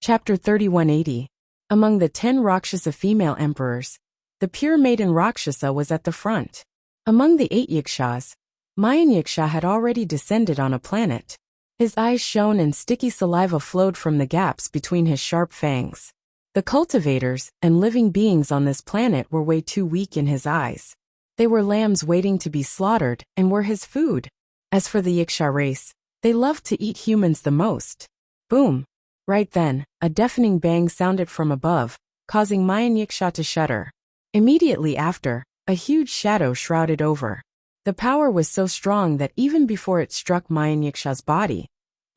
Chapter 3180. Among the 10 Rakshasa female emperors, the pure maiden Rakshasa was at the front. Among the 8 Yakshas, Mayan Yaksha had already descended on a planet. His eyes shone and sticky saliva flowed from the gaps between his sharp fangs. The cultivators and living beings on this planet were way too weak in his eyes. They were lambs waiting to be slaughtered and were his food. As for the Yaksha race, they loved to eat humans the most. Boom! Right then, a deafening bang sounded from above, causing Mayan Yaksha to shudder. Immediately after, a huge shadow shrouded over. The power was so strong that even before it struck Mayan Yaksha's body,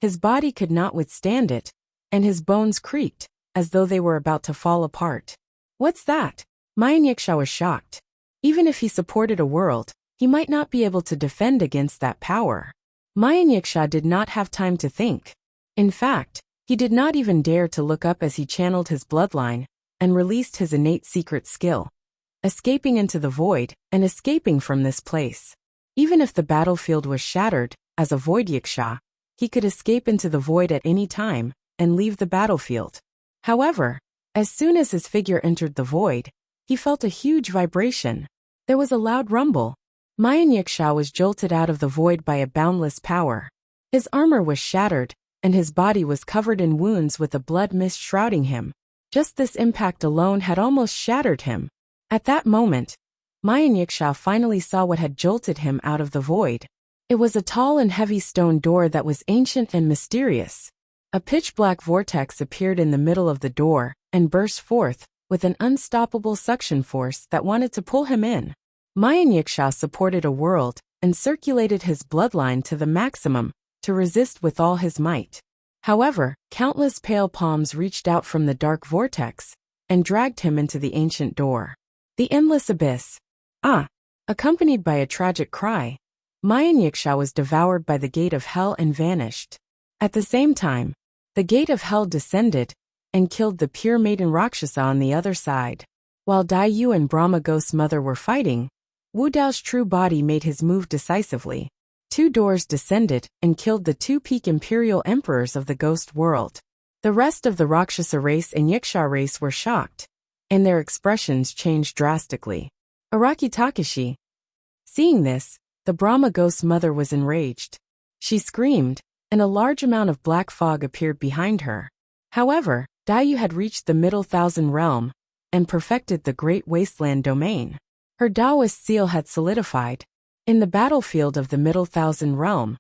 his body could not withstand it, and his bones creaked, as though they were about to fall apart. What's that? Mayan Yaksha was shocked. Even if he supported a world, he might not be able to defend against that power. Mayan Yaksha did not have time to think. In fact, he did not even dare to look up as he channeled his bloodline and released his innate secret skill, escaping into the void and escaping from this place. Even if the battlefield was shattered, as a void Yaksha, he could escape into the void at any time and leave the battlefield. However, as soon as his figure entered the void, he felt a huge vibration. There was a loud rumble. Mayan Yaksha was jolted out of the void by a boundless power. His armor was shattered, and his body was covered in wounds with a blood mist shrouding him. Just this impact alone had almost shattered him. At that moment, Mayan Yaksha finally saw what had jolted him out of the void. It was a tall and heavy stone door that was ancient and mysterious. A pitch-black vortex appeared in the middle of the door and burst forth with an unstoppable suction force that wanted to pull him in. Mayan Yaksha supported a world and circulated his bloodline to the maximum to resist with all his might. However, countless pale palms reached out from the dark vortex and dragged him into the ancient door. The endless abyss. Ah! Accompanied by a tragic cry, Mayan Yaksha was devoured by the gate of hell and vanished. At the same time, the gate of hell descended and killed the pure maiden Rakshasa on the other side. While Dayu and Brahma Ghost's mother were fighting, Wu Dao's true body made his move decisively. 2 doors descended and killed the 2 peak imperial emperors of the ghost world. The rest of the Rakshasa race and Yaksha race were shocked, and their expressions changed drastically. Araki Takashi. Seeing this, the Brahma Ghost's mother was enraged. She screamed, and a large amount of black fog appeared behind her. However, Dayu had reached the Middle Thousand Realm and perfected the Great Wasteland domain. Her Taoist seal had solidified. In the battlefield of the Middle Thousand Realm,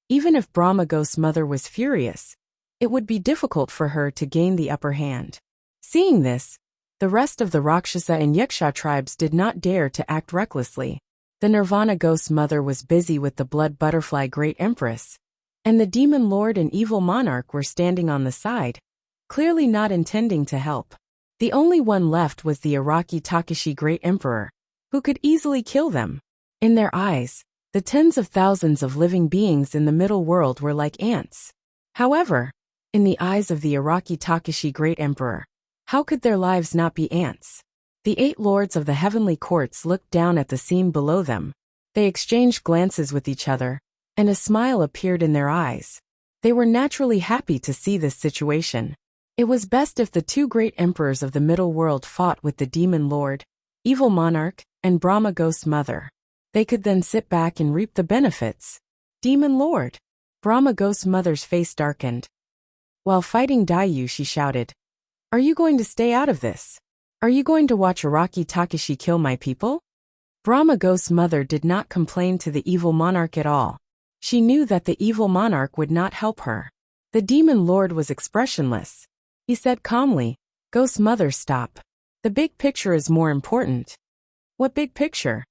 even if Brahma Ghost's mother was furious, it would be difficult for her to gain the upper hand. Seeing this, the rest of the Rakshasa and Yaksha tribes did not dare to act recklessly. The Nirvana Ghost's mother was busy with the Blood Butterfly Great Empress, and the Demon Lord and Evil Monarch were standing on the side, clearly not intending to help. The only one left was the Araki Takashi Great Emperor, who could easily kill them. In their eyes, the tens of thousands of living beings in the middle world were like ants. However, in the eyes of the Araki Takashi Great Emperor, how could their lives not be ants? The 8 lords of the heavenly courts looked down at the scene below them. They exchanged glances with each other, and a smile appeared in their eyes. They were naturally happy to see this situation. It was best if the 2 great emperors of the middle world fought with the Demon Lord, Evil Monarch, and Brahma Ghost's mother. They could then sit back and reap the benefits. Demon Lord. Brahma Ghost's mother's face darkened. While fighting Dayu, she shouted, "Are you going to stay out of this? Are you going to watch Araki Takashi kill my people?" Brahma Ghost's mother did not complain to the Evil Monarch at all. She knew that the Evil Monarch would not help her. The Demon Lord was expressionless. He said calmly, "Ghost's mother, stop. The big picture is more important." "What big picture?"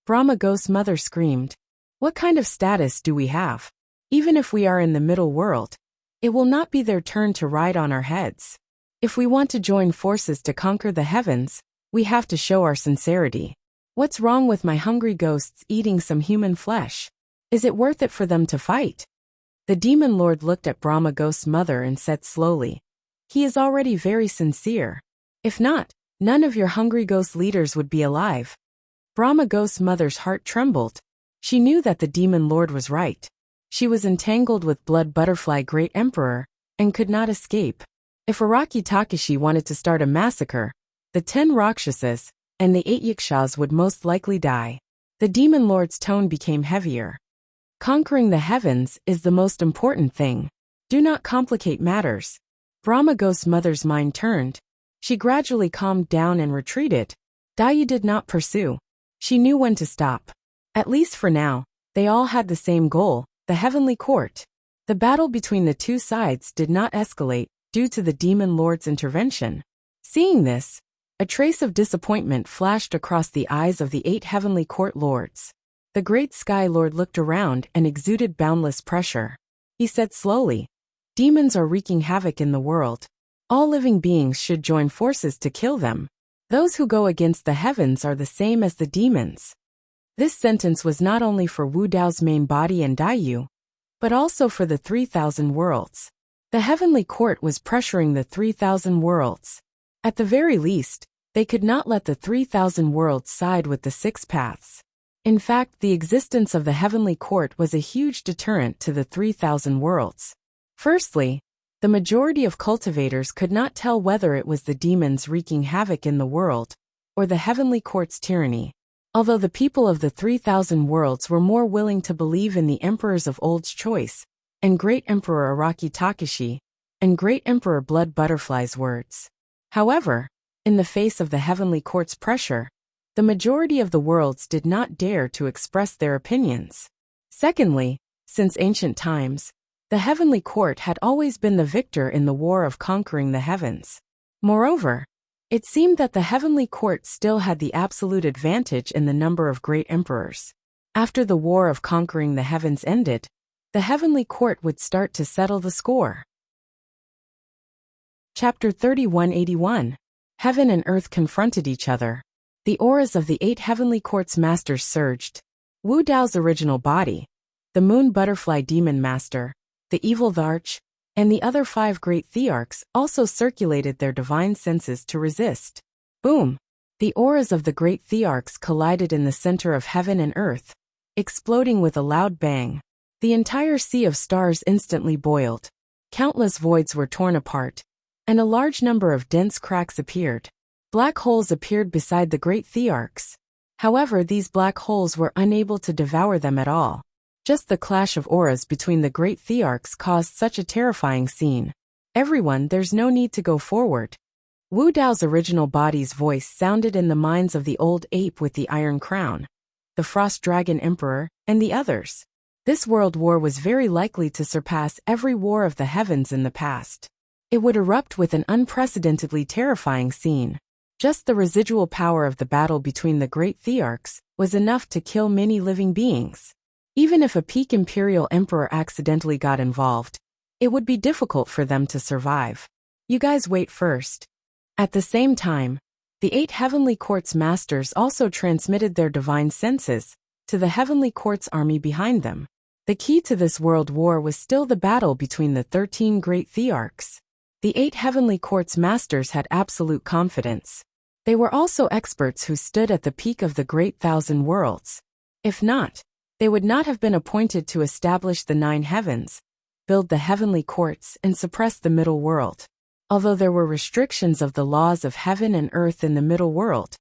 Brahma Ghost's mother screamed. "What kind of status do we have? Even if we are in the middle world, it will not be their turn to ride on our heads. If we want to join forces to conquer the heavens, we have to show our sincerity. What's wrong with my hungry ghosts eating some human flesh? Is it worth it for them to fight?" The Demon Lord looked at Brahma Ghost's mother and said slowly, "He is already very sincere. If not, none of your hungry ghost leaders would be alive." Brahma Ghost's mother's heart trembled. She knew that the Demon Lord was right. She was entangled with Blood Butterfly Great Emperor and could not escape. If Araki Takashi wanted to start a massacre, the 10 Rakshasas and the 8 Yakshas would most likely die. The demon lord's tone became heavier. Conquering the heavens is the most important thing. Do not complicate matters. Brahma Ghost's mother's mind turned. She gradually calmed down and retreated. Daiyu did not pursue. She knew when to stop. At least for now, they all had the same goal, the heavenly court. The battle between the two sides did not escalate due to the demon lord's intervention. Seeing this, a trace of disappointment flashed across the eyes of the 8 heavenly court lords. The great Sky Lord looked around and exuded boundless pressure. He said slowly, "Demons are wreaking havoc in the world. All living beings should join forces to kill them. Those who go against the heavens are the same as the demons." This sentence was not only for Wu Dao's main body and Daiyu, but also for the 3,000 worlds. The heavenly court was pressuring the 3,000 worlds. At the very least, they could not let the 3,000 worlds side with the 6 paths. In fact, the existence of the heavenly court was a huge deterrent to the 3,000 worlds. Firstly, the majority of cultivators could not tell whether it was the demons wreaking havoc in the world, or the heavenly court's tyranny. Although the people of the 3,000 worlds were more willing to believe in the emperors of Old's choice, and Great Emperor Araki Takashi, and Great Emperor Blood Butterfly's words. However, in the face of the heavenly court's pressure, the majority of the worlds did not dare to express their opinions. Secondly, since ancient times, the heavenly court had always been the victor in the war of conquering the heavens. Moreover, it seemed that the heavenly court still had the absolute advantage in the number of great emperors. After the war of conquering the heavens ended, the heavenly court would start to settle the score. Chapter 3181. Heaven and Earth confronted each other. The auras of the 8 heavenly court's masters surged. Wu Dao's original body, the Moon Butterfly Demon Master, the Evil Dharch, and the other 5 great thearchs also circulated their divine senses to resist. Boom! The auras of the great thearchs collided in the center of heaven and earth, exploding with a loud bang. The entire sea of stars instantly boiled. Countless voids were torn apart, and a large number of dense cracks appeared. Black holes appeared beside the great thearchs. However, these black holes were unable to devour them at all. Just the clash of auras between the great thearchs caused such a terrifying scene. "Everyone, there's no need to go forward." Wu Dao's original body's voice sounded in the minds of the old ape with the iron crown, the Frost Dragon Emperor, and the others. This world war was very likely to surpass every war of the heavens in the past. It would erupt with an unprecedentedly terrifying scene. Just the residual power of the battle between the great thearchs was enough to kill many living beings. Even if a peak imperial emperor accidentally got involved, it would be difficult for them to survive. "You guys wait first." At the same time, the 8 heavenly court's masters also transmitted their divine senses to the heavenly court's army behind them. The key to this world war was still the battle between the 13 great thearchs. The 8 heavenly court's masters had absolute confidence. They were also experts who stood at the peak of the great 1,000 worlds. If not, they would not have been appointed to establish the 9 heavens, build the heavenly courts, and suppress the middle world. Although there were restrictions of the laws of heaven and earth in the middle world,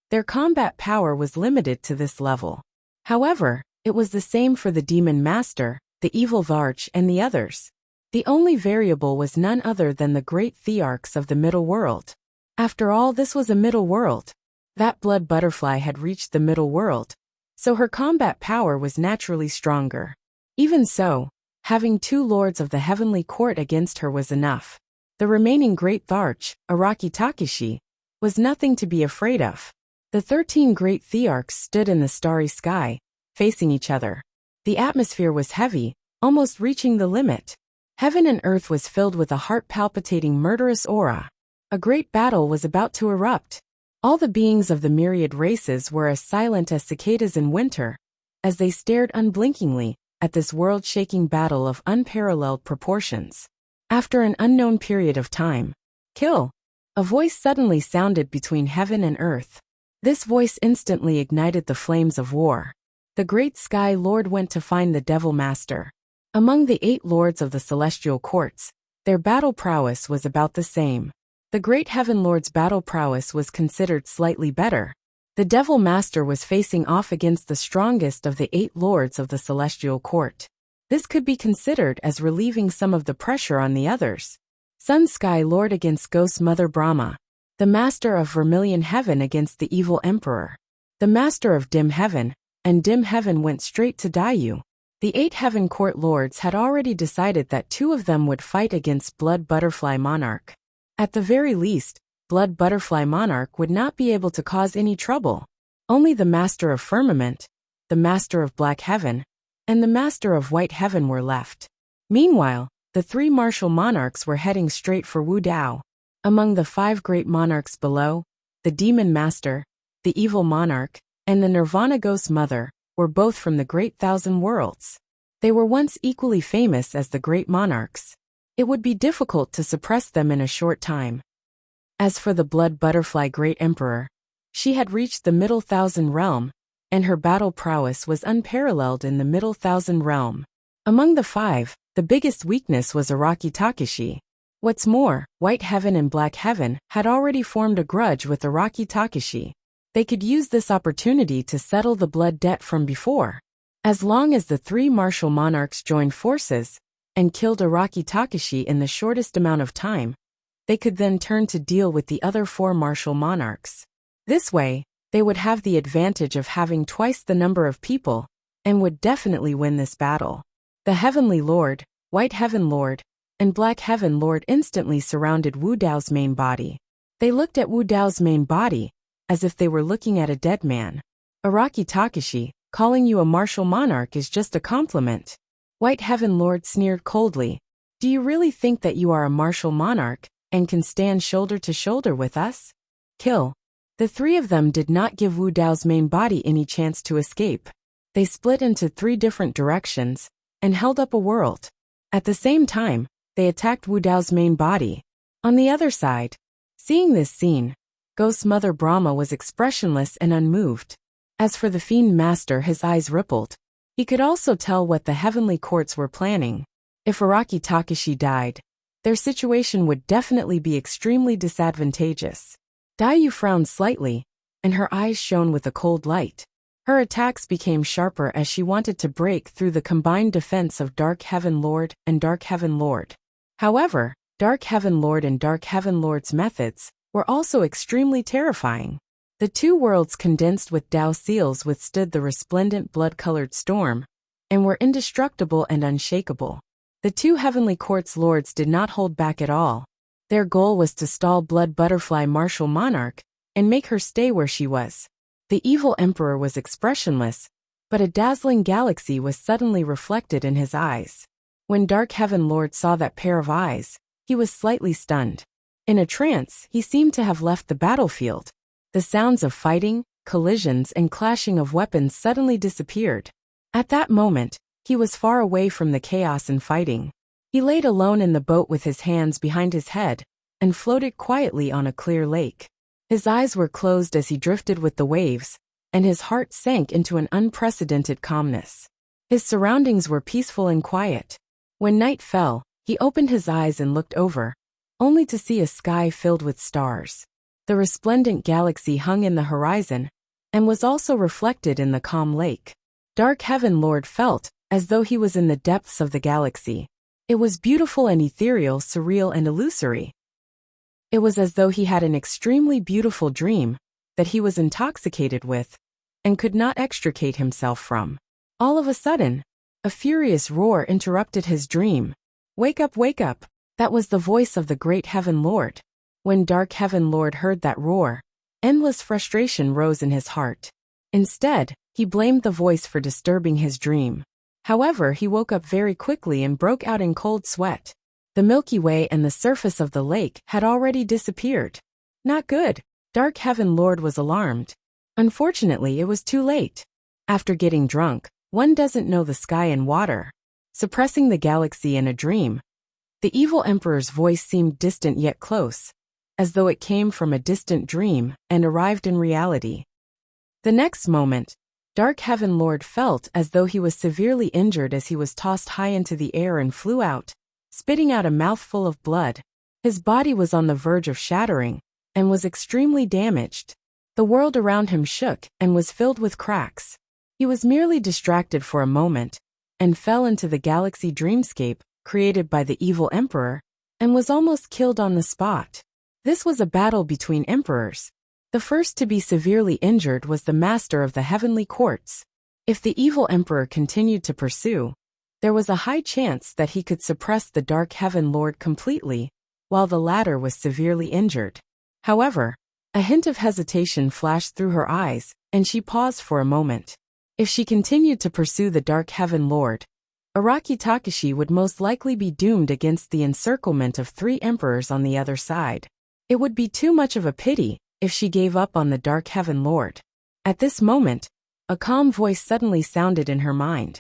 their combat power was limited to this level. However, it was the same for the Demon Master, the Evil Dharch, and the others. The only variable was none other than the great thearchs of the middle world. After all, this was a middle world. That Blood Butterfly had reached the middle world, so her combat power was naturally stronger. Even so, having 2 lords of the heavenly court against her was enough. The remaining great Dharch, Araki Takashi, was nothing to be afraid of. The 13 great thearchs stood in the starry sky, facing each other. The atmosphere was heavy, almost reaching the limit. Heaven and earth was filled with a heart-palpitating murderous aura. A great battle was about to erupt. All the beings of the myriad races were as silent as cicadas in winter, as they stared unblinkingly at this world-shaking battle of unparalleled proportions. After an unknown period of time, "Kill!" a voice suddenly sounded between heaven and earth. This voice instantly ignited the flames of war. The great Sky Lord went to find the Devil Master. Among the 8 lords of the celestial courts, Their battle prowess was about the same. The Great Heaven Lord's battle prowess was considered slightly better. The Devil Master was facing off against the strongest of the 8 lords of the Celestial Court. This could be considered as relieving some of the pressure on the others. Sun Sky Lord against Ghost Mother Brahma. The Master of Vermilion Heaven against the Evil Emperor. The Master of Dim Heaven, and Dim Heaven went straight to Dayu. The 8 Heaven Court Lords had already decided that 2 of them would fight against Blood Butterfly Monarch. At the very least, Blood Butterfly Monarch would not be able to cause any trouble. Only the Master of Firmament, the Master of Black Heaven, and the Master of White Heaven were left. Meanwhile, the 3 martial monarchs were heading straight for Wu Dao. Among the 5 great monarchs below, the Demon Master, the Evil Monarch, and the Nirvana Ghost Mother were both from the Great Thousand Worlds. They were once equally famous as the great monarchs. It would be difficult to suppress them in a short time. As for the Blood Butterfly Great Emperor, she had reached the Middle Thousand Realm, and her battle prowess was unparalleled in the Middle Thousand Realm. Among the 5, the biggest weakness was Araki Takashi. What's more, White Heaven and Black Heaven had already formed a grudge with Araki Takashi. They could use this opportunity to settle the blood debt from before. As long as the 3 martial monarchs joined forces and killed Araki Takashi in the shortest amount of time, they could then turn to deal with the other 4 martial monarchs. This way, they would have the advantage of having twice the number of people, and would definitely win this battle. The Heavenly Lord, White Heaven Lord, and Black Heaven Lord instantly surrounded Wu Dao's main body. They looked at Wu Dao's main body, as if they were looking at a dead man. Araki Takashi, calling you a martial monarch is just a compliment. White Heaven Lord sneered coldly. Do you really think that you are a martial monarch, and can stand shoulder to shoulder with us? Kill. The 3 of them did not give Wu Dao's main body any chance to escape. They split into 3 different directions, and held up a world. At the same time, they attacked Wu Dao's main body. On the other side, seeing this scene, Ghost Mother Brahma was expressionless and unmoved. As for the Fiend Master, his eyes rippled. He could also tell what the heavenly courts were planning. If Araki Takashi died, their situation would definitely be extremely disadvantageous. Dayu frowned slightly, and her eyes shone with a cold light. Her attacks became sharper as she wanted to break through the combined defense of Dark Heaven Lord and Dark Heaven Lord. However, Dark Heaven Lord and Dark Heaven Lord's methods were also extremely terrifying. The 2 worlds condensed with Dao seals withstood the resplendent blood-colored storm, and were indestructible and unshakable. The 2 Heavenly Courts Lords did not hold back at all. Their goal was to stall Blood Butterfly Martial Monarch, and make her stay where she was. The Evil Emperor was expressionless, but a dazzling galaxy was suddenly reflected in his eyes. When Dark Heaven Lord saw that pair of eyes, he was slightly stunned. In a trance, he seemed to have left the battlefield. The sounds of fighting, collisions, and clashing of weapons suddenly disappeared. At that moment, he was far away from the chaos and fighting. He laid alone in the boat with his hands behind his head, and floated quietly on a clear lake. His eyes were closed as he drifted with the waves, and his heart sank into an unprecedented calmness. His surroundings were peaceful and quiet. When night fell, he opened his eyes and looked over, only to see a sky filled with stars. The resplendent galaxy hung in the horizon, and was also reflected in the calm lake. Dark Heaven Lord felt as though he was in the depths of the galaxy. It was beautiful and ethereal, surreal and illusory. It was as though he had an extremely beautiful dream that he was intoxicated with and could not extricate himself from. All of a sudden, a furious roar interrupted his dream. Wake up, wake up! That was the voice of the Great Heaven Lord. When Dark Heaven Lord heard that roar, endless frustration rose in his heart. Instead, he blamed the voice for disturbing his dream. However, he woke up very quickly and broke out in cold sweat. The Milky Way and the surface of the lake had already disappeared. Not good. Dark Heaven Lord was alarmed. Unfortunately, it was too late. After getting drunk, one doesn't know the sky and water. Suppressing the galaxy in a dream. The Evil Emperor's voice seemed distant yet close, as though it came from a distant dream and arrived in reality. The next moment, Dark Heaven Lord felt as though he was severely injured as he was tossed high into the air and flew out, spitting out a mouthful of blood. His body was on the verge of shattering, and was extremely damaged. The world around him shook and was filled with cracks. He was merely distracted for a moment, and fell into the galaxy dreamscape created by the evil emperor, and was almost killed on the spot. This was a battle between emperors. The first to be severely injured was the master of the heavenly courts. If the evil emperor continued to pursue, there was a high chance that he could suppress the Dark Heaven Lord completely, while the latter was severely injured. However, a hint of hesitation flashed through her eyes, and she paused for a moment. If she continued to pursue the Dark Heaven Lord, Araki Takashi would most likely be doomed against the encirclement of 3 emperors on the other side. It would be too much of a pity if she gave up on the Dark Heaven Lord. At this moment, a calm voice suddenly sounded in her mind.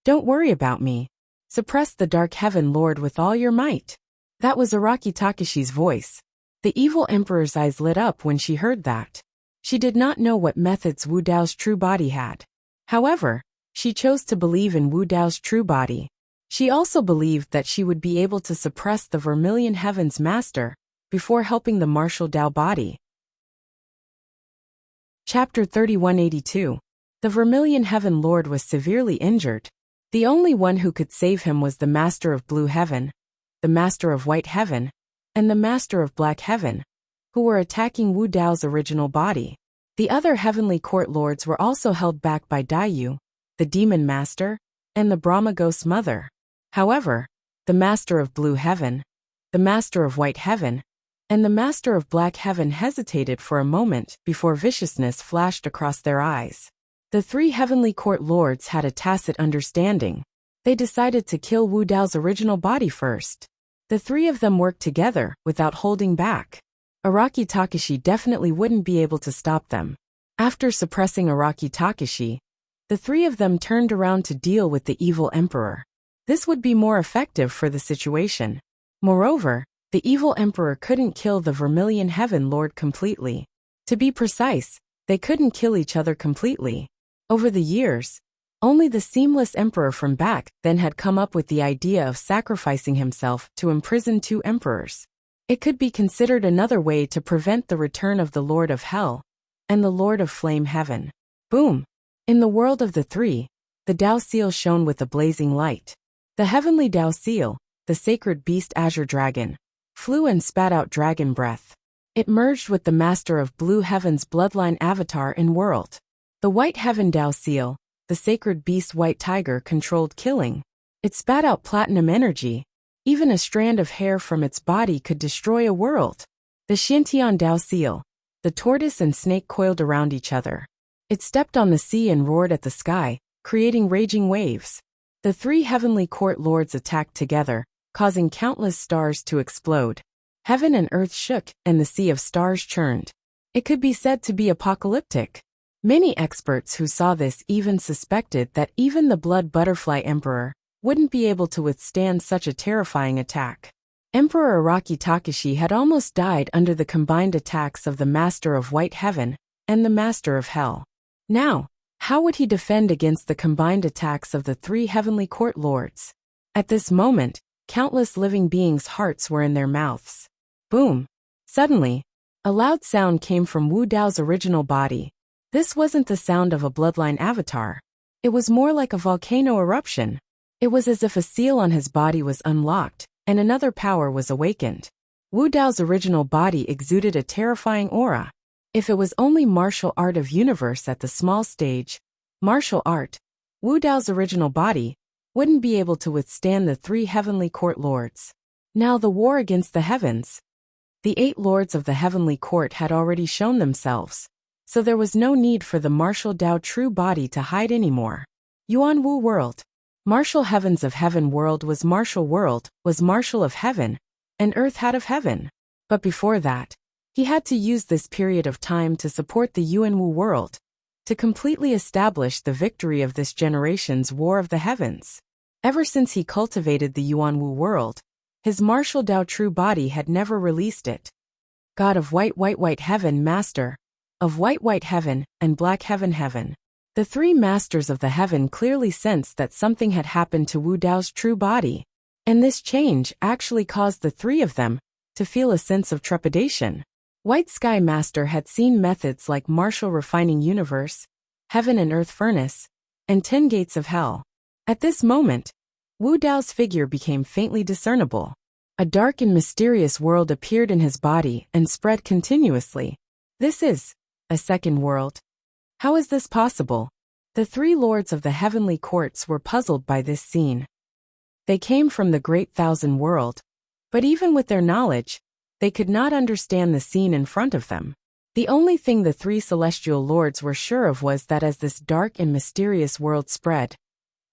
"Don't worry about me. Suppress the Dark Heaven Lord with all your might." That was Araki Takashi's voice. The evil emperor's eyes lit up when she heard that. She did not know what methods Wu Dao's true body had. However, she chose to believe in Wu Dao's true body. She also believed that she would be able to suppress the Vermilion Heaven's master before helping the martial Dao body. Chapter 3182. The Vermilion Heaven Lord was severely injured. The only one who could save him was the Master of Blue Heaven, the Master of White Heaven, and the Master of Black Heaven, who were attacking Wu Dao's original body. The other heavenly court lords were also held back by Daiyu, the Demon Master, and the Brahma Ghost Mother. However, the Master of Blue Heaven, the Master of White Heaven, and the Master of Black Heaven hesitated for a moment before viciousness flashed across their eyes. The 3 heavenly court lords had a tacit understanding. They decided to kill Wu Dao's original body first. The 3 of them worked together without holding back. Araki Takashi definitely wouldn't be able to stop them. After suppressing Araki Takashi, the 3 of them turned around to deal with the evil emperor. This would be more effective for the situation. Moreover, the evil emperor couldn't kill the Vermilion Heaven Lord completely. To be precise, they couldn't kill each other completely. Over the years, only the Seamless Emperor from back then had come up with the idea of sacrificing himself to imprison 2 emperors. It could be considered another way to prevent the return of the Lord of Hell and the Lord of Flame Heaven. Boom! In the world of the 3, the Dao Seal shone with a blazing light. The heavenly Dao Seal, the sacred beast Azure Dragon, flew and spat out dragon breath. It merged with the Master of Blue Heaven's bloodline avatar in world. The White Heaven Dao Seal, the sacred beast White Tiger, controlled killing. It spat out platinum energy. Even a strand of hair from its body could destroy a world. The Xiantian Dao Seal, the tortoise and snake, coiled around each other. It stepped on the sea and roared at the sky, creating raging waves. The 3 heavenly court lords attacked together, causing countless stars to explode. Heaven and earth shook, and the sea of stars churned. It could be said to be apocalyptic. Many experts who saw this even suspected that even the Blood Butterfly Emperor wouldn't be able to withstand such a terrifying attack. Emperor Araki Takashi had almost died under the combined attacks of the Master of White Heaven and the Master of Hell. Now, how would he defend against the combined attacks of the 3 heavenly court lords? At this moment, countless living beings' hearts were in their mouths. Boom! Suddenly, a loud sound came from Wu Dao's original body. This wasn't the sound of a bloodline avatar. It was more like a volcano eruption. It was as if a seal on his body was unlocked, and another power was awakened. Wu Dao's original body exuded a terrifying aura. If it was only martial art of universe at the small stage, martial art, Wu Dao's original body wouldn't be able to withstand the 3 heavenly court lords. Now the war against the heavens. The 8 lords of the heavenly court had already shown themselves, so there was no need for the martial Dao true body to hide anymore. Yuan Wu World. Martial Heavens of Heaven World was martial world, was martial of heaven, and earth had of heaven. But before that, he had to use this period of time to support the Yuan Wu World, to completely establish the victory of this generation's War of the Heavens. Ever since he cultivated the Yuan Wu World, his martial Dao true body had never released it. God of White Heaven, Master of White Heaven and Black Heaven. The 3 masters of the heaven clearly sensed that something had happened to Wu Dao's true body. And this change actually caused the three of them to feel a sense of trepidation. White Sky Master had seen methods like Martial Refining Universe, Heaven and Earth Furnace, and 10 Gates of Hell. At this moment, Wu Dao's figure became faintly discernible. A dark and mysterious world appeared in his body and spread continuously. This is a second world. How is this possible? The three lords of the heavenly courts were puzzled by this scene. They came from the Great Thousand World, but even with their knowledge, they could not understand the scene in front of them. The only thing the three celestial lords were sure of was that as this dark and mysterious world spread,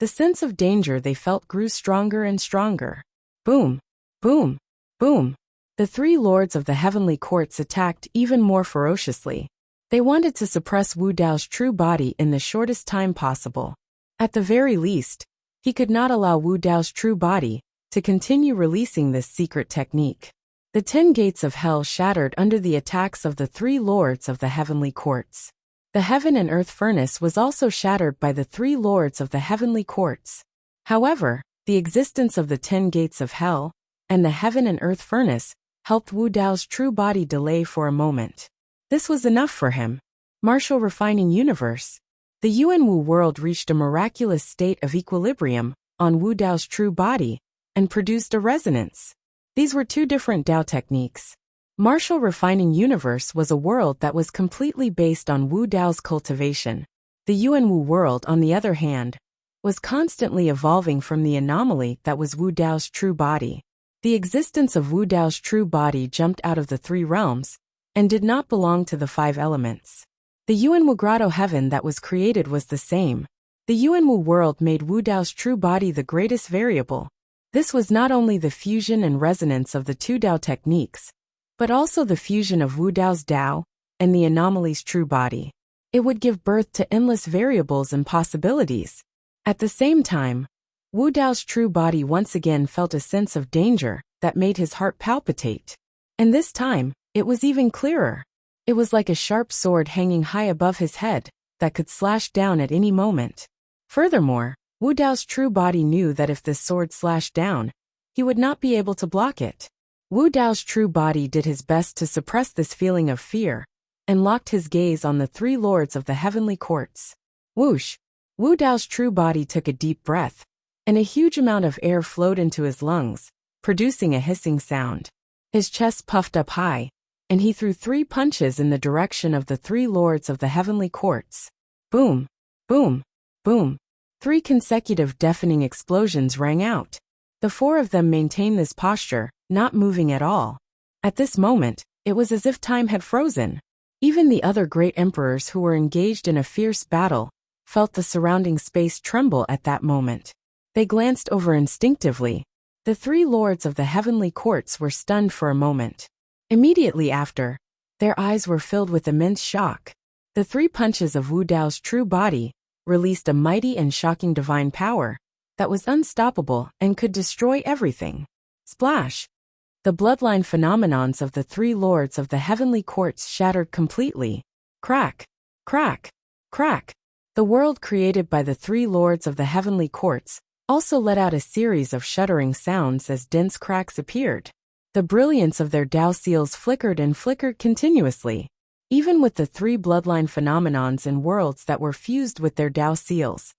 the sense of danger they felt grew stronger and stronger. Boom, boom, boom. The three lords of the heavenly courts attacked even more ferociously. They wanted to suppress Wu Dao's true body in the shortest time possible. At the very least, he could not allow Wu Dao's true body to continue releasing this secret technique. The 10 gates of hell shattered under the attacks of the three lords of the heavenly courts. The heaven and earth furnace was also shattered by the three lords of the heavenly courts. However, the existence of the 10 gates of hell and the heaven and earth furnace helped Wu Dao's true body delay for a moment. This was enough for him. Martial Refining Universe. The Yuanwu world reached a miraculous state of equilibrium on Wu Dao's true body and produced a resonance. These were two different Dao techniques. Martial Refining Universe was a world that was completely based on Wu Dao's cultivation. The Yuanwu world, on the other hand, was constantly evolving from the anomaly that was Wu Dao's true body. The existence of Wu Dao's true body jumped out of the three realms and did not belong to the five elements. The Yuanwu grotto heaven that was created was the same. The Yuanwu world made Wu Dao's true body the greatest variable. This was not only the fusion and resonance of the two Dao techniques, but also the fusion of Wu Dao's Dao and the anomaly's true body. It would give birth to endless variables and possibilities. At the same time, Wu Dao's true body once again felt a sense of danger that made his heart palpitate. And this time, it was even clearer. It was like a sharp sword hanging high above his head that could slash down at any moment. Furthermore, Wu Dao's true body knew that if this sword slashed down, he would not be able to block it. Wu Dao's true body did his best to suppress this feeling of fear and locked his gaze on the three lords of the heavenly courts. Whoosh! Wu Dao's true body took a deep breath, and a huge amount of air flowed into his lungs, producing a hissing sound. His chest puffed up high, and he threw 3 punches in the direction of the three lords of the heavenly courts. Boom! Boom! Boom! 3 consecutive deafening explosions rang out. The 4 of them maintained this posture, not moving at all. At this moment, it was as if time had frozen. Even the other great emperors who were engaged in a fierce battle felt the surrounding space tremble at that moment. They glanced over instinctively. The 3 lords of the heavenly courts were stunned for a moment. Immediately after, their eyes were filled with immense shock. The 3 punches of Wu Dao's true body released a mighty and shocking divine power that was unstoppable and could destroy everything. Splash! The bloodline phenomenons of the 3 lords of the heavenly courts shattered completely. Crack! Crack! Crack! The world created by the 3 lords of the heavenly courts also let out a series of shuddering sounds as dense cracks appeared. The brilliance of their Dao seals flickered and flickered continuously. Even with the 3 bloodline phenomenons and worlds that were fused with their Dao seals,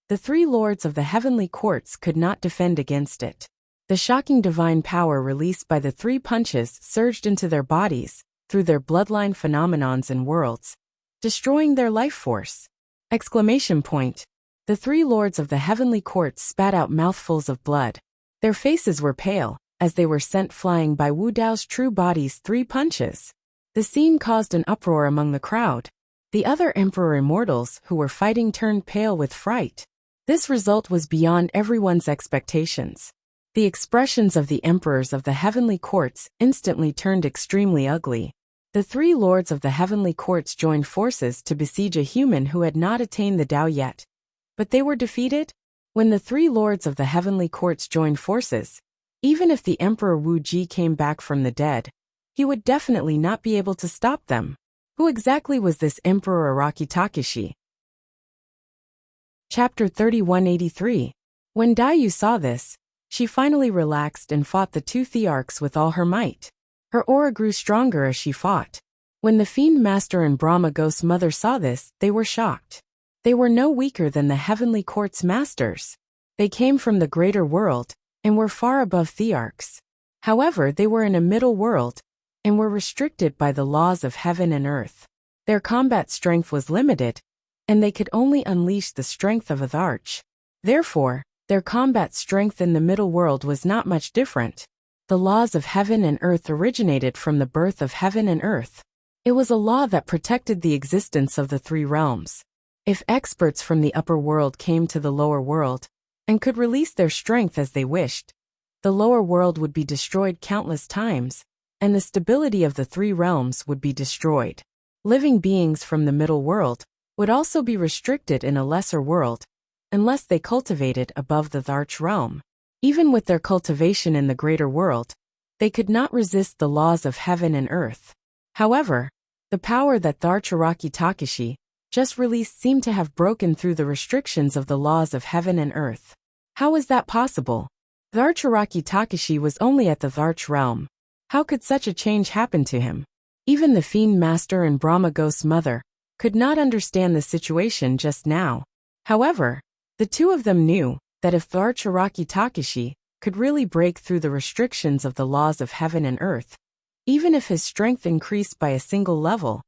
the 3 lords of the heavenly courts could not defend against it. The shocking divine power released by the 3 punches surged into their bodies, through their bloodline phenomenons and worlds, destroying their life force. Exclamation point. The 3 lords of the heavenly courts spat out mouthfuls of blood. Their faces were pale, as they were sent flying by Wu Dao's true body's 3 punches. The scene caused an uproar among the crowd. The other Emperor Immortals who were fighting turned pale with fright. This result was beyond everyone's expectations. The expressions of the emperors of the heavenly courts instantly turned extremely ugly. The 3 lords of the heavenly courts joined forces to besiege a human who had not attained the Dao yet. But they were defeated? When the 3 lords of the heavenly courts joined forces, even if the Emperor Wu Ji came back from the dead, he would definitely not be able to stop them. Who exactly was this Emperor Araki Takeshi? Chapter 3183. When Daiyu saw this, She finally relaxed and fought the two Thearchs with all her might. Her aura grew stronger as she fought. When the Fiend Master and Brahma Ghost's mother saw this, they were shocked. They were no weaker than the Heavenly Court's masters. They came from the greater world, and were far above Thearchs. However, they were in a middle world, and were restricted by the laws of heaven and earth. Their combat strength was limited, and they could only unleash the strength of a Thearch. Therefore, their combat strength in the middle world was not much different. The laws of heaven and earth originated from the birth of heaven and earth. It was a law that protected the existence of the three realms. If experts from the upper world came to the lower world, and could release their strength as they wished, the lower world would be destroyed countless times, and the stability of the three realms would be destroyed. Living beings from the middle world would also be restricted in a lesser world, unless they cultivated above the Thearch realm. Even with their cultivation in the greater world, they could not resist the laws of heaven and earth. However, the power that Thearch Araki Takashi just released seemed to have broken through the restrictions of the laws of heaven and earth. How was that possible? Thearch Araki Takashi was only at the Thearch realm. How could such a change happen to him? Even the Fiend Master and Brahma Ghost's mother could not understand the situation just now. However, the two of them knew that if Thearch Araki Takashi could really break through the restrictions of the laws of heaven and earth, even if his strength increased by a single level,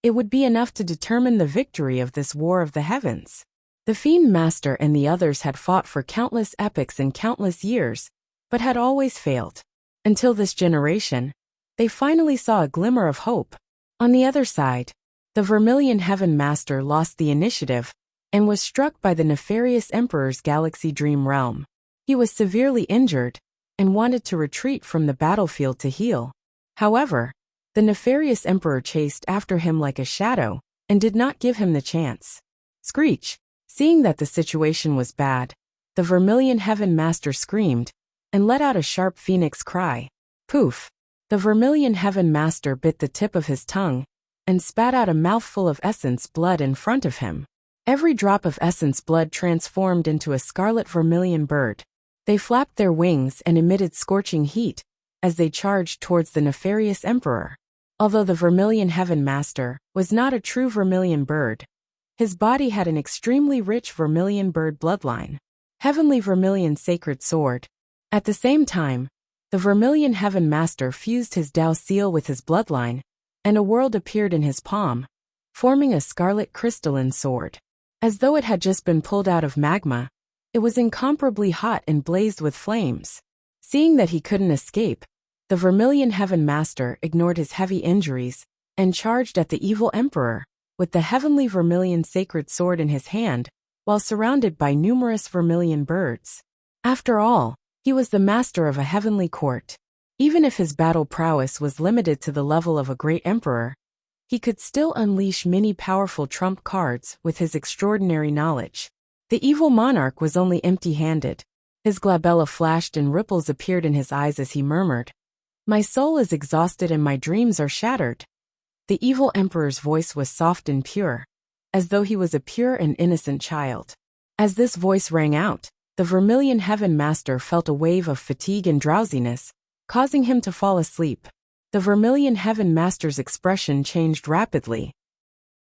it would be enough to determine the victory of this war of the heavens. The Fiend Master and the others had fought for countless epochs and countless years, but had always failed. Until this generation, they finally saw a glimmer of hope. On the other side, the Vermilion Heaven Master lost the initiative and was struck by the nefarious Emperor's Galaxy Dream Realm. He was severely injured and wanted to retreat from the battlefield to heal. However, the nefarious Emperor chased after him like a shadow and did not give him the chance. Screech! Seeing that the situation was bad, the Vermilion Heaven Master screamed and let out a sharp phoenix cry. Poof! The Vermilion Heaven Master bit the tip of his tongue and spat out a mouthful of essence blood in front of him. Every drop of essence blood transformed into a scarlet vermilion bird. They flapped their wings and emitted scorching heat as they charged towards the nefarious Emperor. Although the Vermilion Heaven Master was not a true vermilion bird, his body had an extremely rich vermilion bird bloodline. Heavenly Vermilion Sacred Sword. At the same time, the Vermilion Heaven Master fused his Tao seal with his bloodline, and a world appeared in his palm, forming a scarlet crystalline sword. As though it had just been pulled out of magma, it was incomparably hot and blazed with flames. Seeing that he couldn't escape, the Vermilion Heaven Master ignored his heavy injuries and charged at the evil Emperor, with the Heavenly Vermilion Sacred Sword in his hand, while surrounded by numerous vermilion birds. After all, he was the master of a heavenly court. Even if his battle prowess was limited to the level of a great emperor, he could still unleash many powerful trump cards with his extraordinary knowledge. The evil monarch was only empty-handed. His glabella flashed and ripples appeared in his eyes as he murmured, "My soul is exhausted and my dreams are shattered." The evil emperor's voice was soft and pure, as though he was a pure and innocent child. As this voice rang out, the Vermilion Heaven Master felt a wave of fatigue and drowsiness, causing him to fall asleep. The Vermilion Heaven Master's expression changed rapidly.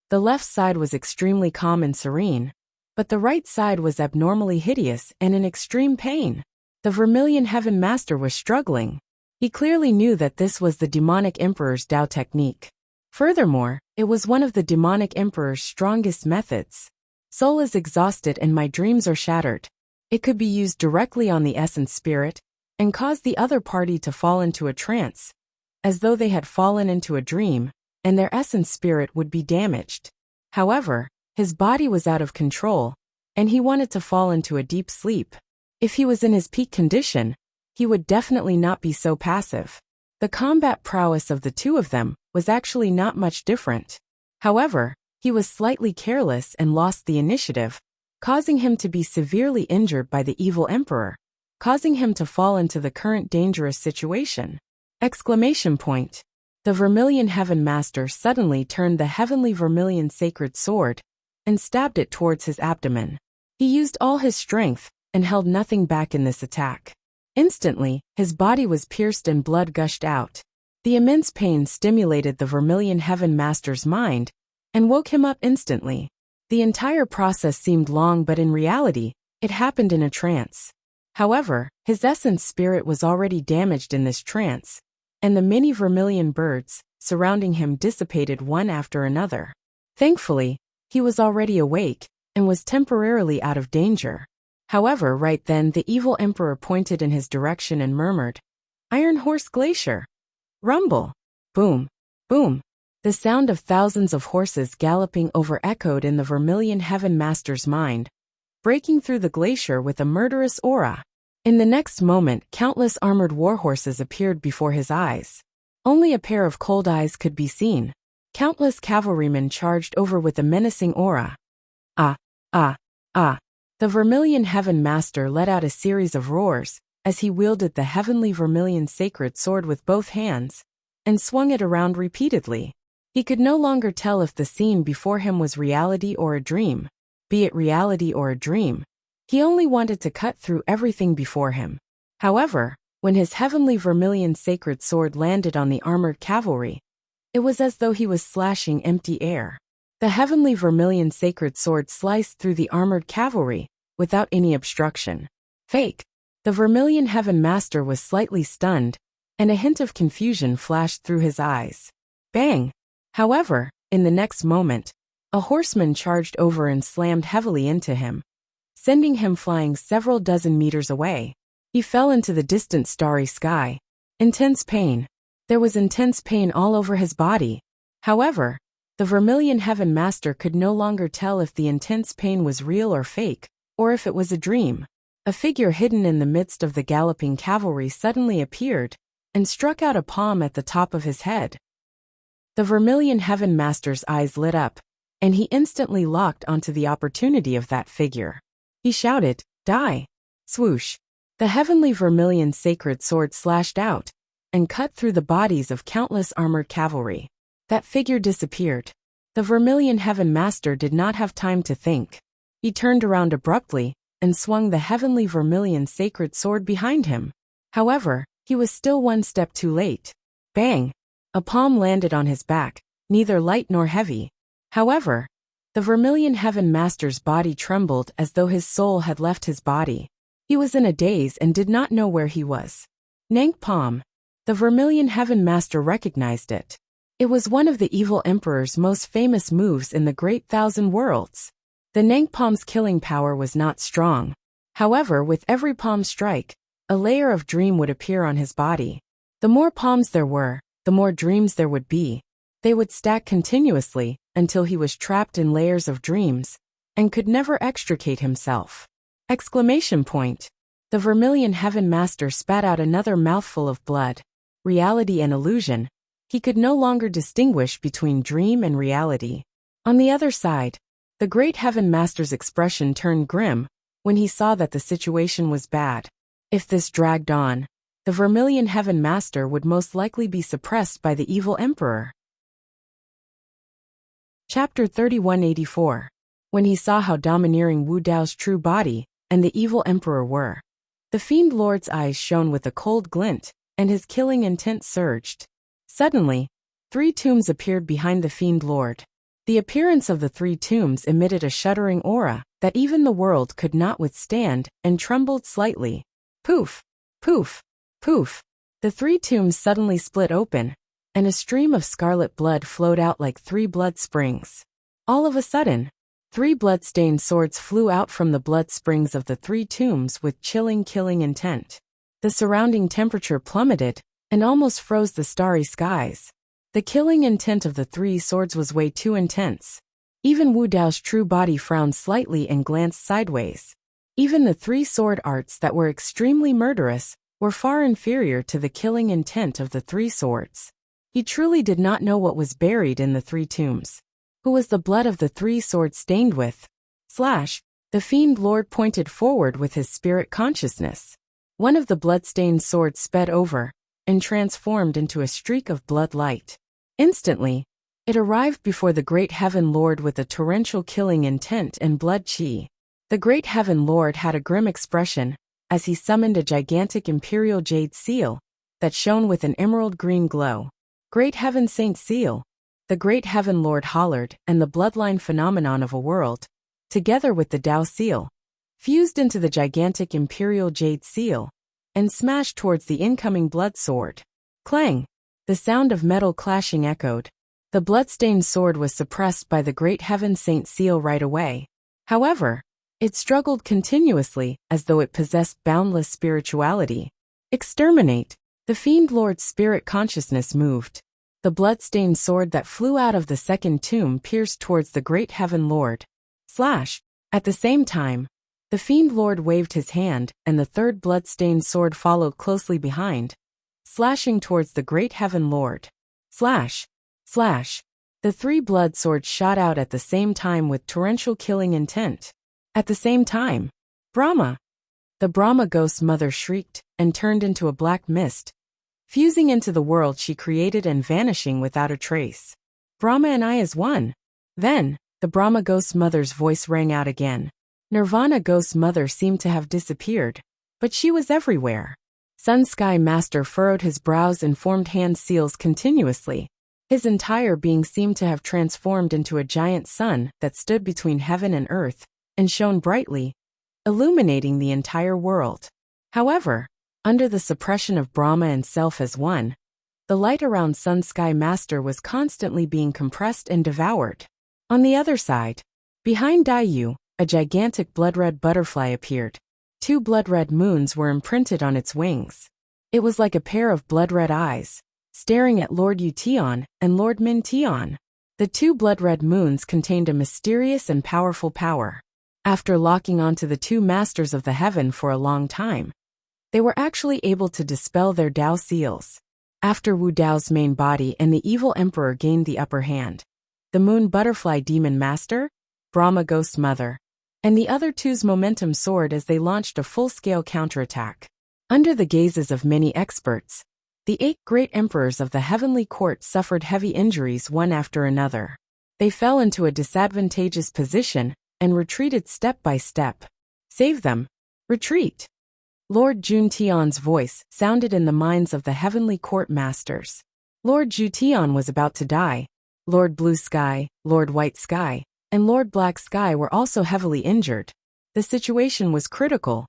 The left side was extremely calm and serene, but the right side was abnormally hideous and in extreme pain. The Vermilion Heaven Master was struggling. He clearly knew that this was the demonic emperor's Tao technique. Furthermore, it was one of the demonic emperor's strongest methods. Soul is exhausted and my dreams are shattered. It could be used directly on the essence spirit and cause the other party to fall into a trance, as though they had fallen into a dream, and their essence spirit would be damaged. However, his body was out of control, and he wanted to fall into a deep sleep. If he was in his peak condition, he would definitely not be so passive. The combat prowess of the two of them was actually not much different. However, he was slightly careless and lost the initiative, causing him to be severely injured by the evil emperor, causing him to fall into the current dangerous situation. Exclamation point. The Vermilion Heaven Master suddenly turned the Heavenly Vermilion Sacred Sword and stabbed it towards his abdomen. He used all his strength and held nothing back in this attack. Instantly, his body was pierced and blood gushed out. The immense pain stimulated the Vermilion Heaven Master's mind and woke him up instantly. The entire process seemed long, but in reality, it happened in a trance. However, his essence spirit was already damaged in this trance, and the many vermilion birds surrounding him dissipated one after another. Thankfully, he was already awake and was temporarily out of danger. However, right then the evil emperor pointed in his direction and murmured, "Iron Horse Glacier! Rumble! Boom! Boom!" The sound of thousands of horses galloping over-echoed in the Vermilion Heaven Master's mind, breaking through the glacier with a murderous aura. In the next moment, countless armored warhorses appeared before his eyes. Only a pair of cold eyes could be seen. Countless cavalrymen charged over with a menacing aura. Ah! Ah! Ah! The Vermilion Heaven Master let out a series of roars as he wielded the heavenly vermilion sacred sword with both hands and swung it around repeatedly. He could no longer tell if the scene before him was reality or a dream. Be it reality or a dream, he only wanted to cut through everything before him. However, when his heavenly vermilion sacred sword landed on the armored cavalry, it was as though he was slashing empty air. The heavenly vermilion sacred sword sliced through the armored cavalry without any obstruction. Fake. The Vermilion Heaven Master was slightly stunned, and a hint of confusion flashed through his eyes. Bang! However, in the next moment, a horseman charged over and slammed heavily into him, sending him flying several dozen meters away. He fell into the distant starry sky. Intense pain. There was intense pain all over his body. However, the Vermilion Heaven Master could no longer tell if the intense pain was real or fake, or if it was a dream. A figure hidden in the midst of the galloping cavalry suddenly appeared and struck out a palm at the top of his head. The Vermilion Heaven Master's eyes lit up, and he instantly locked onto the opportunity of that figure. He shouted, "Die!" Swoosh! The heavenly vermilion sacred sword slashed out and cut through the bodies of countless armored cavalry. That figure disappeared. The Vermilion Heaven Master did not have time to think. He turned around abruptly and swung the heavenly vermilion sacred sword behind him. However, he was still one step too late. Bang! A palm landed on his back, neither light nor heavy. However, the Vermilion Heaven Master's body trembled as though his soul had left his body. He was in a daze and did not know where he was. Nank palm. The Vermilion Heaven Master recognized it. It was one of the evil emperor's most famous moves in the Great Thousand Worlds. The Nank palm's killing power was not strong. However, with every palm strike, a layer of dream would appear on his body. The more palms there were, the more dreams there would be. They would stack continuously until he was trapped in layers of dreams and could never extricate himself. Exclamation point. The Vermilion Heaven Master spat out another mouthful of blood. Reality and illusion. He could no longer distinguish between dream and reality. On the other side, the Great Heaven Master's expression turned grim when he saw that the situation was bad. If this dragged on, the Vermilion Heaven Master would most likely be suppressed by the evil emperor. Chapter 3184. When he saw how domineering Wu Dao's true body and the evil emperor were, the Fiend Lord's eyes shone with a cold glint, and his killing intent surged. Suddenly, 3 tombs appeared behind the Fiend Lord. The appearance of the 3 tombs emitted a shuddering aura that even the world could not withstand and trembled slightly. Poof! Poof! Poof! The 3 tombs suddenly split open, and a stream of scarlet blood flowed out like 3 blood springs. All of a sudden, 3 blood-stained swords flew out from the blood springs of the 3 tombs with chilling killing intent. The surrounding temperature plummeted and almost froze the starry skies. The killing intent of the 3 swords was way too intense. Even Wu Dao's true body frowned slightly and glanced sideways. Even the 3 sword arts that were extremely murderous were far inferior to the killing intent of the 3 swords. He truly did not know what was buried in the 3 tombs. Who was the blood of the 3 swords stained with? The Fiend Lord pointed forward with his spirit consciousness. One of the blood-stained swords sped over and transformed into a streak of blood light. Instantly, it arrived before the Great Heaven Lord with a torrential killing intent and blood chi. The Great Heaven Lord had a grim expression as he summoned a gigantic imperial jade seal that shone with an emerald green glow. Great Heaven Saint Seal! The Great Heaven Lord hollered, and the bloodline phenomenon of a world, together with the Tao seal, fused into the gigantic imperial jade seal, and smashed towards the incoming blood sword. Clang! The sound of metal clashing echoed. The bloodstained sword was suppressed by the Great Heaven Saint Seal right away. However, it struggled continuously, as though it possessed boundless spirituality. Exterminate! The Fiend Lord's spirit consciousness moved. The blood-stained sword that flew out of the second tomb pierced towards the Great Heaven Lord. Slash! At the same time, the Fiend Lord waved his hand, and the third blood-stained sword followed closely behind, slashing towards the Great Heaven Lord. Slash! Slash! The three blood swords shot out at the same time with torrential killing intent. At the same time, Brahma! The Brahma Ghost's mother shrieked, and turned into a black mist, fusing into the world she created and vanishing without a trace. Brahma and I as one. Then, the Brahma Ghost's mother's voice rang out again. Nirvana Ghost's mother seemed to have disappeared, but she was everywhere. Sun Sky Master furrowed his brows and formed hand seals continuously. His entire being seemed to have transformed into a giant sun that stood between heaven and earth, and shone brightly, illuminating the entire world. However, under the suppression of Brahma and self as one, the light around Sun Sky Master was constantly being compressed and devoured. On the other side, behind Daiyu, a gigantic blood-red butterfly appeared. Two blood-red moons were imprinted on its wings. It was like a pair of blood-red eyes, staring at Lord Yu Tian and Lord Min Tian. The two blood-red moons contained a mysterious and powerful power. After locking onto the two masters of the heaven for a long time, they were actually able to dispel their Tao seals. After Wu Dao's main body and the evil emperor gained the upper hand, the moon butterfly demon master, Brahma Ghost's mother, and the other two's momentum soared as they launched a full-scale counterattack. Under the gazes of many experts, the 8 great emperors of the heavenly court suffered heavy injuries one after another. They fell into a disadvantageous position and retreated step by step. Save them! Retreat! Lord Jun Tian's voice sounded in the minds of the heavenly court masters. Lord Ju Tian was about to die. Lord Blue Sky, Lord White Sky, and Lord Black Sky were also heavily injured. The situation was critical.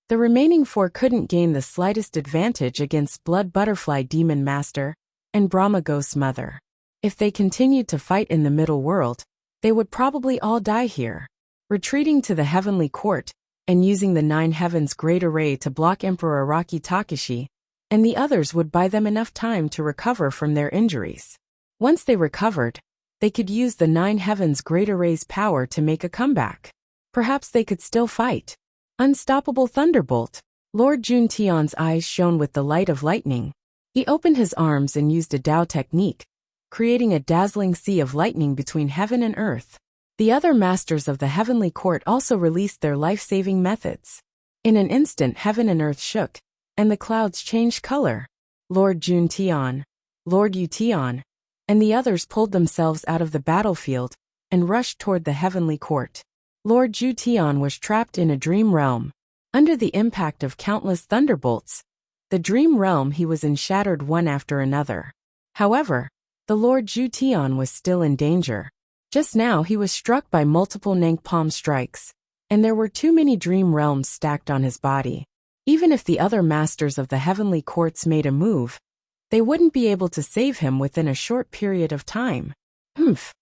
The remaining 4 couldn't gain the slightest advantage against Blood Butterfly Demon Master and Brahma Ghost's mother. If they continued to fight in the middle world, they would probably all die here. Retreating to the heavenly court, and using the 9 Heavens Great Array to block Emperor Araki Takashi, and the others would buy them enough time to recover from their injuries. Once they recovered, they could use the 9 Heavens Great Array's power to make a comeback. Perhaps they could still fight. Unstoppable Thunderbolt! Lord Jun Tian's eyes shone with the light of lightning. He opened his arms and used a Tao technique, creating a dazzling sea of lightning between heaven and earth. The other masters of the heavenly court also released their life-saving methods. In an instant heaven and earth shook, and the clouds changed color. Lord Jun Tian, Lord Yu Tian, and the others pulled themselves out of the battlefield and rushed toward the heavenly court. Lord Ju Tian was trapped in a dream realm. Under the impact of countless thunderbolts, the dream realm he was in shattered one after another. However, the Lord Ju Tian was still in danger. Just now he was struck by multiple Nangpom strikes, and there were too many dream realms stacked on his body. Even if the other masters of the heavenly courts made a move, they wouldn't be able to save him within a short period of time. Humph!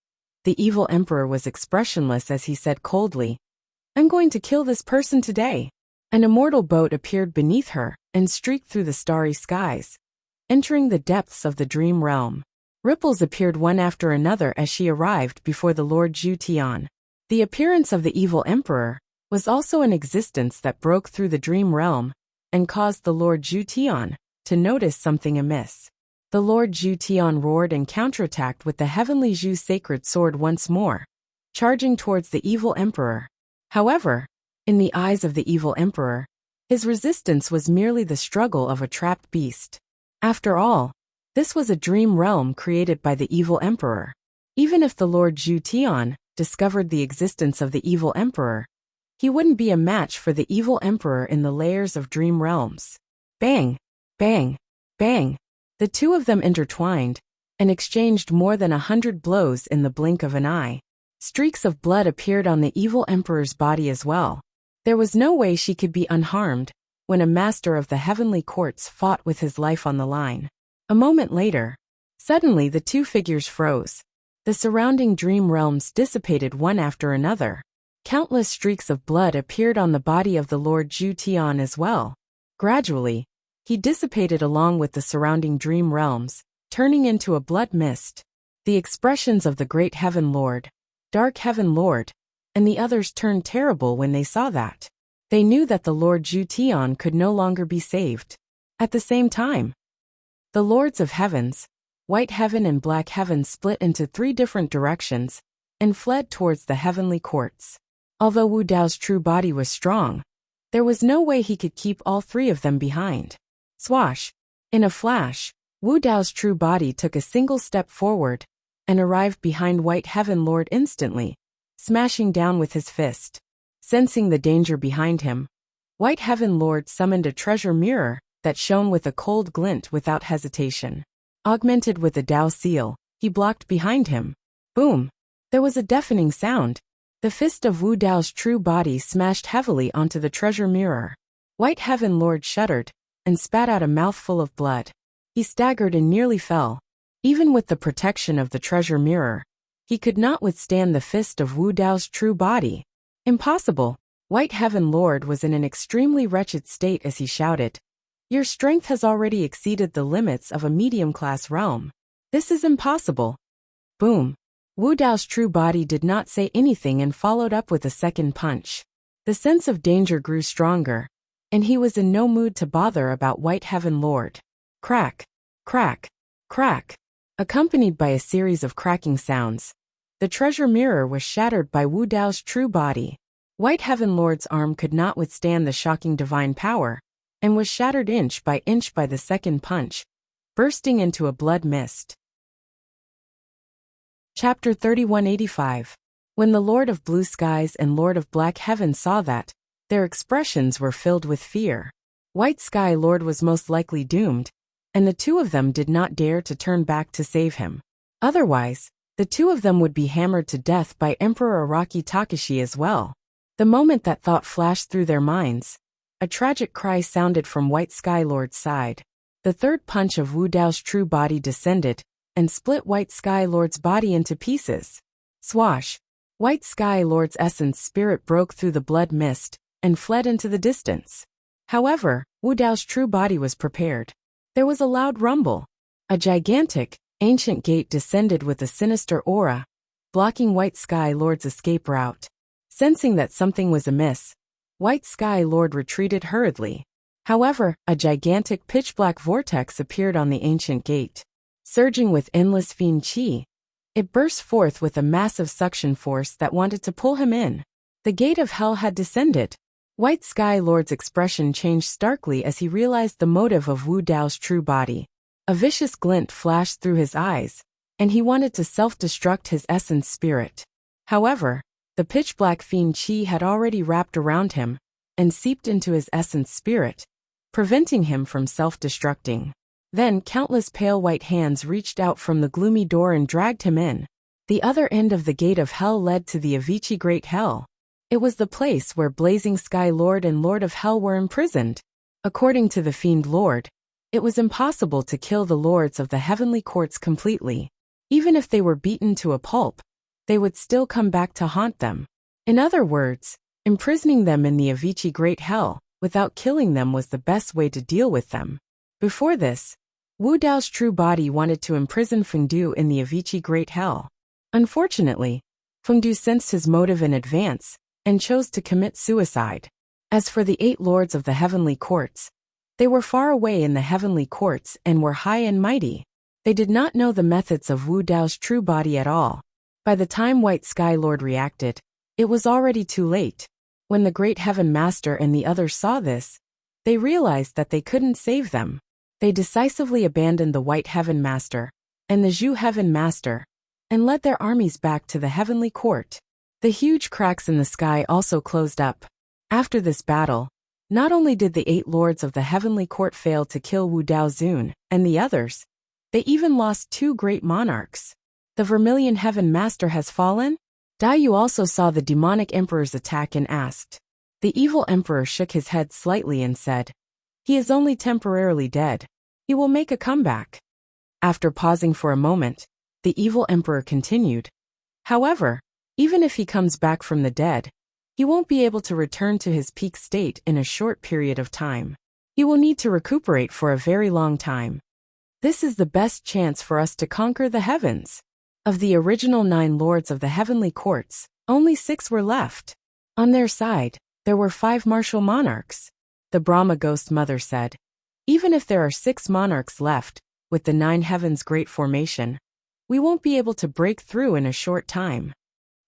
The evil emperor was expressionless as he said coldly, "I'm going to kill this person today." An immortal boat appeared beneath her and streaked through the starry skies, entering the depths of the dream realm. Ripples appeared one after another as she arrived before the Lord Ju Tian. The appearance of the evil emperor was also an existence that broke through the dream realm and caused the Lord Ju Tian to notice something amiss. The Lord Ju Tian roared and counterattacked with the heavenly Ju sacred sword once more, charging towards the evil emperor. However, in the eyes of the evil emperor, his resistance was merely the struggle of a trapped beast. After all, this was a dream realm created by the evil emperor. Even if the Lord Ju Tian discovered the existence of the evil emperor, He wouldn't be a match for the evil emperor in the layers of dream realms. Bang! Bang! Bang! The two of them intertwined and exchanged more than 100 blows in the blink of an eye. Streaks of blood appeared on the evil emperor's body as well. There was no way she could be unharmed when a master of the heavenly courts fought with his life on the line. A moment later, suddenly the two figures froze. The surrounding dream realms dissipated one after another. Countless streaks of blood appeared on the body of the Lord Zhu Tian as well. Gradually, he dissipated along with the surrounding dream realms, turning into a blood mist. The expressions of the Great Heaven Lord, Dark Heaven Lord, and the others turned terrible when they saw that. They knew that the Lord Zhu Tian could no longer be saved. At the same time, the Lords of Heavens, White Heaven and Black Heaven split into 3 different directions and fled towards the heavenly courts. Although Wu Dao's true body was strong, there was no way he could keep all 3 of them behind. Swash! In a flash, Wu Dao's true body took a single step forward and arrived behind White Heaven Lord instantly, smashing down with his fist. Sensing the danger behind him, White Heaven Lord summoned a treasure mirror that shone with a cold glint without hesitation. Augmented with a Dao seal, he blocked behind him. Boom! There was a deafening sound. The fist of Wu Dao's true body smashed heavily onto the treasure mirror. White Heaven Lord shuddered and spat out a mouthful of blood. He staggered and nearly fell. Even with the protection of the treasure mirror, he could not withstand the fist of Wu Dao's true body. Impossible! White Heaven Lord was in an extremely wretched state as he shouted, "Your strength has already exceeded the limits of a medium-class realm. This is impossible." Boom! Wu Dao's true body did not say anything and followed up with a second punch. The sense of danger grew stronger, and he was in no mood to bother about White Heaven Lord. Crack! Crack! Crack! Accompanied by a series of cracking sounds, the treasure mirror was shattered by Wu Dao's true body. White Heaven Lord's arm could not withstand the shocking divine power, and was shattered inch by the second punch, bursting into a blood mist. Chapter 3185. When the Lord of Blue Skies and Lord of Black Heaven saw that, their expressions were filled with fear. White Sky Lord was most likely doomed, and the two of them did not dare to turn back to save him. Otherwise, the two of them would be hammered to death by Emperor Araki Takashi as well. The moment that thought flashed through their minds, a tragic cry sounded from White Sky Lord's side. The third punch of Wu Dao's true body descended and split White Sky Lord's body into pieces. Swash! White Sky Lord's essence spirit broke through the blood mist and fled into the distance. However, Wu Dao's true body was prepared. There was a loud rumble. A gigantic, ancient gate descended with a sinister aura, blocking White Sky Lord's escape route. Sensing that something was amiss, White Sky Lord retreated hurriedly. However, a gigantic pitch-black vortex appeared on the ancient gate. Surging with endless fiend chi, it burst forth with a massive suction force that wanted to pull him in. The gate of hell had descended. White Sky Lord's expression changed starkly as he realized the motive of Wu Dao's true body. A vicious glint flashed through his eyes, and he wanted to self-destruct his essence spirit. However, the pitch-black fiend chi had already wrapped around him and seeped into his essence spirit, preventing him from self-destructing. Then countless pale white hands reached out from the gloomy door and dragged him in. The other end of the gate of hell led to the Avicii Great Hell. It was the place where Blazing Sky Lord and Lord of Hell were imprisoned. According to the Fiend Lord, it was impossible to kill the lords of the heavenly courts completely. Even if they were beaten to a pulp, they would still come back to haunt them. In other words, imprisoning them in the Avicii Great Hell without killing them was the best way to deal with them. Before this, Wu Dao's true body wanted to imprison Fengdu in the Avicii Great Hell. Unfortunately, Fengdu sensed his motive in advance and chose to commit suicide. As for the 8 lords of the heavenly courts, they were far away in the heavenly courts and were high and mighty. They did not know the methods of Wu Dao's true body at all. By the time White Sky Lord reacted, it was already too late. When the Great Heaven Master and the others saw this, they realized that they couldn't save them. They decisively abandoned the White Heaven Master and the Zhu Heaven Master and led their armies back to the heavenly court. The huge cracks in the sky also closed up. After this battle, not only did the 8 lords of the heavenly court fail to kill Wu Daozun and the others, they even lost 2 great monarchs. The Vermilion Heaven Master has fallen? Dai Yu also saw the demonic emperor's attack and asked. The evil emperor shook his head slightly and said, "He is only temporarily dead. He will make a comeback." After pausing for a moment, the evil emperor continued. However, even if he comes back from the dead, he won't be able to return to his peak state in a short period of time. He will need to recuperate for a very long time. This is the best chance for us to conquer the heavens. Of the original 9 lords of the heavenly courts, only 6 were left. On their side, there were 5 martial monarchs. The Brahma Ghost Mother said, "Even if there are 6 monarchs left, with the 9 heavens great formation, we won't be able to break through in a short time."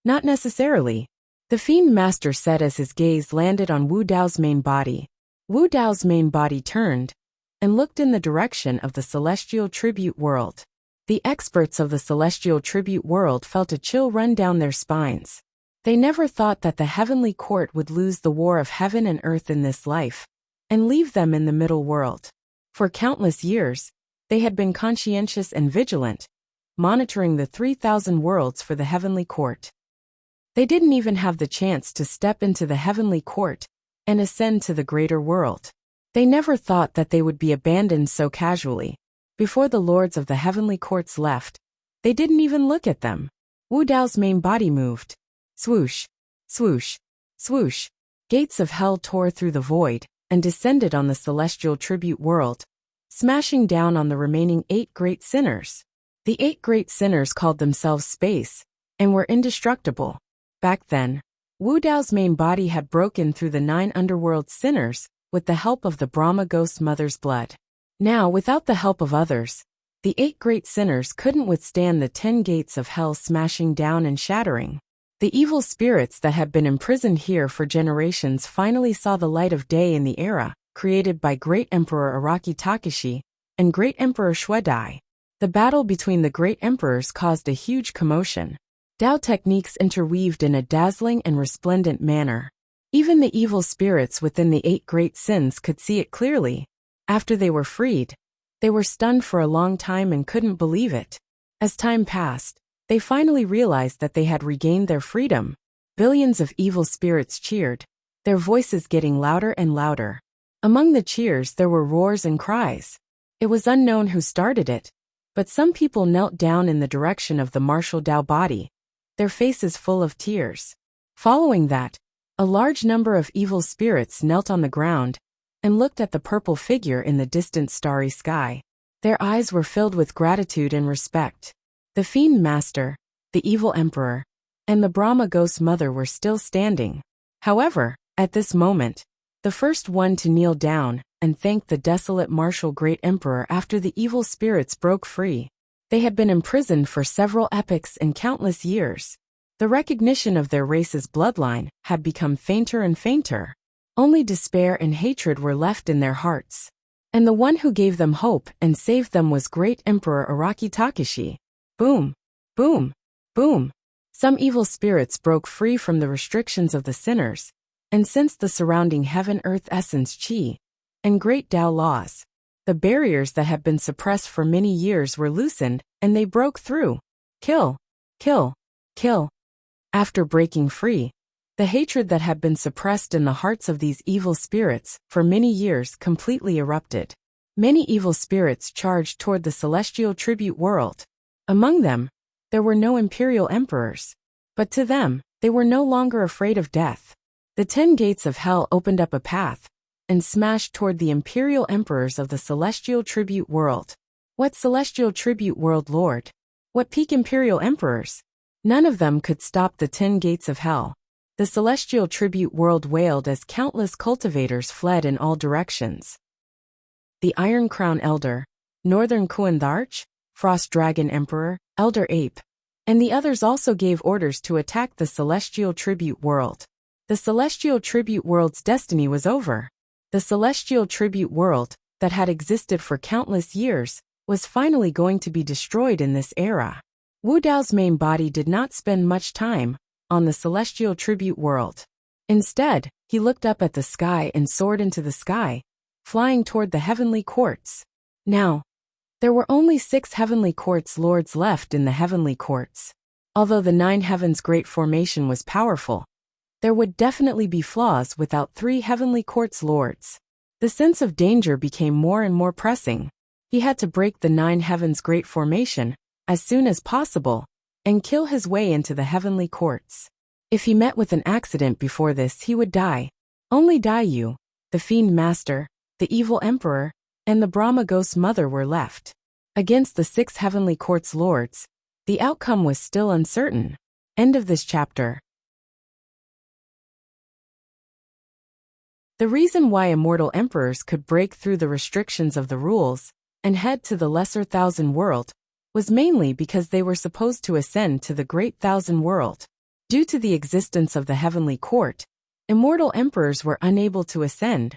"Not necessarily," the Fiend Master said as his gaze landed on Wu Dao's main body. Wu Dao's main body turned and looked in the direction of the celestial tribute world. The experts of the celestial tribute world felt a chill run down their spines. They never thought that the heavenly court would lose the war of heaven and earth in this life, and leave them in the middle world. For countless years, they had been conscientious and vigilant, monitoring the 3,000 worlds for the heavenly court. They didn't even have the chance to step into the heavenly court and ascend to the greater world. They never thought that they would be abandoned so casually. Before the lords of the heavenly courts left, they didn't even look at them. Wu Dao's main body moved. Swoosh, swoosh, swoosh. Gates of hell tore through the void and descended on the celestial tribute world, smashing down on the remaining 8 great sinners. The 8 great sinners called themselves Space and were indestructible. Back then, Wu Dao's main body had broken through the 9 underworld sinners with the help of the Brahma Ghost Mother's blood. Now, without the help of others, the 8 great sinners couldn't withstand the 10 gates of hell smashing down and shattering. The evil spirits that had been imprisoned here for generations finally saw the light of day in the era created by Great Emperor Araki Takashi and Great Emperor Shuedai. The battle between the great emperors caused a huge commotion. Dao techniques interweaved in a dazzling and resplendent manner. Even the evil spirits within the 8 great sins could see it clearly. After they were freed, they were stunned for a long time and couldn't believe it. As time passed, they finally realized that they had regained their freedom. Billions of evil spirits cheered, their voices getting louder and louder. Among the cheers there were roars and cries. It was unknown who started it, but some people knelt down in the direction of the martial Dao body, their faces full of tears. Following that, a large number of evil spirits knelt on the ground and looked at the purple figure in the distant starry sky. Their eyes were filled with gratitude and respect. The Fiend Master, the Evil Emperor, and the Brahma Ghost Mother were still standing. However, at this moment, the first one to kneel down and thank the desolate martial Great Emperor after the evil spirits broke free. They had been imprisoned for several epochs and countless years. The recognition of their race's bloodline had become fainter and fainter. Only despair and hatred were left in their hearts. And the one who gave them hope and saved them was Great Emperor Araki Takashi. Boom, boom, boom. Some evil spirits broke free from the restrictions of the sinners and sensed the surrounding heaven-earth essence chi and great Dao laws. The barriers that had been suppressed for many years were loosened and they broke through. Kill, kill, kill. After breaking free, the hatred that had been suppressed in the hearts of these evil spirits for many years completely erupted. Many evil spirits charged toward the celestial tribute world. Among them, there were no imperial emperors. But to them, they were no longer afraid of death. The 10 gates of hell opened up a path and smashed toward the imperial emperors of the celestial tribute world. What celestial tribute world lord? What peak imperial emperors? None of them could stop the 10 gates of hell. The celestial tribute world wailed as countless cultivators fled in all directions. The Iron Crown Elder, Northern Kuantharch, Frost Dragon Emperor, Elder Ape, and the others also gave orders to attack the celestial tribute world. The celestial tribute world's destiny was over. The celestial tribute world, that had existed for countless years, was finally going to be destroyed in this era. Wu Dao's main body did not spend much time on the celestial tribute world. Instead, he looked up at the sky and soared into the sky, flying toward the heavenly courts. Now, there were only 6 heavenly courts lords left in the heavenly courts. Although the 9 heavens great formation was powerful, there would definitely be flaws without 3 heavenly courts lords. The sense of danger became more and more pressing. He had to break the 9 heavens great formation as soon as possible and kill his way into the heavenly courts. If he met with an accident before this, he would die. Only Daiyu, the Fiend Master, the Evil Emperor, and the Brahma Ghost's mother were left. Against the 6 heavenly courts lords, the outcome was still uncertain. End of this chapter. The reason why immortal emperors could break through the restrictions of the rules and head to the lesser thousand world was mainly because they were supposed to ascend to the great thousand world. Due to the existence of the heavenly court, immortal emperors were unable to ascend,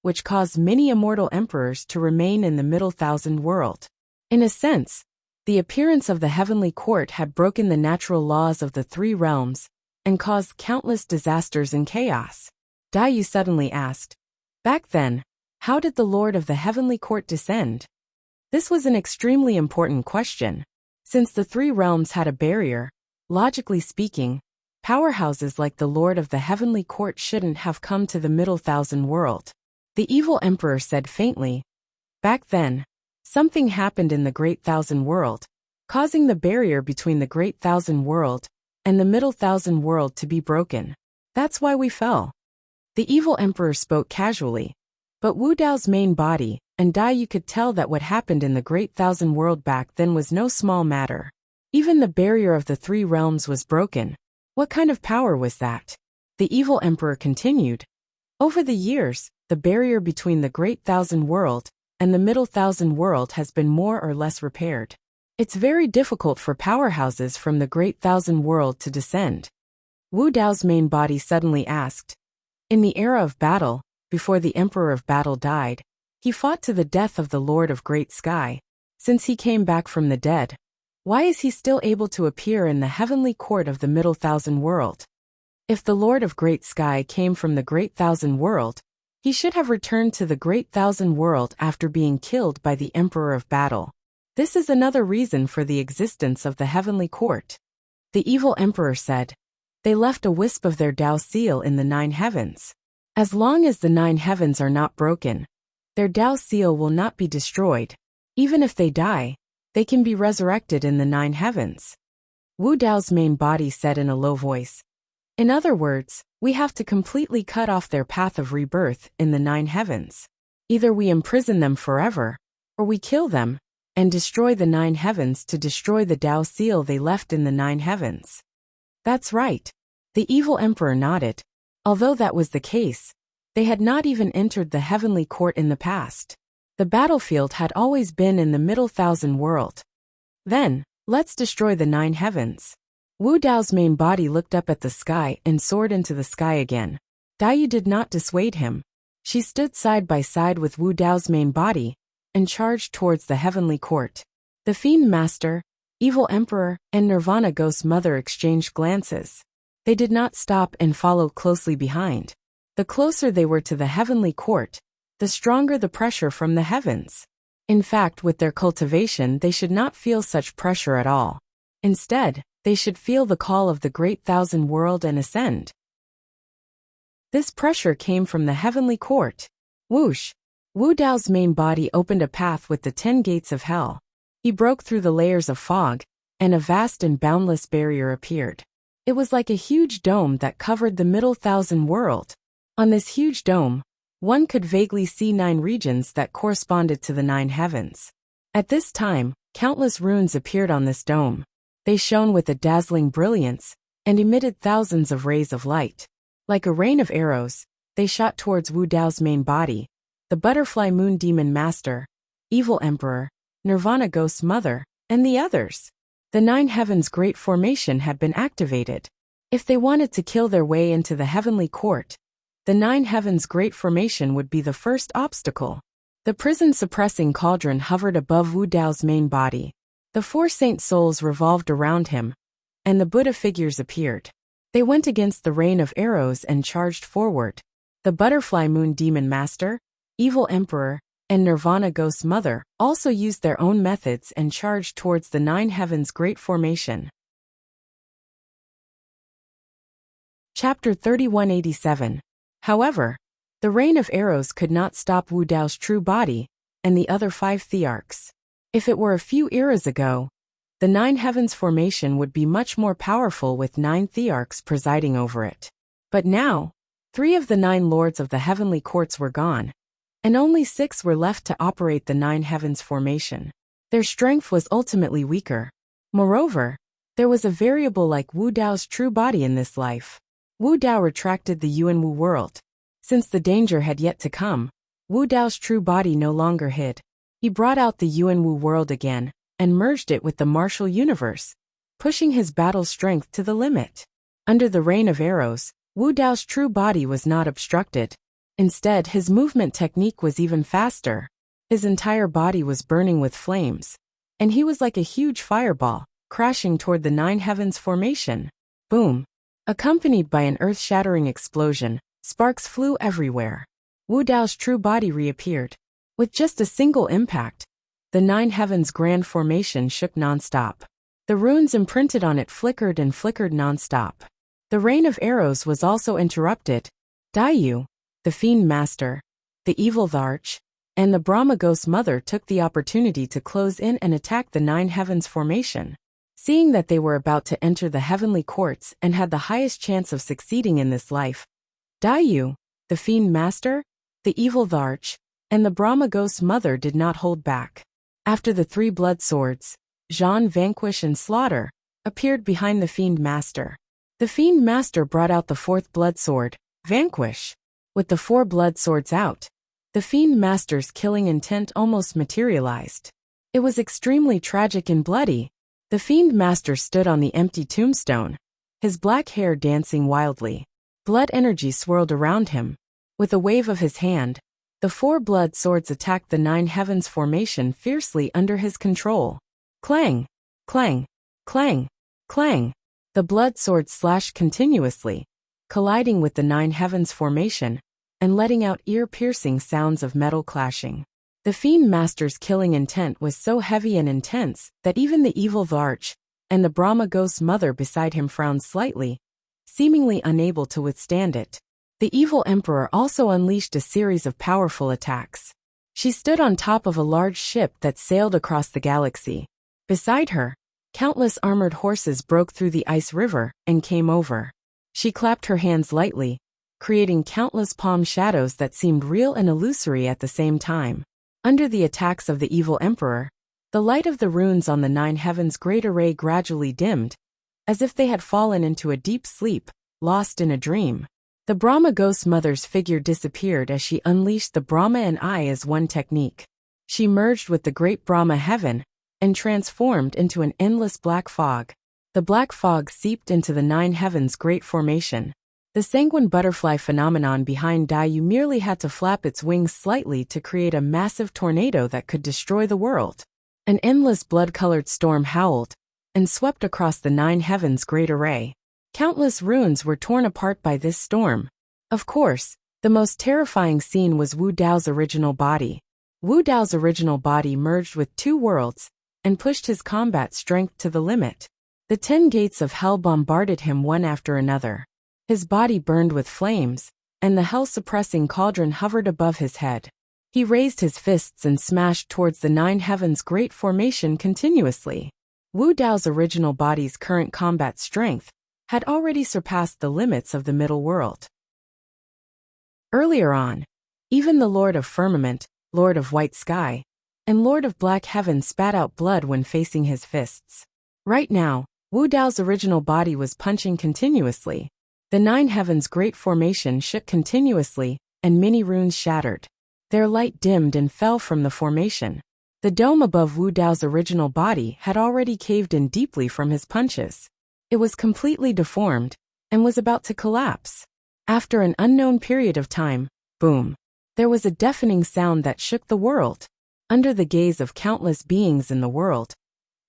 which caused many immortal emperors to remain in the middle thousand world. In a sense, the appearance of the heavenly court had broken the natural laws of the 3 realms and caused countless disasters and chaos. Daiyu suddenly asked, "Back then, how did the Lord of the heavenly court descend?" This was an extremely important question. Since the 3 realms had a barrier, logically speaking, powerhouses like the Lord of the heavenly court shouldn't have come to the middle thousand world. The evil emperor said faintly, "Back then, something happened in the great thousand world, causing the barrier between the great thousand world and the middle thousand world to be broken. That's why we fell." The evil emperor spoke casually, but Wu Dao's main body and Daiyu could tell that what happened in the great thousand world back then was no small matter. Even the barrier of the 3 realms was broken. What kind of power was that? The evil emperor continued. Over the years, the barrier between the great thousand world and the middle thousand world has been more or less repaired. It's very difficult for powerhouses from the great thousand world to descend. Wu Dao's main body suddenly asked. In the era of battle, before the Emperor of Battle died, he fought to the death of the Lord of Great Sky. Since he came back from the dead, why is he still able to appear in the heavenly court of the middle thousand world? If the Lord of Great Sky came from the great thousand world, he should have returned to the great thousand world after being killed by the Emperor of Battle. This is another reason for the existence of the heavenly court. The evil emperor said. They left a wisp of their Tao seal in the 9 heavens. As long as the 9 heavens are not broken, their Tao seal will not be destroyed. Even if they die, they can be resurrected in the 9 heavens. Wu Dao's main body said in a low voice. In other words, we have to completely cut off their path of rebirth in the 9 heavens. Either we imprison them forever, or we kill them and destroy the 9 heavens to destroy the Tao seal they left in the 9 heavens. That's right. The evil emperor nodded. Although that was the case, they had not even entered the heavenly court in the past. The battlefield had always been in the middle thousand world. Then, let's destroy the 9 heavens. Wu Dao's main body looked up at the sky and soared into the sky again. Daiyu did not dissuade him. She stood side by side with Wu Dao's main body and charged towards the heavenly court. The Fiend Master, Evil Emperor, and Nirvana Ghost's mother exchanged glances. They did not stop and followed closely behind. The closer they were to the heavenly court, the stronger the pressure from the heavens. In fact, with their cultivation, they should not feel such pressure at all. Instead, they should feel the call of the great thousand world and ascend. This pressure came from the heavenly court. Whoosh! Wu Dao's main body opened a path with the 10 gates of hell. He broke through the layers of fog, and a vast and boundless barrier appeared. It was like a huge dome that covered the middle thousand world. On this huge dome, one could vaguely see 9 regions that corresponded to the 9 heavens. At this time, countless runes appeared on this dome. They shone with a dazzling brilliance and emitted thousands of rays of light. Like a rain of arrows, they shot towards Wu Dao's main body, the Butterfly Moon Demon Master, Evil Emperor, Nirvana Ghost's mother, and the others. The 9 heavens great formation had been activated. If they wanted to kill their way into the heavenly court, the 9 heavens great formation would be the first obstacle. The prison-suppressing cauldron hovered above Wu Dao's main body. The 4 saint souls revolved around him, and the Buddha figures appeared. They went against the rain of arrows and charged forward. The Butterfly Moon Demon Master, Evil Emperor, and Nirvana Ghost Mother also used their own methods and charged towards the Nine Heavens Great Formation. Chapter 3187. However, the rain of arrows could not stop Wu Dao's true body and the other 5 thearchs. If it were a few eras ago, the Nine Heavens Formation would be much more powerful with 9 thearchs presiding over it. But now, 3 of the 9 lords of the heavenly courts were gone, and only 6 were left to operate the Nine Heavens Formation. Their strength was ultimately weaker. Moreover, there was a variable like Wu Dao's true body in this life. Wu Dao retracted the Yuanwu world. Since the danger had yet to come, Wu Dao's true body no longer hid. He brought out the Yuanwu world again and merged it with the martial universe, pushing his battle strength to the limit. Under the rain of arrows, Wu Dao's true body was not obstructed. Instead, his movement technique was even faster. His entire body was burning with flames, and he was like a huge fireball, crashing toward the Nine Heavens Formation. Boom! Accompanied by an earth-shattering explosion, sparks flew everywhere. Wu Dao's true body reappeared. With just a single impact, the Nine Heavens Grand Formation shook non-stop. The runes imprinted on it flickered and flickered non-stop. The rain of arrows was also interrupted. Daiyu, the Fiend Master, the Evil Tharch, and the Brahma Ghost Mother took the opportunity to close in and attack the Nine Heavens Formation. Seeing that they were about to enter the heavenly courts and had the highest chance of succeeding in this life, Daiyu, the Fiend Master, the Evil Tharch, and the Brahma Ghost Mother did not hold back. After the 3 blood swords, Jean, Vanquish, and Slaughter appeared behind the Fiend Master. The Fiend Master brought out the 4th blood sword, Vanquish. With the 4 blood swords out, the Fiend Master's killing intent almost materialized. It was extremely tragic and bloody. The Fiend Master stood on the empty tombstone, his black hair dancing wildly. Blood energy swirled around him. With a wave of his hand, the 4 blood swords attacked the Nine Heavens Formation fiercely under his control. Clang! Clang! Clang! Clang! The blood swords slashed continuously, colliding with the Nine Heavens Formation and letting out ear-piercing sounds of metal clashing. The Fiend Master's killing intent was so heavy and intense that even the Evil Tharch and the Brahma Ghost Mother beside him frowned slightly, seemingly unable to withstand it. The Evil Emperor also unleashed a series of powerful attacks. She stood on top of a large ship that sailed across the galaxy. Beside her, countless armored horses broke through the ice river and came over. She clapped her hands lightly, creating countless palm shadows that seemed real and illusory at the same time. Under the attacks of the Evil Emperor, the light of the runes on the Nine Heavens Great Array gradually dimmed, as if they had fallen into a deep sleep, lost in a dream. The Brahma Ghost Mother's figure disappeared as she unleashed the Brahma and I as one technique. She merged with the great Brahma heaven and transformed into an endless black fog. The black fog seeped into the Nine Heavens Great Formation. The sanguine butterfly phenomenon behind Daiyu merely had to flap its wings slightly to create a massive tornado that could destroy the world. An endless blood-colored storm howled and swept across the Nine Heavens Great Array. Countless runes were torn apart by this storm. Of course, the most terrifying scene was Wu Dao's original body. Wu Dao's original body merged with 2 worlds and pushed his combat strength to the limit. The 10 gates of hell bombarded him one after another. His body burned with flames, and the hell-suppressing cauldron hovered above his head. He raised his fists and smashed towards the Nine Heavens Great Formation continuously. Wu Dao's original body's current combat strength had already surpassed the limits of the middle world. Earlier on, even the Lord of Firmament, Lord of White Sky, and Lord of Black Heaven spat out blood when facing his fists. Right now, Wu Dao's original body was punching continuously. The Nine Heavens Great Formation shook continuously, and many runes shattered. Their light dimmed and fell from the formation. The dome above Wu Dao's original body had already caved in deeply from his punches. It was completely deformed and was about to collapse. After an unknown period of time, boom, there was a deafening sound that shook the world. Under the gaze of countless beings in the world,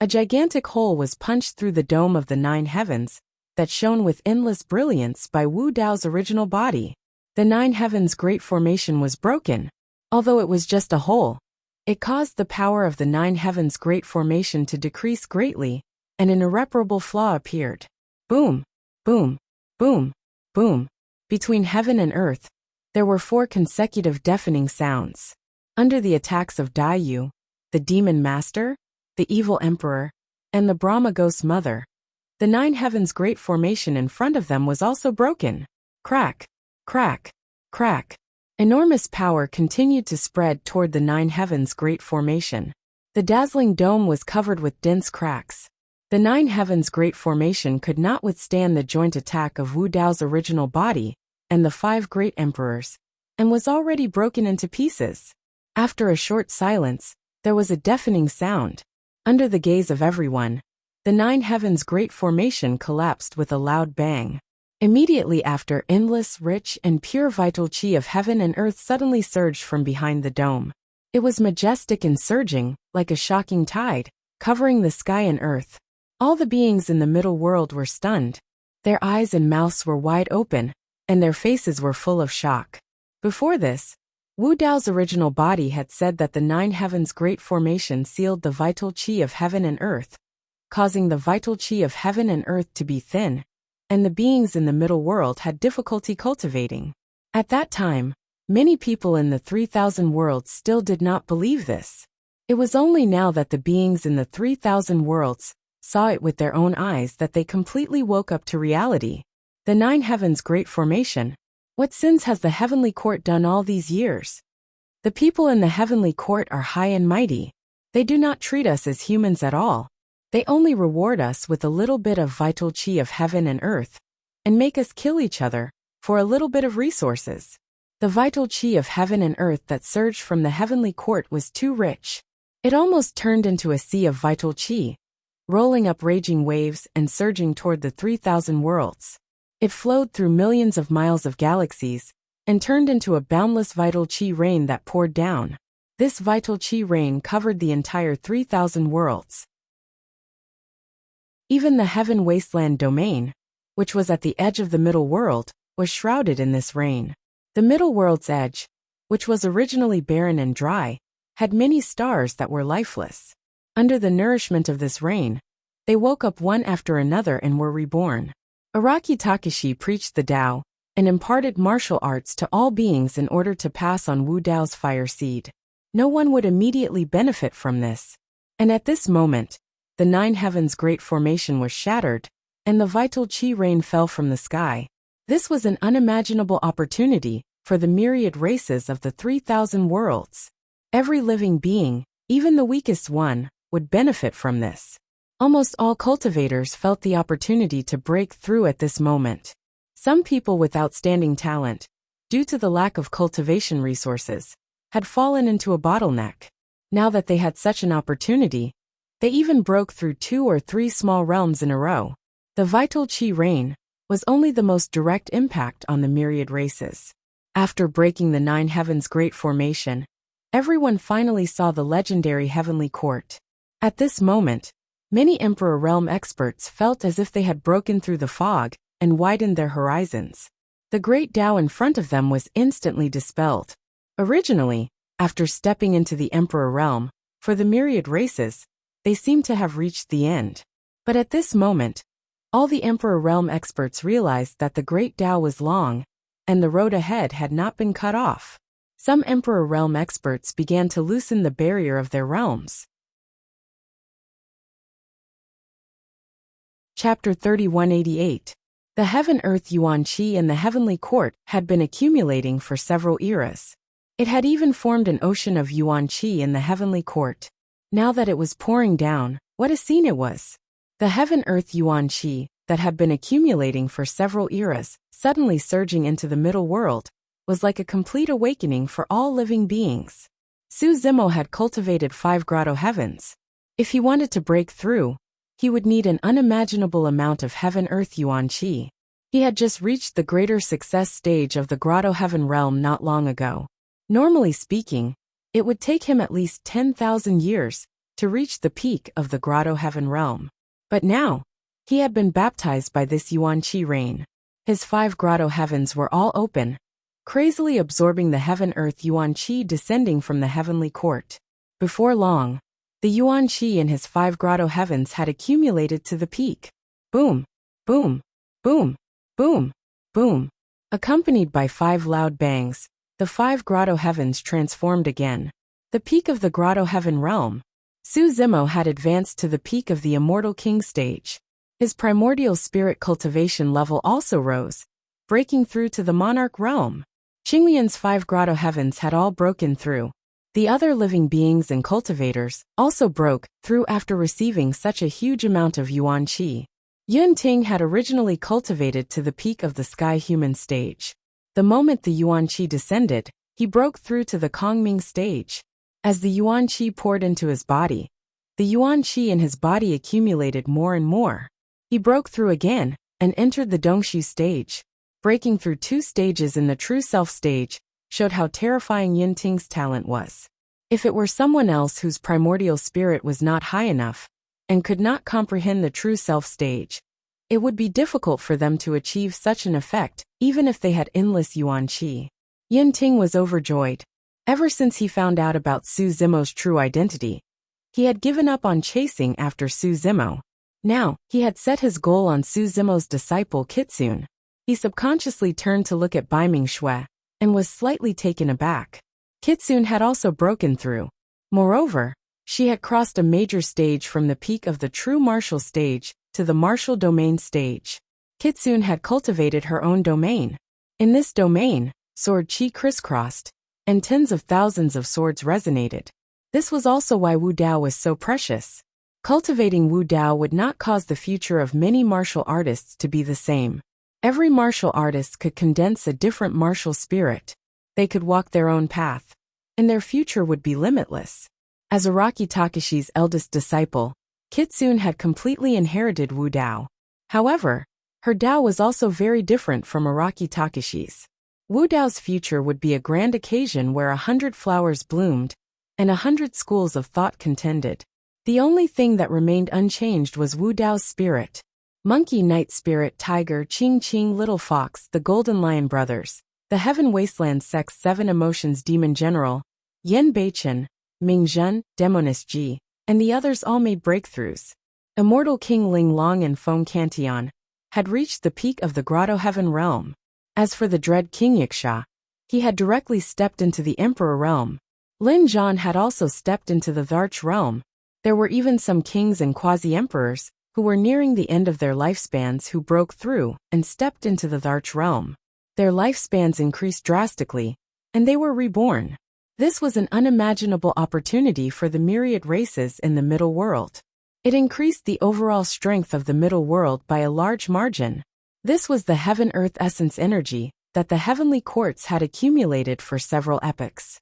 a gigantic hole was punched through the dome of the Nine Heavens that shone with endless brilliance by Wu Dao's original body. The nine heavens' great formation was broken. Although it was just a hole, it caused the power of the nine heavens' great formation to decrease greatly, and an irreparable flaw appeared. Boom, boom, boom, boom. Between heaven and earth, there were 4 consecutive deafening sounds. Under the attacks of Daiyu, the demon master, the evil emperor, and the Brahma ghost mother, the nine heavens' great formation in front of them was also broken. Crack, crack, crack. Enormous power continued to spread toward the nine heavens' great formation. The dazzling dome was covered with dense cracks. The nine heavens' great formation could not withstand the joint attack of Wu Dao's original body and the 5 great emperors, and was already broken into pieces. After a short silence, there was a deafening sound. Under the gaze of everyone, the nine heavens' great formation collapsed with a loud bang. Immediately after, endless, rich, and pure vital qi of heaven and earth suddenly surged from behind the dome. It was majestic and surging, like a shocking tide, covering the sky and earth. All the beings in the middle world were stunned. Their eyes and mouths were wide open, and their faces were full of shock. Before this, Wu Dao's original body had said that the nine heavens' great formation sealed the vital qi of heaven and earth, causing the vital qi of heaven and earth to be thin, and the beings in the middle world had difficulty cultivating. At that time, many people in the 3,000 worlds still did not believe this. It was only now that the beings in the 3,000 worlds saw it with their own eyes that they completely woke up to reality. The nine heavens' great formation. What sins has the heavenly court done all these years? The people in the heavenly court are high and mighty. They do not treat us as humans at all. They only reward us with a little bit of vital qi of heaven and earth, and make us kill each other for a little bit of resources. The vital qi of heaven and earth that surged from the heavenly court was too rich. It almost turned into a sea of vital qi, rolling up raging waves and surging toward the 3,000 worlds. It flowed through millions of miles of galaxies, and turned into a boundless vital qi rain that poured down. This vital qi rain covered the entire 3,000 worlds. Even the heaven wasteland domain, which was at the edge of the middle world, was shrouded in this rain. The middle world's edge, which was originally barren and dry, had many stars that were lifeless. Under the nourishment of this rain, they woke up one after another and were reborn. Araki Takashi preached the Tao and imparted martial arts to all beings in order to pass on Wu Dao's fire seed. No one would immediately benefit from this. And at this moment, the nine heavens' great formation was shattered, and the vital qi rain fell from the sky. This was an unimaginable opportunity for the myriad races of the 3,000 worlds. Every living being, even the weakest one, would benefit from this. Almost all cultivators felt the opportunity to break through at this moment. Some people with outstanding talent, due to the lack of cultivation resources, had fallen into a bottleneck. Now that they had such an opportunity, they even broke through 2 or 3 small realms in a row. The vital qi rain was only the most direct impact on the myriad races. After breaking the nine heavens' great formation, everyone finally saw the legendary heavenly court. At this moment, many Emperor Realm experts felt as if they had broken through the fog and widened their horizons. The great Tao in front of them was instantly dispelled. Originally, after stepping into the Emperor Realm, for the myriad races, they seemed to have reached the end. But at this moment, all the Emperor Realm experts realized that the great Tao was long, and the road ahead had not been cut off. Some Emperor Realm experts began to loosen the barrier of their realms. Chapter 3188. The Heaven-Earth Yuan Qi in the Heavenly Court had been accumulating for several eras. It had even formed an ocean of Yuan Qi in the Heavenly Court. Now that it was pouring down, what a scene it was! The Heaven-Earth Yuan Qi, that had been accumulating for several eras, suddenly surging into the middle world, was like a complete awakening for all living beings. Su Zimo had cultivated 5 grotto heavens. If he wanted to break through, he would need an unimaginable amount of Heaven-Earth Yuan Qi. He had just reached the greater success stage of the Grotto Heaven realm not long ago. Normally speaking, it would take him at least 10,000 years to reach the peak of the Grotto Heaven realm. But now, He had been baptized by this Yuan Qi rain. His 5 grotto heavens were all open, crazily absorbing the heaven-earth Yuan Qi descending from the heavenly court. Before long, the Yuan Qi in his 5 grotto heavens had accumulated to the peak. Boom, boom, boom, boom, boom. Accompanied by 5 loud bangs, the 5 grotto heavens transformed again. The peak of the grotto heaven realm. Su Zimo had advanced to the peak of the immortal king stage. His primordial spirit cultivation level also rose, breaking through to the monarch realm. Qingmian's 5 grotto heavens had all broken through. The other living beings and cultivators also broke through after receiving such a huge amount of Yuan Qi. Yun Ting had originally cultivated to the peak of the sky human stage. The moment the Yuan Qi descended, he broke through to the Kongming stage. As the Yuan Qi poured into his body, the Yuan Qi in his body accumulated more and more. He broke through again and entered the Dongshu stage. Breaking through 2 stages in the true self stage showed how terrifying Yun Ting's talent was. If it were someone else whose primordial spirit was not high enough and could not comprehend the true self stage, it would be difficult for them to achieve such an effect, even if they had endless Yuan Qi. Yun Ting was overjoyed. Ever since he found out about Su Zimo's true identity, he had given up on chasing after Su Zimo. Now, he had set his goal on Su Zimo's disciple Kitsune. He subconsciously turned to look at Baiming Shui and was slightly taken aback. Kitsune had also broken through. Moreover, she had crossed a major stage from the peak of the true martial stage to the martial domain stage. Kitsune had cultivated her own domain. In this domain, sword qi crisscrossed, and tens of thousands of swords resonated. This was also why Wu Dao was so precious. Cultivating Wu Dao would not cause the future of many martial artists to be the same. Every martial artist could condense a different martial spirit. They could walk their own path, and their future would be limitless. As Araki Takashi's eldest disciple, Kitsune had completely inherited Wu Dao. However, her Dao was also very different from Araki Takashi's. Wu Dao's future would be a grand occasion where 100 flowers bloomed and 100 schools of thought contended. The only thing that remained unchanged was Wu Dao's spirit. Monkey Night Spirit Tiger Qing Qing Little Fox the Golden Lion Brothers, the Heaven Wasteland Sex 7 Emotions Demon General, Yen Beichen, Ming Zhen, Demoness Ji, and the others all made breakthroughs. Immortal King Ling Long and Feng Cantian had reached the peak of the Grotto Heaven realm. As for the dread King Yiksha, he had directly stepped into the Emperor realm. Lin Zhan had also stepped into the Tharch realm. There were even some kings and quasi-emperors who were nearing the end of their lifespans who broke through and stepped into the Tharch realm. Their lifespans increased drastically, and they were reborn. This was an unimaginable opportunity for the myriad races in the middle world. It increased the overall strength of the middle world by a large margin. This was the heaven-earth essence energy that the heavenly courts had accumulated for several epochs.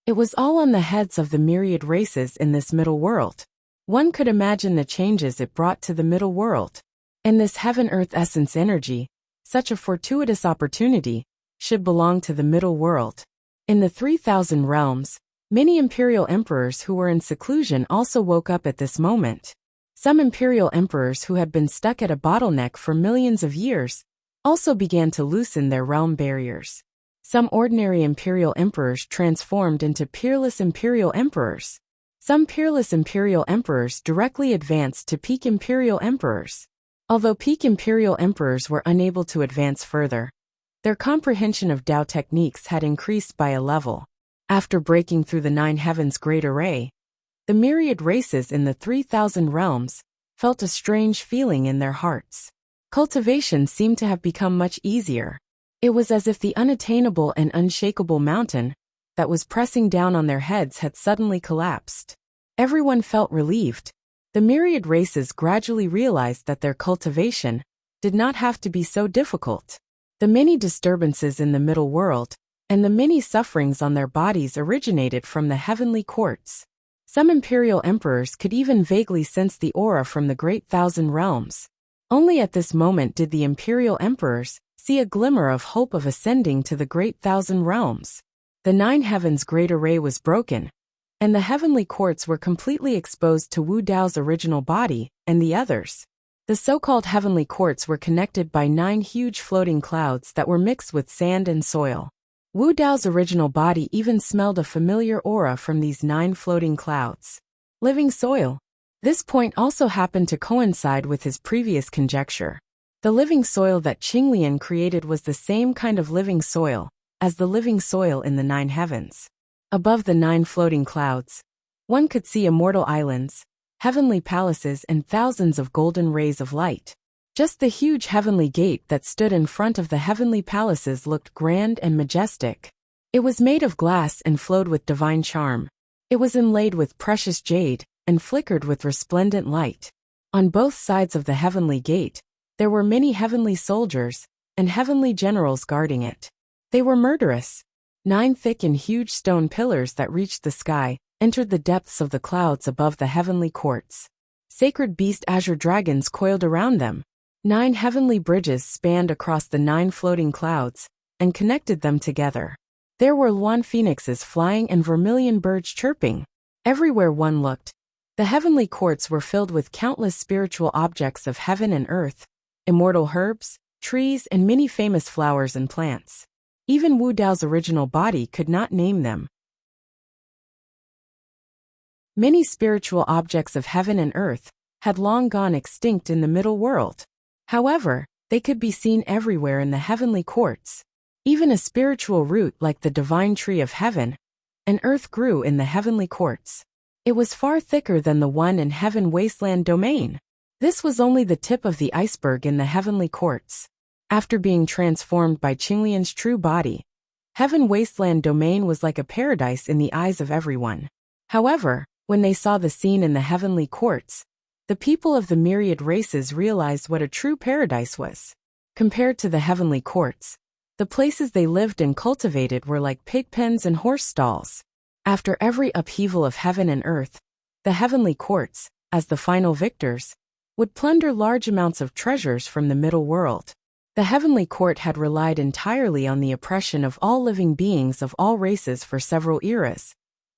It was all on the heads of the myriad races in this middle world. One could imagine the changes it brought to the middle world. And this heaven-earth essence energy, such a fortuitous opportunity, should belong to the middle world. In the 3,000 realms, many imperial emperors who were in seclusion also woke up at this moment. Some imperial emperors who had been stuck at a bottleneck for millions of years also began to loosen their realm barriers. Some ordinary imperial emperors transformed into peerless imperial emperors. Some peerless imperial emperors directly advanced to peak imperial emperors. Although peak imperial emperors were unable to advance further, their comprehension of Tao techniques had increased by a level. After breaking through the 9 heavens' great array, the myriad races in the 3,000 realms felt a strange feeling in their hearts. Cultivation seemed to have become much easier. It was as if the unattainable and unshakable mountain that was pressing down on their heads had suddenly collapsed. Everyone felt relieved. The myriad races gradually realized that their cultivation did not have to be so difficult. The many disturbances in the middle world and the many sufferings on their bodies originated from the heavenly courts. Some imperial emperors could even vaguely sense the aura from the great 1,000 realms. Only at this moment did the imperial emperors see a glimmer of hope of ascending to the great 1,000 realms. The 9 heavens' great array was broken, and the heavenly courts were completely exposed to Wu Dao's original body and the others. The so-called heavenly courts were connected by 9 huge floating clouds that were mixed with sand and soil. Wu Dao's original body even smelled a familiar aura from these 9 floating clouds. Living soil. This point also happened to coincide with his previous conjecture. The living soil that Qinglian created was the same kind of living soil as the living soil in the 9 heavens. Above the 9 floating clouds, one could see immortal islands, heavenly palaces, and thousands of golden rays of light. Just the huge heavenly gate that stood in front of the heavenly palaces looked grand and majestic. It was made of glass and flowed with divine charm. It was inlaid with precious jade and flickered with resplendent light. On both sides of the heavenly gate, there were many heavenly soldiers and heavenly generals guarding it. They were murderous. 9 thick and huge stone pillars that reached the sky entered the depths of the clouds above the heavenly courts. Sacred beast azure dragons coiled around them. 9 heavenly bridges spanned across the 9 floating clouds and connected them together. There were Luan phoenixes flying and vermilion birds chirping. Everywhere one looked, the heavenly courts were filled with countless spiritual objects of heaven and earth, immortal herbs, trees, and many famous flowers and plants. Even Wu Dao's original body could not name them. Many spiritual objects of heaven and earth had long gone extinct in the middle world. However, they could be seen everywhere in the heavenly courts. Even a spiritual root like the divine tree of heaven and earth grew in the heavenly courts. It was far thicker than the one in Heaven Wasteland domain. This was only the tip of the iceberg in the heavenly courts. After being transformed by Qinglian's true body, Heaven Wasteland domain was like a paradise in the eyes of everyone. However, when they saw the scene in the heavenly courts, the people of the myriad races realized what a true paradise was. Compared to the heavenly courts, the places they lived and cultivated were like pig pens and horse stalls. After every upheaval of heaven and earth, the heavenly courts, as the final victors, would plunder large amounts of treasures from the middle world. The heavenly court had relied entirely on the oppression of all living beings of all races for several eras,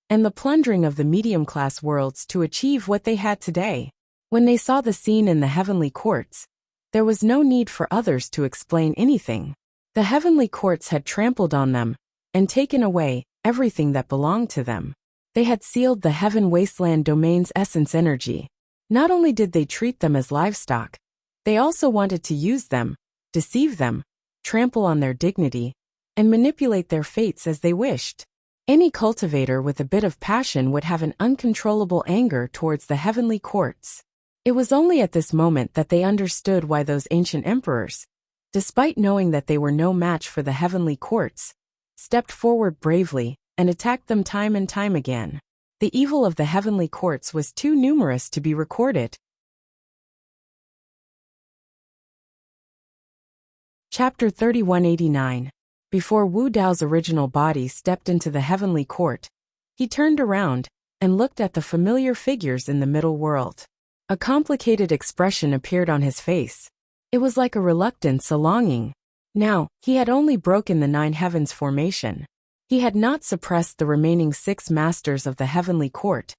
and the plundering of the medium-class worlds to achieve what they had today. When they saw the scene in the heavenly courts, there was no need for others to explain anything. The heavenly courts had trampled on them and taken away everything that belonged to them. They had sealed the Heaven Wasteland domain's essence energy. Not only did they treat them as livestock, they also wanted to use them, deceive them, trample on their dignity, and manipulate their fates as they wished. Any cultivator with a bit of passion would have an uncontrollable anger towards the heavenly courts. It was only at this moment that they understood why those ancient emperors, despite knowing that they were no match for the heavenly courts, stepped forward bravely and attacked them time and time again. The evil of the heavenly courts was too numerous to be recorded. Chapter 3189. Before Wu Dao's original body stepped into the heavenly court, he turned around and looked at the familiar figures in the middle world. A complicated expression appeared on his face. It was like a reluctance, a longing. Now, he had only broken the 9 heavens formation. He had not suppressed the remaining 6 masters of the heavenly court,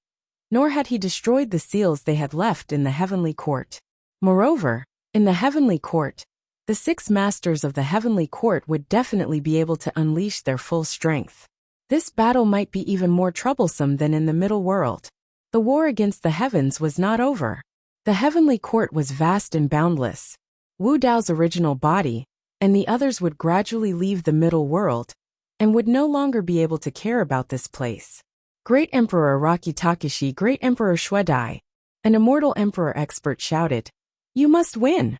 nor had he destroyed the seals they had left in the heavenly court. Moreover, in the heavenly court, the 6 masters of the heavenly court would definitely be able to unleash their full strength. This battle might be even more troublesome than in the middle world. The war against the heavens was not over. The heavenly court was vast and boundless. Wu Dao's original body and the others would gradually leave the middle world and would no longer be able to care about this place. Great Emperor Araki Takeshi, Great Emperor Shuedai, an immortal emperor expert shouted, "You must win!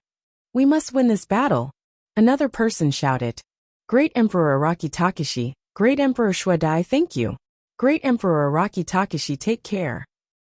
We must win this battle!" Another person shouted, "Great Emperor Araki Takeshi, Great Emperor Shuedai, thank you! Great Emperor Araki Takeshi, take care!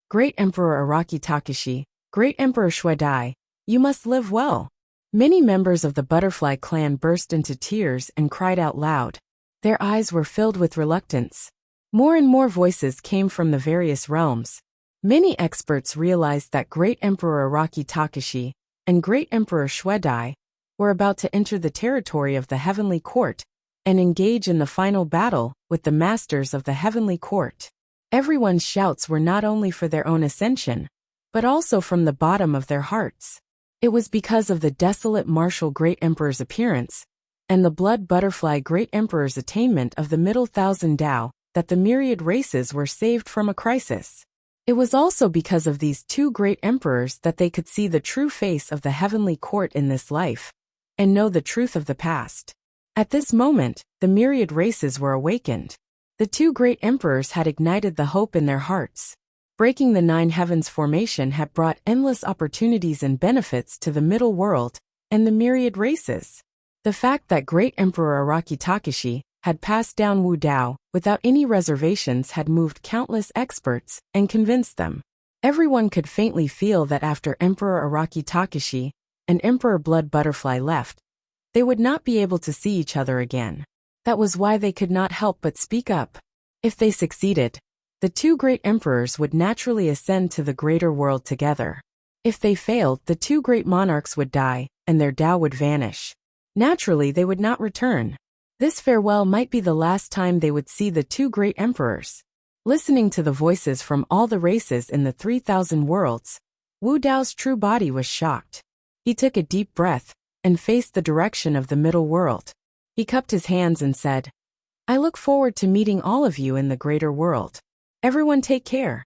Great Emperor Araki Takeshi, Great Emperor Shuedai, you must live well!" Many members of the Butterfly clan burst into tears and cried out loud. Their eyes were filled with reluctance. More and more voices came from the various realms. Many experts realized that Great Emperor Araki Takeshi and Great Emperor Shuedai were about to enter the territory of the heavenly court and engage in the final battle with the masters of the heavenly court. Everyone's shouts were not only for their own ascension, but also from the bottom of their hearts. It was because of the desolate martial Great Emperor's appearance, and the blood butterfly Great Emperor's attainment of the middle thousand Tao, that the myriad races were saved from a crisis. It was also because of these two great emperors that they could see the true face of the heavenly court in this life, and know the truth of the past. At this moment, the myriad races were awakened. The two great emperors had ignited the hope in their hearts. Breaking the nine heavens formation had brought endless opportunities and benefits to the middle world and the myriad races. The fact that Great Emperor Araki Takashi had passed down Wu Dao without any reservations had moved countless experts and convinced them. Everyone could faintly feel that after Emperor Araki Takashi and Emperor Blood Butterfly left, they would not be able to see each other again. That was why they could not help but speak up. If they succeeded, the two great emperors would naturally ascend to the greater world together. If they failed, the two great monarchs would die, and their Tao would vanish. Naturally, they would not return. This farewell might be the last time they would see the two great emperors. Listening to the voices from all the races in the 3,000 worlds, Wu Dao's true body was shocked. He took a deep breath and faced the direction of the middle world. He cupped his hands and said, "I look forward to meeting all of you in the greater world. Everyone take care."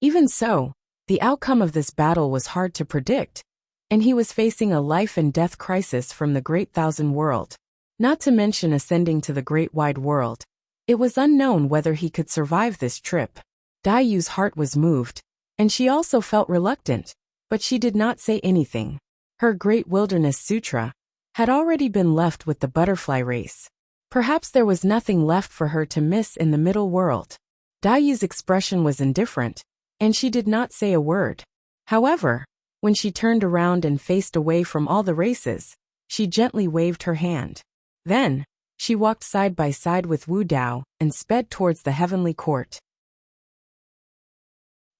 Even so, the outcome of this battle was hard to predict, and he was facing a life and death crisis from the Great Thousand World. Not to mention ascending to the Great Wide World. It was unknown whether he could survive this trip. Dai Yu's heart was moved, and she also felt reluctant, but she did not say anything. Her Great Wilderness Sutra had already been left with the butterfly race. Perhaps there was nothing left for her to miss in the middle world. Dai Yu's expression was indifferent, and she did not say a word. However, when she turned around and faced away from all the races, she gently waved her hand. Then, she walked side by side with Wu Dao and sped towards the heavenly court.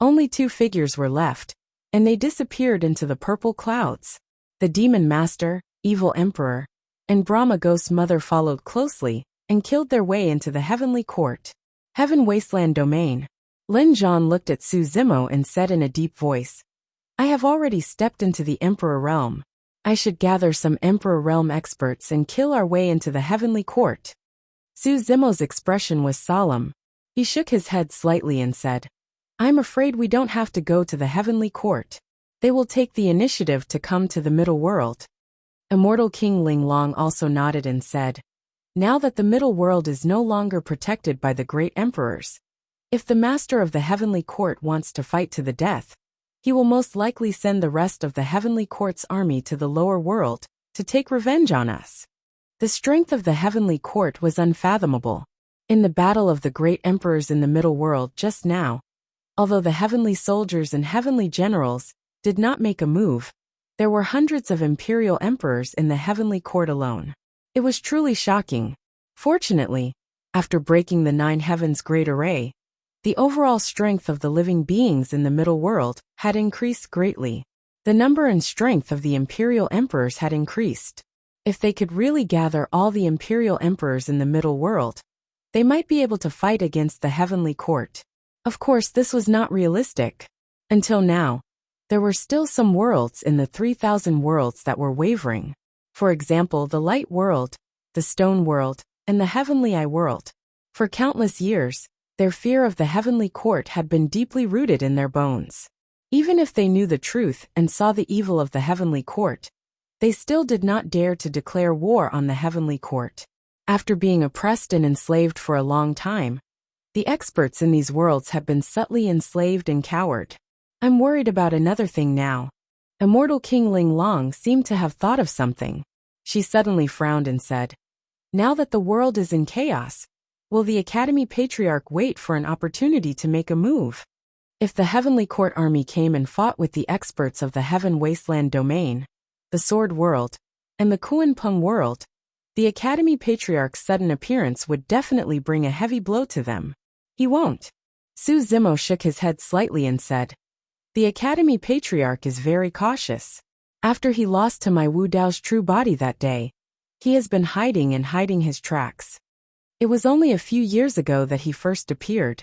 Only two figures were left, and they disappeared into the purple clouds. The Demon Master, Evil Emperor, and Brahma Ghost Mother followed closely and killed their way into the heavenly court. Heaven Wasteland Domain. Lin Zhan looked at Su Zimo and said in a deep voice, "I have already stepped into the Emperor Realm. I should gather some Emperor Realm experts and kill our way into the heavenly court." Su Zimo's expression was solemn. He shook his head slightly and said, "I'm afraid we don't have to go to the heavenly court. They will take the initiative to come to the middle world." Immortal King Ling Long also nodded and said, "Now that the middle world is no longer protected by the great emperors, if the master of the heavenly court wants to fight to the death, he will most likely send the rest of the heavenly court's army to the lower world to take revenge on us." The strength of the heavenly court was unfathomable. In the battle of the great emperors in the middle world just now, although the heavenly soldiers and heavenly generals did not make a move, there were hundreds of imperial emperors in the heavenly court alone. It was truly shocking. Fortunately, after breaking the nine heavens' great array, the overall strength of the living beings in the middle world had increased greatly. The number and strength of the imperial emperors had increased. If they could really gather all the imperial emperors in the middle world, they might be able to fight against the heavenly court. Of course, this was not realistic. Until now, there were still some worlds in the 3,000 worlds that were wavering. For example, the light world, the stone world, and the heavenly eye world. For countless years, their fear of the heavenly court had been deeply rooted in their bones. Even if they knew the truth and saw the evil of the heavenly court, they still did not dare to declare war on the heavenly court. After being oppressed and enslaved for a long time, the experts in these worlds have been subtly enslaved and cowered. I'm worried about another thing now. Immortal King Ling Long seemed to have thought of something. She suddenly frowned and said, "Now that the world is in chaos, will the Academy Patriarch wait for an opportunity to make a move? If the Heavenly Court army came and fought with the experts of the Heaven Wasteland Domain, the Sword World, and the Kuan-Pung World, the Academy Patriarch's sudden appearance would definitely bring a heavy blow to them. He won't." Su Zimo shook his head slightly and said, "The Academy Patriarch is very cautious. After he lost to my Wu Dao's true body that day, he has been hiding his tracks. It was only a few years ago that he first appeared.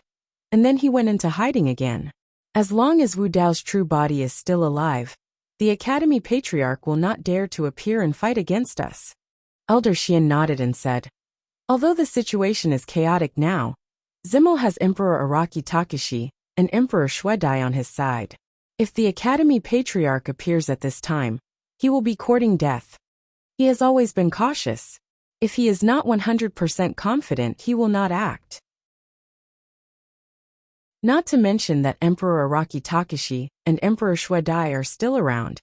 and then he went into hiding again. As long as Wu Dao's true body is still alive, the Academy Patriarch will not dare to appear and fight against us. Elder Xian nodded and said, although the situation is chaotic now, Zimo has Emperor Araki Takashi and Emperor Shuedai on his side. If the Academy Patriarch appears at this time, he will be courting death. He has always been cautious. If he is not 100% confident, he will not act. Not to mention that Emperor Araki Takashi and Emperor Shuedai are still around.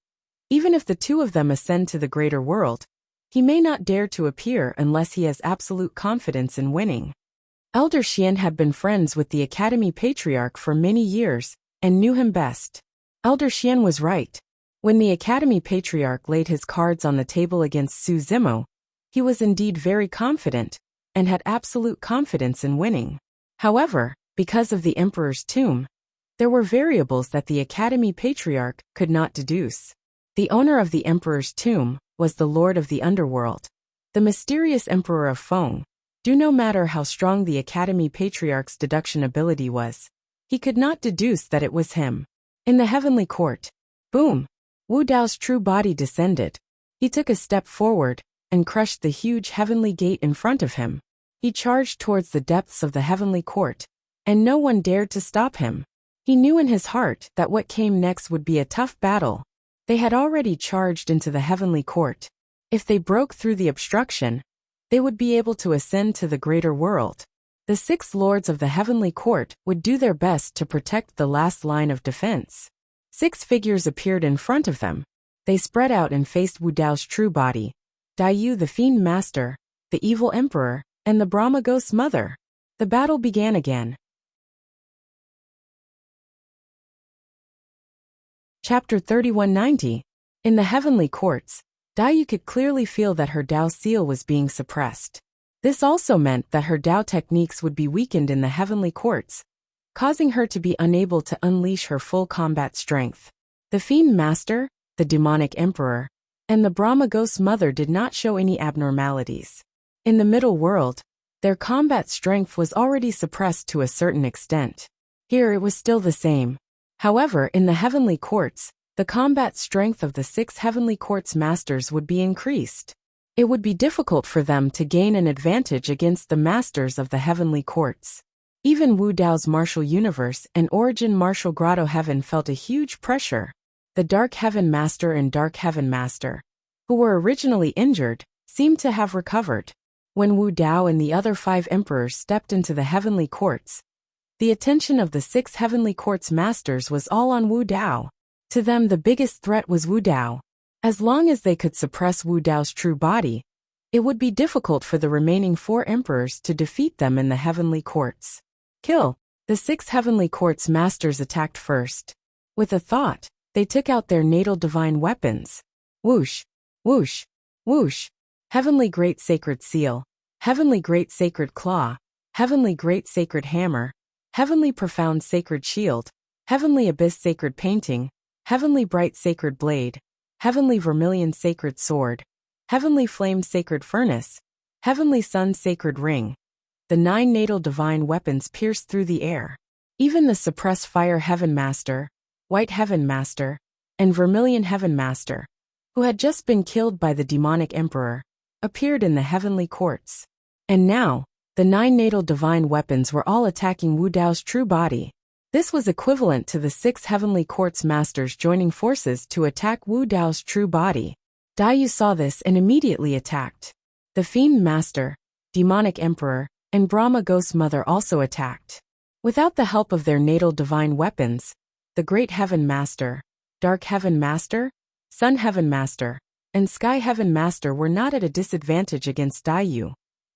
Even if the two of them ascend to the greater world, he may not dare to appear unless he has absolute confidence in winning. Elder Xian had been friends with the Academy Patriarch for many years and knew him best. Elder Xian was right. When the Academy Patriarch laid his cards on the table against Su Zimo, he was indeed very confident and had absolute confidence in winning. However, because of the Emperor's tomb, there were variables that the Academy Patriarch could not deduce. The owner of the Emperor's tomb was the Lord of the Underworld, the mysterious Emperor of Feng. No matter how strong the Academy Patriarch's deduction ability was, he could not deduce that it was him. In the heavenly court, boom! Wu Dao's true body descended. He took a step forward and crushed the huge heavenly gate in front of him. He charged towards the depths of the heavenly court, and no one dared to stop him. He knew in his heart that what came next would be a tough battle. They had already charged into the heavenly court. If they broke through the obstruction, they would be able to ascend to the greater world. The 6 lords of the heavenly court would do their best to protect the last line of defense. 6 figures appeared in front of them. They spread out and faced Wu Dao's true body, Daiyu the Fiend Master, the Evil Emperor, and the Brahma Ghost's mother. The battle began again. Chapter 3190. In the heavenly courts, Daiyu could clearly feel that her Dao seal was being suppressed. This also meant that her Dao techniques would be weakened in the heavenly courts, causing her to be unable to unleash her full combat strength. The Fiend Master, the Demonic Emperor, and the Brahma Ghost's mother did not show any abnormalities. In the middle world, their combat strength was already suppressed to a certain extent. Here it was still the same. However, in the heavenly courts, the combat strength of the 6 heavenly courts masters would be increased. It would be difficult for them to gain an advantage against the masters of the heavenly courts. Even Wu Dao's martial universe and origin martial grotto heaven felt a huge pressure. The Dark Heaven Master and Dark Heaven Master, who were originally injured, seemed to have recovered. When Wu Dao and the other 5 emperors stepped into the heavenly courts, the attention of the 6 heavenly courts masters was all on Wu Dao. To them, the biggest threat was Wu Dao. As long as they could suppress Wu Dao's true body, it would be difficult for the remaining 4 emperors to defeat them in the heavenly courts. Kill! The 6 heavenly courts masters attacked first. With a thought, they took out their natal divine weapons. Whoosh! Whoosh! Whoosh! Heavenly Great Sacred Seal, Heavenly Great Sacred Claw, Heavenly Great Sacred Hammer, Heavenly Profound Sacred Shield, Heavenly Abyss Sacred Painting, Heavenly Bright Sacred Blade, Heavenly Vermilion Sacred Sword, Heavenly Flame Sacred Furnace, Heavenly Sun Sacred Ring. The 9 natal divine weapons pierced through the air. Even the Suppressed Fire Heaven Master, White Heaven Master, and Vermilion Heaven Master, who had just been killed by the Demonic Emperor, appeared in the heavenly courts. And now, the 9 natal divine weapons were all attacking Wu Dao's true body. This was equivalent to the 6 heavenly courts masters joining forces to attack Wu Dao's true body. Daiyu saw this and immediately attacked. The Fiend Master, Demonic Emperor, and Brahma Ghost's mother also attacked. Without the help of their natal divine weapons, the Great Heaven Master, Dark Heaven Master, Sun Heaven Master, and Sky Heaven Master were not at a disadvantage against Daiyu,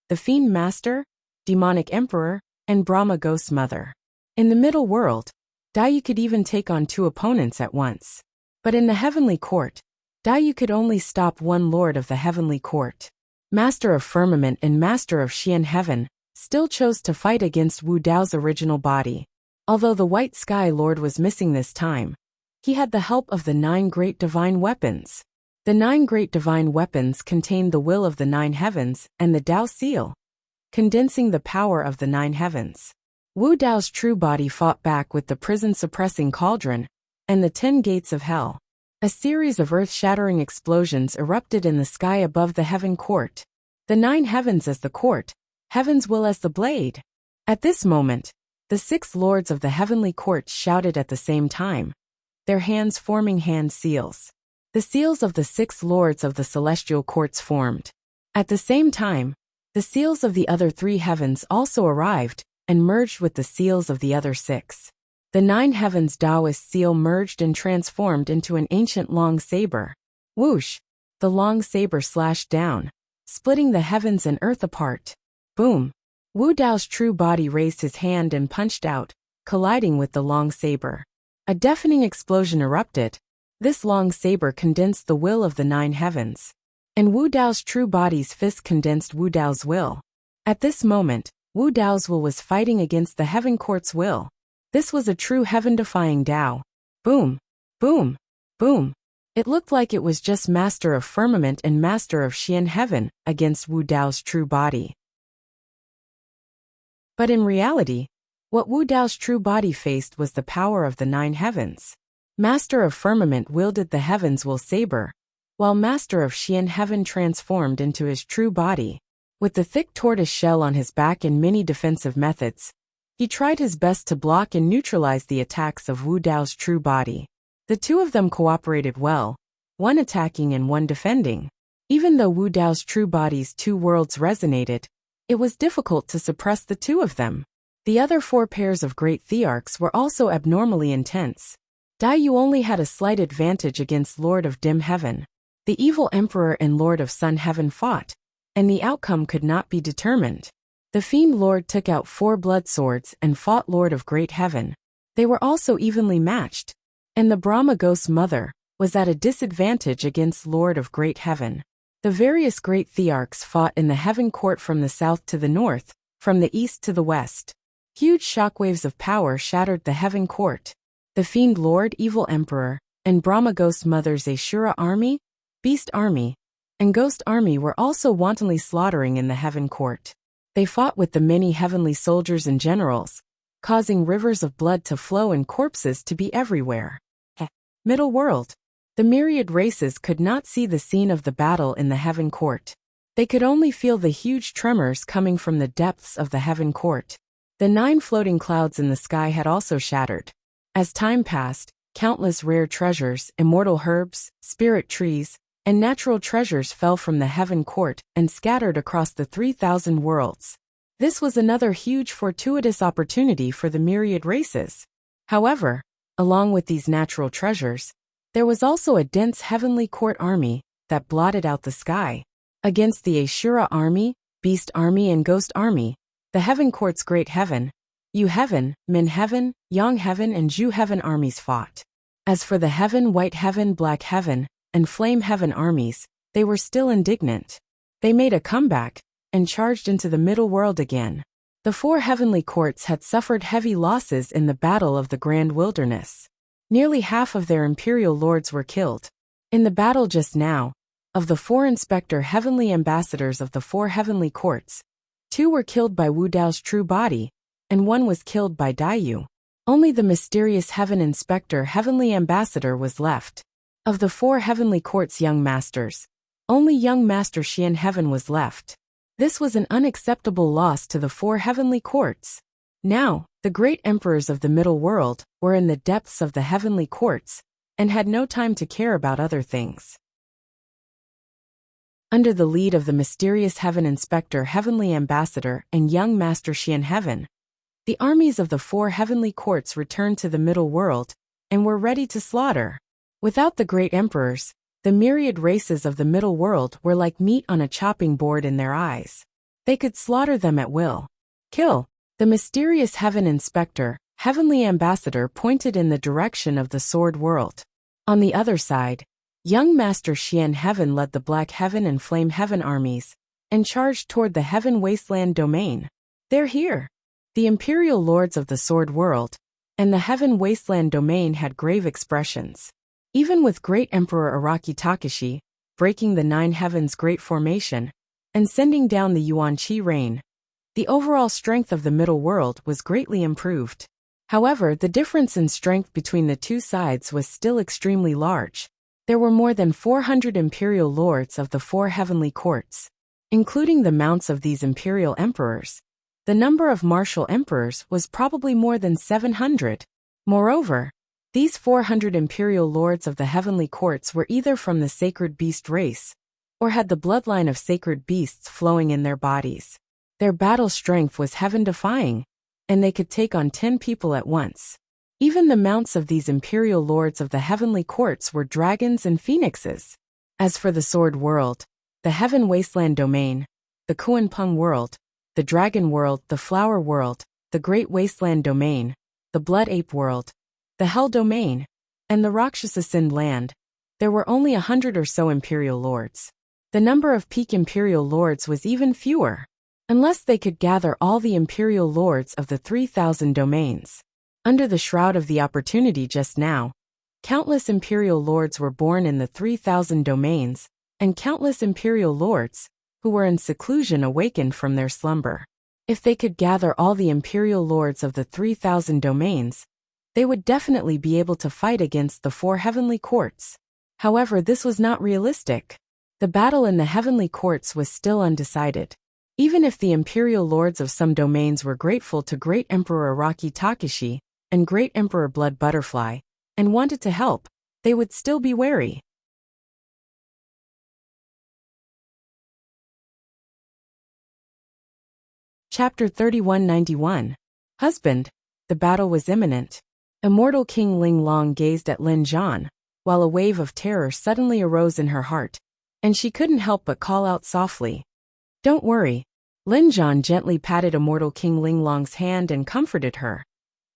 the Fiend Master, Demonic Emperor, and Brahma Ghost's mother. In the middle world, Daiyu could even take on 2 opponents at once. But in the heavenly court, Daiyu could only stop 1 lord of the heavenly court. Master of Firmament and Master of Xian Heaven still chose to fight against Wu Dao's original body. Although the White Sky Lord was missing this time, he had the help of the 9 great divine weapons. The 9 great divine weapons contained the will of the 9 heavens and the Dao seal, condensing the power of the 9 heavens. Wu Dao's true body fought back with the prison-suppressing cauldron and the 10 gates of hell. A series of earth-shattering explosions erupted in the sky above the heaven court. The 9 heavens as the court, heaven's will as the blade. At this moment, the 6 lords of the heavenly court shouted at the same time, their hands forming hand seals. The seals of the 6 lords of the celestial courts formed. At the same time, the seals of the other 3 heavens also arrived and merged with the seals of the other 6. The 9 heavens Taoist seal merged and transformed into an ancient long saber. Whoosh! The long saber slashed down, splitting the heavens and earth apart. Boom! Wu Dao's true body raised his hand and punched out, colliding with the long saber. A deafening explosion erupted. This long saber condensed the will of the 9 heavens. And Wu Dao's true body's fist condensed Wu Dao's will. At this moment, Wu Dao's will was fighting against the heaven court's will. This was a true heaven-defying Dao. Boom! Boom! Boom! It looked like it was just Master of Firmament and Master of Xian Heaven against Wu Dao's true body. But in reality, what Wu Dao's true body faced was the power of the 9 heavens. Master of Firmament wielded the heaven's will saber, while Master of Xian Heaven transformed into his true body. With the thick tortoise shell on his back and many defensive methods, he tried his best to block and neutralize the attacks of Wu Dao's true body. The 2 of them cooperated well, one attacking and one defending. Even though Wu Dao's true body's 2 worlds resonated, it was difficult to suppress the 2 of them. The other 4 pairs of great thearchs were also abnormally intense. Daiyu only had a slight advantage against Lord of Dim Heaven. The evil Emperor and Lord of Sun Heaven fought, and the outcome could not be determined. The Fiend Lord took out 4 blood swords and fought Lord of Great Heaven. They were also evenly matched, and the Brahma Ghost Mother was at a disadvantage against Lord of Great Heaven. The various great thearchs fought in the heaven court from the south to the north, from the east to the west. Huge shockwaves of power shattered the heaven court. The Fiend Lord, Evil Emperor, and Brahma Ghost Mother's Ashura army, Beast army, and Ghost army were also wantonly slaughtering in the heaven court. They fought with the many heavenly soldiers and generals, causing rivers of blood to flow and corpses to be everywhere. Middle world. The myriad races could not see the scene of the battle in the heaven court. They could only feel the huge tremors coming from the depths of the heaven court. The 9 floating clouds in the sky had also shattered. As time passed, countless rare treasures, immortal herbs, spirit trees, and natural treasures fell from the heaven court and scattered across the 3,000 worlds. This was another huge fortuitous opportunity for the myriad races. However, along with these natural treasures, there was also a dense heavenly court army that blotted out the sky. Against the Ashura army, Beast army and Ghost army, the heaven court's Great Heaven, Yu Heaven, Min Heaven, Yang Heaven and Zhu Heaven armies fought. As for the Heaven, White Heaven, Black Heaven, and Flame Heaven armies, they were still indignant. They made a comeback and charged into the middle world again. The 4 heavenly courts had suffered heavy losses in the Battle of the Grand Wilderness. Nearly half of their imperial lords were killed. In the battle just now, of the 4 inspector heavenly ambassadors of the 4 heavenly courts, 2 were killed by Wu Dao's true body, and 1 was killed by Daiyu. Only the mysterious heaven inspector heavenly ambassador was left. Of the 4 heavenly courts young masters, only young Master Xian Heaven was left. This was an unacceptable loss to the 4 heavenly courts. Now, the great emperors of the middle world were in the depths of the heavenly courts, and had no time to care about other things. Under the lead of the mysterious heaven inspector heavenly ambassador and young Master Xian Heaven, the armies of the 4 heavenly courts returned to the middle world, and were ready to slaughter. Without the great emperors, the myriad races of the middle world were like meat on a chopping board in their eyes. They could slaughter them at will. Kill. The mysterious heaven inspector, heavenly ambassador pointed in the direction of the sword world. On the other side, young Master Xian Heaven led the Black Heaven and Flame Heaven armies, and charged toward the Heaven Wasteland domain. They're here. The imperial lords of the sword world, and the Heaven Wasteland domain had grave expressions. Even with great Emperor Araki Takashi, breaking the 9 heavens great formation, and sending down the Yuan Qi rain, The overall strength of the middle world was greatly improved. However, the difference in strength between the two sides was still extremely large. There were more than 400 imperial lords of the 4 heavenly courts. Including the mounts of these imperial emperors, the number of martial emperors was probably more than 700. Moreover, these 400 imperial lords of the heavenly courts were either from the sacred beast race, or had the bloodline of sacred beasts flowing in their bodies. Their battle strength was heaven-defying, and they could take on 10 people at once. Even the mounts of these imperial lords of the heavenly courts were dragons and phoenixes. As for the sword world, the heaven wasteland domain, the Kuan-Pung world, the dragon world, the flower world, the great wasteland domain, the blood ape world, the hell domain, and the Rakshasa Sind land, there were only 100 or so imperial lords. The number of peak imperial lords was even fewer, unless they could gather all the imperial lords of the 3,000 domains. Under the shroud of the opportunity just now, countless imperial lords were born in the 3,000 domains, and countless imperial lords, who were in seclusion, awakened from their slumber. If they could gather all the imperial lords of the 3,000 domains, they would definitely be able to fight against the 4 heavenly courts. However, this was not realistic. The battle in the heavenly courts was still undecided. Even if the imperial lords of some domains were grateful to Great Emperor Araki Takashi and Great Emperor Blood Butterfly, and wanted to help, they would still be wary. Chapter 3191. Husband. The battle was imminent. Immortal King Ling Long gazed at Lin Zhan, while a wave of terror suddenly arose in her heart, and she couldn't help but call out softly. "Don't worry." Lin Zhan gently patted Immortal King Ling Long's hand and comforted her.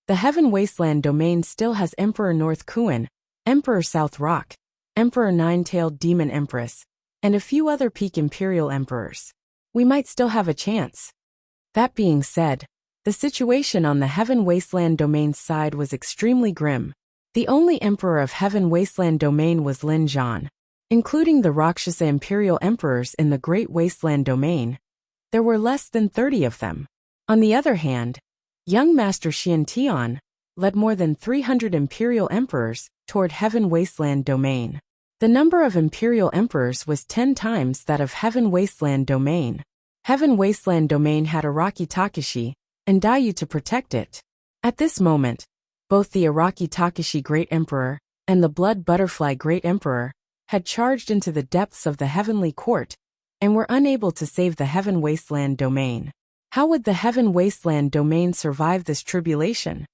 The Heaven Wasteland domain still has Emperor North Kuan, Emperor South Rock, Emperor Nine-Tailed Demon Empress, and a few other peak imperial emperors. We might still have a chance. That being said, the situation on the Heaven Wasteland domain's side was extremely grim. The only emperor of Heaven Wasteland domain was Lin Zhan. Including the Rakshasa imperial emperors in the Great Wasteland domain, there were less than 30 of them. On the other hand, young Master Xian Tian led more than 300 imperial emperors toward Heaven Wasteland domain. The number of imperial emperors was 10 times that of Heaven Wasteland domain. Heaven Wasteland domain had Araki Takashi and Dayu to protect it. At this moment, both the Araki Takashi Great Emperor and the Blood Butterfly Great Emperor had charged into the depths of the Heavenly Court and were unable to save the Heaven Wasteland domain. How would the Heaven Wasteland domain survive this tribulation?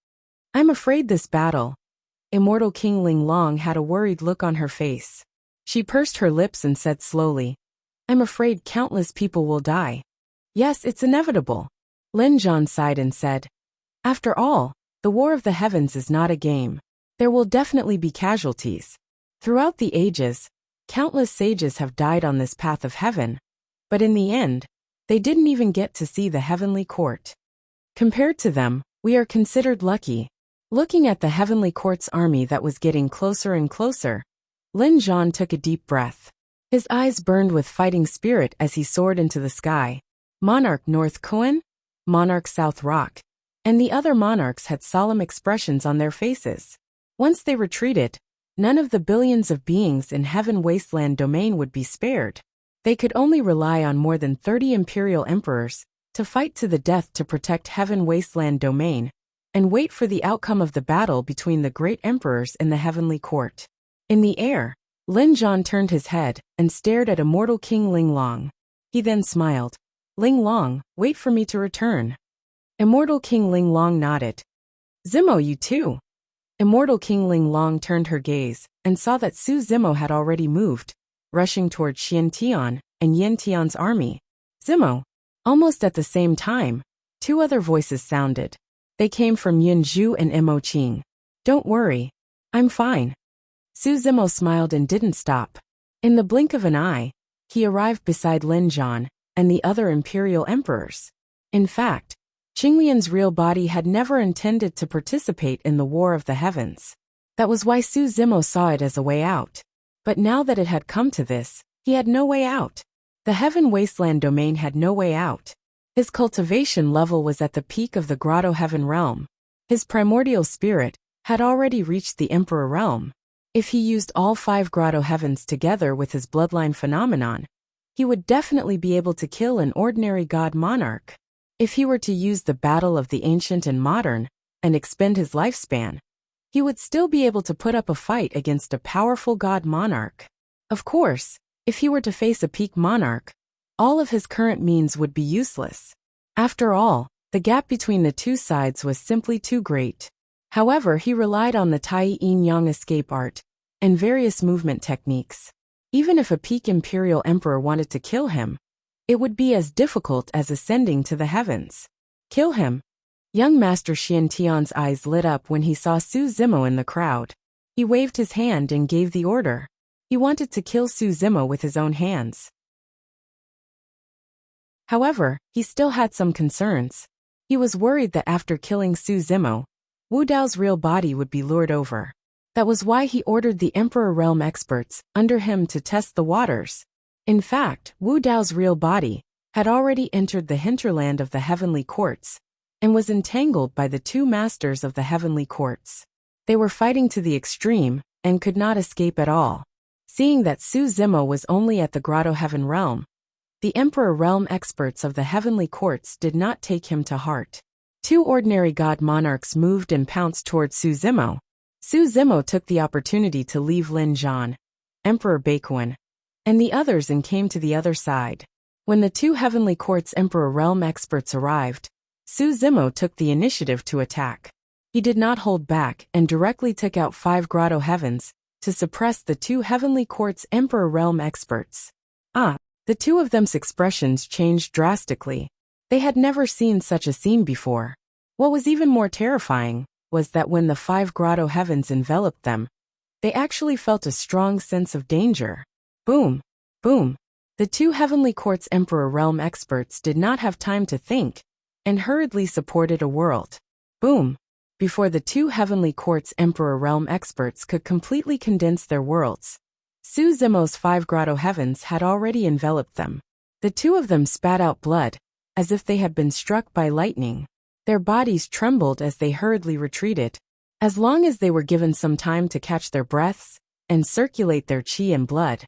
I'm afraid this battle. Immortal King Ling Long had a worried look on her face. She pursed her lips and said slowly, "I'm afraid countless people will die." "Yes, it's inevitable." Lin Zhan sighed and said, "After all, the War of the Heavens is not a game. There will definitely be casualties. Throughout the ages, countless sages have died on this path of heaven, but in the end, they didn't even get to see the heavenly court. Compared to them, we are considered lucky." Looking at the heavenly court's army that was getting closer and closer, Lin Zhan took a deep breath. His eyes burned with fighting spirit as he soared into the sky. Monarch North Kuan, Monarch South Rock, and the other monarchs had solemn expressions on their faces. Once they retreated, none of the billions of beings in Heaven Wasteland domain would be spared. They could only rely on more than 30 imperial emperors to fight to the death to protect Heaven Wasteland domain and wait for the outcome of the battle between the great emperors in the heavenly court. In the air, Lin Zhan turned his head and stared at Immortal King Ling Long. He then smiled. "Ling Long, wait for me to return." Immortal King Ling Long nodded. "Zimo, you too." Immortal King Ling Long turned her gaze and saw that Su Zimo had already moved, rushing toward Xian Tian and Yin Tian's army. "Zimo." Almost at the same time, 2 other voices sounded. They came from Yun Zhu and Mo Qing. "Don't worry. I'm fine." Su Zimo smiled and didn't stop. In the blink of an eye, he arrived beside Lin Zhan and the other imperial emperors. In fact, Qinglian's real body had never intended to participate in the War of the Heavens. That was why Su Zimo saw it as a way out. But now that it had come to this, he had no way out. The Heaven Wasteland domain had no way out. His cultivation level was at the peak of the Grotto Heaven realm. His primordial spirit had already reached the Emperor realm. If he used all 5 Grotto Heavens together with his bloodline phenomenon, he would definitely be able to kill an ordinary god monarch. If he were to use the battle of the ancient and modern, and expend his lifespan, he would still be able to put up a fight against a powerful god monarch. Of course, if he were to face a peak monarch, all of his current means would be useless. After all, the gap between the two sides was simply too great. However, he relied on the Tai Yin Yang escape art and various movement techniques. Even if a peak imperial emperor wanted to kill him, it would be as difficult as ascending to the heavens. Kill him. Young Master Xiantian's eyes lit up when he saw Su Zimo in the crowd. He waved his hand and gave the order. He wanted to kill Su Zimo with his own hands. However, he still had some concerns. He was worried that after killing Su Zimo, Wu Dao's real body would be lured over. That was why he ordered the Emperor Realm experts under him to test the waters. In fact, Wu Dao's real body had already entered the hinterland of the heavenly courts and was entangled by the 2 masters of the heavenly courts. They were fighting to the extreme and could not escape at all. Seeing that Su Zimo was only at the Grotto Heaven realm, the Emperor Realm experts of the heavenly courts did not take him to heart. 2 ordinary god monarchs moved and pounced towards Su Zimo. Su Zimo took the opportunity to leave Lin Zhan, Emperor Baikuan, and the others and came to the other side. When the 2 heavenly courts Emperor Realm experts arrived, Su Zimo took the initiative to attack. He did not hold back and directly took out 5 Grotto Heavens to suppress the 2 heavenly courts Emperor Realm experts. The 2 of them's expressions changed drastically. They had never seen such a scene before. What was even more terrifying was that when the 5 Grotto Heavens enveloped them, they actually felt a strong sense of danger. Boom! Boom! The 2 heavenly courts Emperor Realm experts did not have time to think, and hurriedly supported a world. Boom! Before the 2 heavenly courts Emperor Realm experts could completely condense their worlds, Su Zimo's 5 Grotto Heavens had already enveloped them. The 2 of them spat out blood, as if they had been struck by lightning. Their bodies trembled as they hurriedly retreated. As long as they were given some time to catch their breaths and circulate their qi and blood,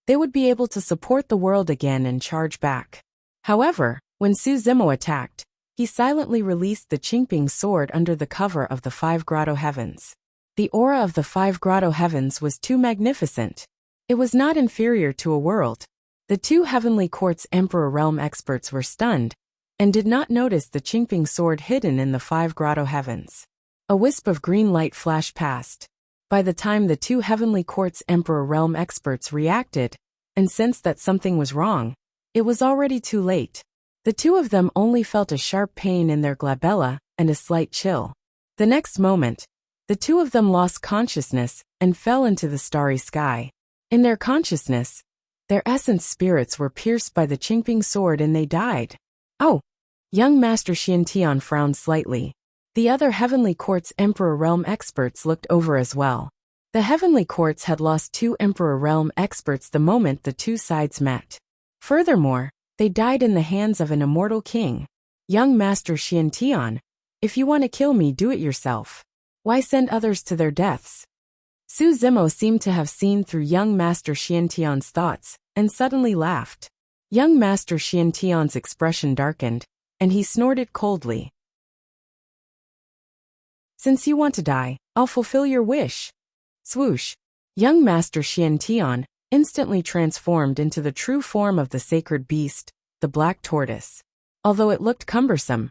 they would be able to support the world again and charge back. However, when Su Zimo attacked, he silently released the Qingping sword under the cover of the 5 Grotto Heavens. The aura of the 5 Grotto Heavens was too magnificent. It was not inferior to a world. The 2 heavenly courts Emperor Realm experts were stunned and did not notice the Qingping sword hidden in the 5 Grotto Heavens. A wisp of green light flashed past. By the time the 2 heavenly courts Emperor Realm experts reacted and sensed that something was wrong, it was already too late. The 2 of them only felt a sharp pain in their glabella and a slight chill. The next moment, the 2 of them lost consciousness and fell into the starry sky. In their consciousness, their essence spirits were pierced by the Qingping sword and they died. Oh! Young Master Xiantian frowned slightly. The other heavenly courts Emperor Realm experts looked over as well. The heavenly courts had lost 2 Emperor Realm experts the moment the 2 sides met. Furthermore, they died in the hands of an immortal king. Young Master Xiantian, if you want to kill me, do it yourself. Why send others to their deaths? Su Zimo seemed to have seen through young Master Xiantian's thoughts and suddenly laughed. Young Master Xiantian's expression darkened, and he snorted coldly. Since you want to die, I'll fulfill your wish. Swoosh! Young Master Xiantian instantly transformed into the true form of the sacred beast, the black tortoise. Although it looked cumbersome,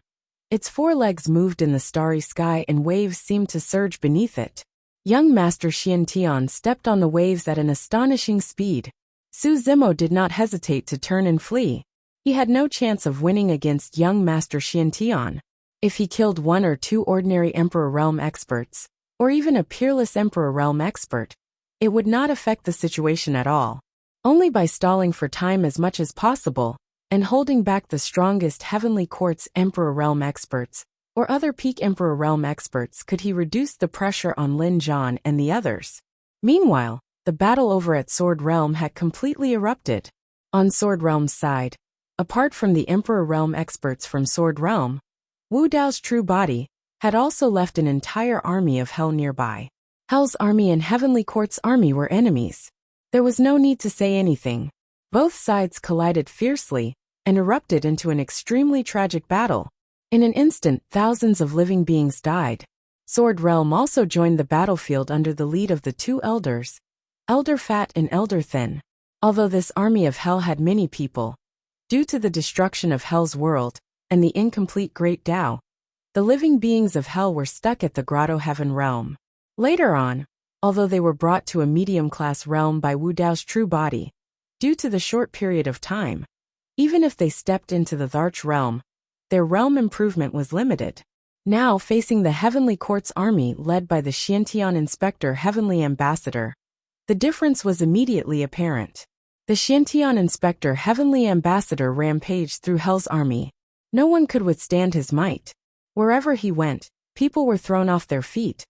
its 4 legs moved in the starry sky and waves seemed to surge beneath it. Young Master Xiantian stepped on the waves at an astonishing speed. Su Zimo did not hesitate to turn and flee. He had no chance of winning against young Master Xiantian. If he killed 1 or 2 ordinary Emperor Realm experts, or even a peerless Emperor Realm expert, it would not affect the situation at all. Only by stalling for time as much as possible, and holding back the strongest heavenly courts Emperor Realm experts, or other peak Emperor Realm experts could he reduce the pressure on Lin Zhan and the others. Meanwhile, the battle over at Sword Realm had completely erupted. On Sword Realm's side, Apart from the Emperor Realm experts from Sword Realm, Wu Dao's true body had also left an entire army of Hell nearby. Hell's army and Heavenly Court's army were enemies. There was no need to say anything. Both sides collided fiercely and erupted into an extremely tragic battle. In an instant, thousands of living beings died. Sword Realm also joined the battlefield under the lead of the two elders, Elder Fat and Elder Thin. Although this army of Hell had many people, due to the destruction of Hell's world and the incomplete Great Tao, the living beings of Hell were stuck at the Grotto Heaven realm. Later on, although they were brought to a medium-class realm by Wu Dao's true body, due to the short period of time, even if they stepped into the Tharch realm, their realm improvement was limited. Now facing the Heavenly Court's army led by the Xiantian Inspector Heavenly Ambassador, the difference was immediately apparent. The Xiantian Inspector Heavenly Ambassador rampaged through Hell's army. No one could withstand his might. Wherever he went, people were thrown off their feet,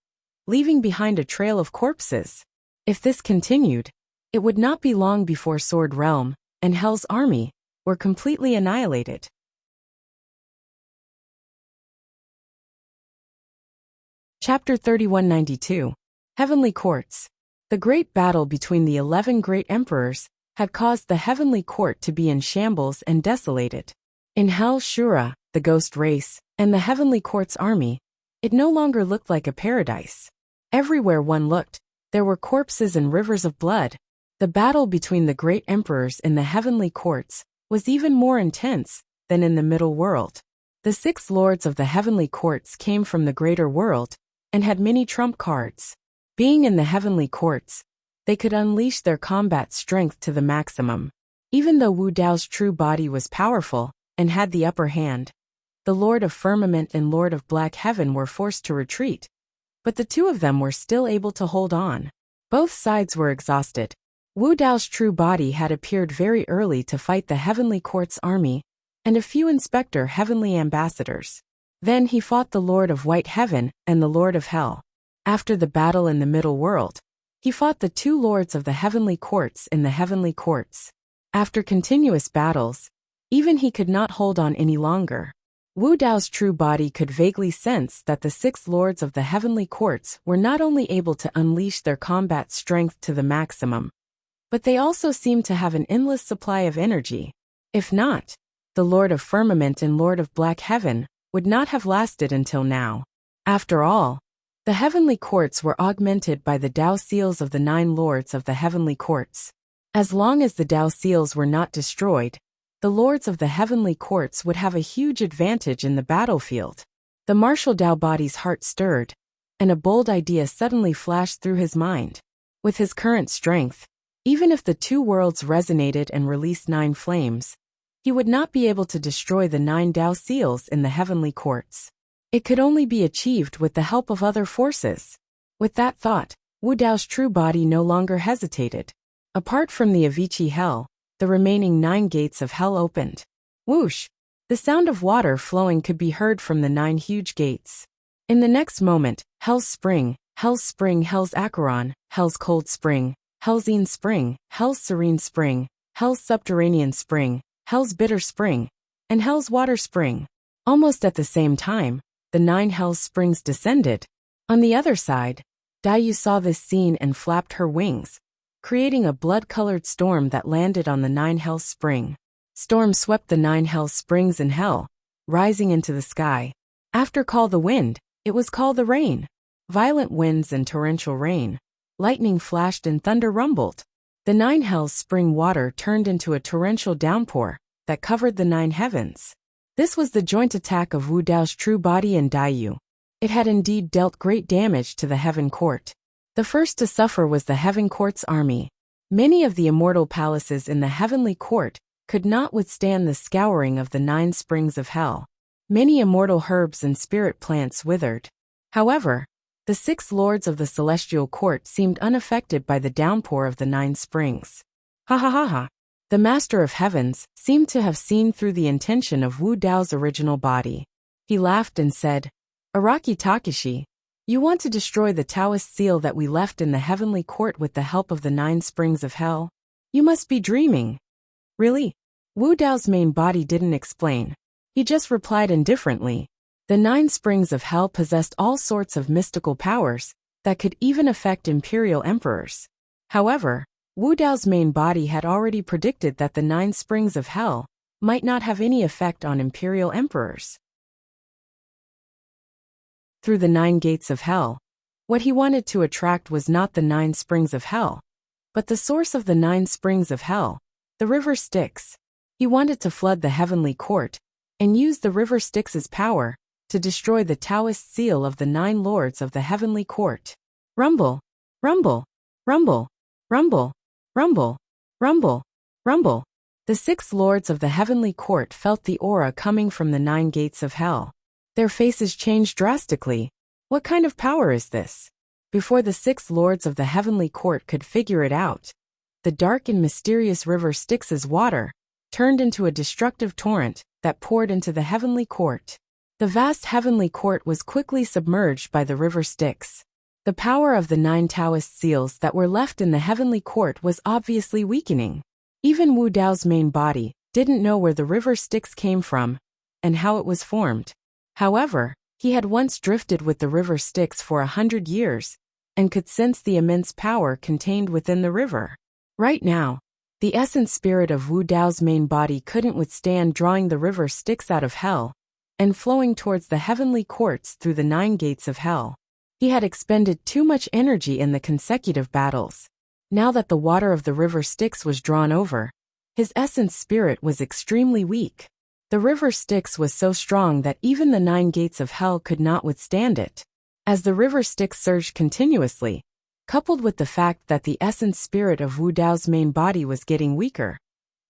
leaving behind a trail of corpses. If this continued, it would not be long before Sword Realm and Hell's army were completely annihilated. Chapter 3192. Heavenly Courts. The great battle between the 11 great emperors had caused the Heavenly Court to be in shambles and desolated. In Hell Shura, the ghost race, and the Heavenly Court's army, it no longer looked like a paradise. Everywhere one looked, there were corpses and rivers of blood. The battle between the great emperors in the Heavenly Courts was even more intense than in the Middle World. The 6 lords of the Heavenly Courts came from the Greater World and had many trump cards. Being in the Heavenly Courts, they could unleash their combat strength to the maximum. Even though Wu Dao's true body was powerful and had the upper hand, the Lord of Firmament and Lord of Black Heaven were forced to retreat, but the two of them were still able to hold on. Both sides were exhausted. Wu Dao's true body had appeared very early to fight the Heavenly Court's army and a few Inspector Heavenly Ambassadors. Then he fought the Lord of White Heaven and the Lord of Hell. After the battle in the Middle World, he fought the 2 lords of the Heavenly Courts in the Heavenly Courts. After continuous battles, even he could not hold on any longer. Wu Dao's true body could vaguely sense that the 6 lords of the Heavenly Courts were not only able to unleash their combat strength to the maximum, but they also seemed to have an endless supply of energy. If not, the Lord of Firmament and Lord of Black Heaven would not have lasted until now. After all, the Heavenly Courts were augmented by the Tao Seals of the 9 lords of the Heavenly Courts. As long as the Tao Seals were not destroyed, the lords of the Heavenly Courts would have a huge advantage in the battlefield. The martial Tao body's heart stirred, and a bold idea suddenly flashed through his mind. With his current strength, even if the 2 worlds resonated and released 9 flames, he would not be able to destroy the 9 Tao Seals in the Heavenly Courts. It could only be achieved with the help of other forces. With that thought, Wu Dao's true body no longer hesitated. Apart from the Avicii Hell, the remaining 9 gates of Hell opened. Whoosh! The sound of water flowing could be heard from the 9 huge gates. In the next moment, Hell's Spring, Hell's Acheron, Hell's Cold Spring, Hell's Ean Spring, Hell's Serene Spring, Hell's Subterranean Spring, Hell's Bitter Spring, and Hell's Water Spring. Almost at the same time, the 9 Hell's Springs descended. On the other side, Daiyu saw this scene and flapped her wings, creating a blood-colored storm that landed on the 9 Hell's Spring. Storm swept the 9 Hell's Springs in Hell, rising into the sky. After call the wind, it was call the rain. Violent winds and torrential rain. Lightning flashed and thunder rumbled. The 9 Hell's Spring water turned into a torrential downpour that covered the 9 heavens. This was the joint attack of Wu Dao's true body and Daiyu. It had indeed dealt great damage to the Heaven Court. The first to suffer was the Heaven Court's army. Many of the immortal palaces in the Heavenly Court could not withstand the scouring of the 9 springs of Hell. Many immortal herbs and spirit plants withered. However, the 6 lords of the Celestial Court seemed unaffected by the downpour of the 9 springs. Ha ha ha ha. The Master of Heavens seemed to have seen through the intention of Wu Dao's original body. He laughed and said, "Araki Takeshi, you want to destroy the Taoist seal that we left in the Heavenly Court with the help of the 9 springs of Hell? You must be dreaming." "Really? Wu Dao's main body didn't explain. He just replied indifferently. The 9 springs of hell possessed all sorts of mystical powers that could even affect imperial emperors. However, Wu Dao's main body had already predicted that the 9 springs of hell might not have any effect on imperial emperors. Through the 9 gates of hell, what he wanted to attract was not the 9 springs of hell, but the source of the 9 springs of hell, the river Styx. He wanted to flood the heavenly court and use the river Styx's power to destroy the Taoist seal of the 9 lords of the heavenly court. Rumble, rumble, rumble, rumble, rumble, rumble, rumble. The 6 lords of the heavenly court felt the aura coming from the 9 gates of hell. Their faces changed drastically. What kind of power is this? Before the 6 lords of the heavenly court could figure it out, the dark and mysterious river Styx's water turned into a destructive torrent that poured into the heavenly court. The vast heavenly court was quickly submerged by the river Styx. The power of the 9 Taoist seals that were left in the heavenly court was obviously weakening. Even Wu Dao's main body didn't know where the river Styx came from and how it was formed. However, he had once drifted with the river Styx for 100 years and could sense the immense power contained within the river. Right now, the essence spirit of Wu Dao's main body couldn't withstand drawing the river Styx out of hell and flowing towards the heavenly courts through the 9 gates of hell. He had expended too much energy in the consecutive battles. Now that the water of the river Styx was drawn over, his essence spirit was extremely weak. The river Styx was so strong that even the 9 gates of hell could not withstand it. As the river Styx surged continuously, coupled with the fact that the essence spirit of Wu Dao's main body was getting weaker,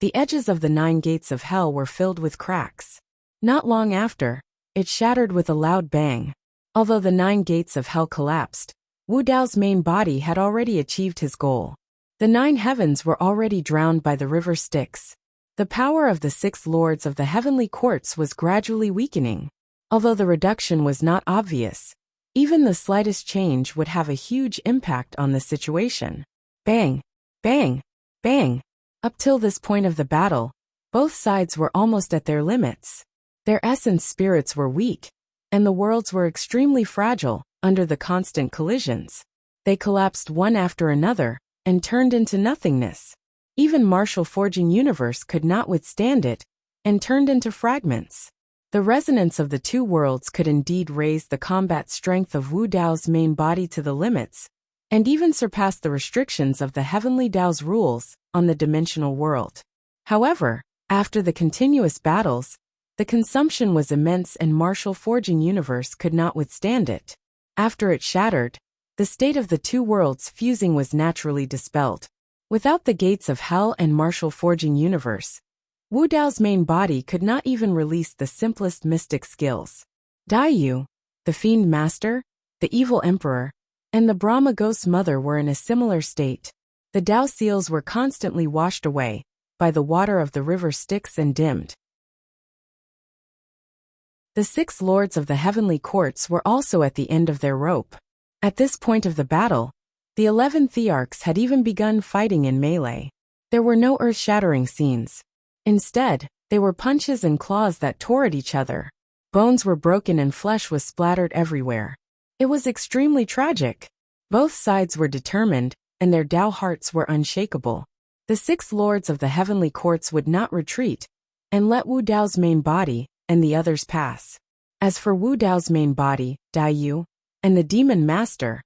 the edges of the 9 gates of hell were filled with cracks. Not long after, it shattered with a loud bang. Although the 9 gates of hell collapsed, Wu Dao's main body had already achieved his goal. The 9 heavens were already drowned by the river Styx. The power of the 6 lords of the heavenly courts was gradually weakening. Although the reduction was not obvious, even the slightest change would have a huge impact on the situation. Bang, bang, bang. Up till this point of the battle, both sides were almost at their limits. Their essence spirits were weak, and the worlds were extremely fragile under the constant collisions. They collapsed one after another and turned into nothingness. Even martial forging universe could not withstand it and turned into fragments. The resonance of the 2 worlds could indeed raise the combat strength of Wu Dao's main body to the limits, and even surpass the restrictions of the heavenly Dao's rules on the dimensional world. However, after the continuous battles, the consumption was immense and martial forging universe could not withstand it. After it shattered, the state of the 2 worlds fusing was naturally dispelled. Without the gates of hell and martial forging universe, Wu Dao's main body could not even release the simplest mystic skills. Daiyu, the Fiend Master, the Evil Emperor, and the Brahma Ghost Mother were in a similar state. The Dao seals were constantly washed away by the water of the river Styx and dimmed. The 6 lords of the heavenly courts were also at the end of their rope. At this point of the battle, the 11 Thearchs had even begun fighting in melee. There were no earth-shattering scenes. Instead, they were punches and claws that tore at each other. Bones were broken and flesh was splattered everywhere. It was extremely tragic. Both sides were determined, and their Dao hearts were unshakable. The 6 lords of the heavenly courts would not retreat and let Wu Dao's main body and the others pass. As for Wu Dao's main body, Daiyu, and the Demon Master,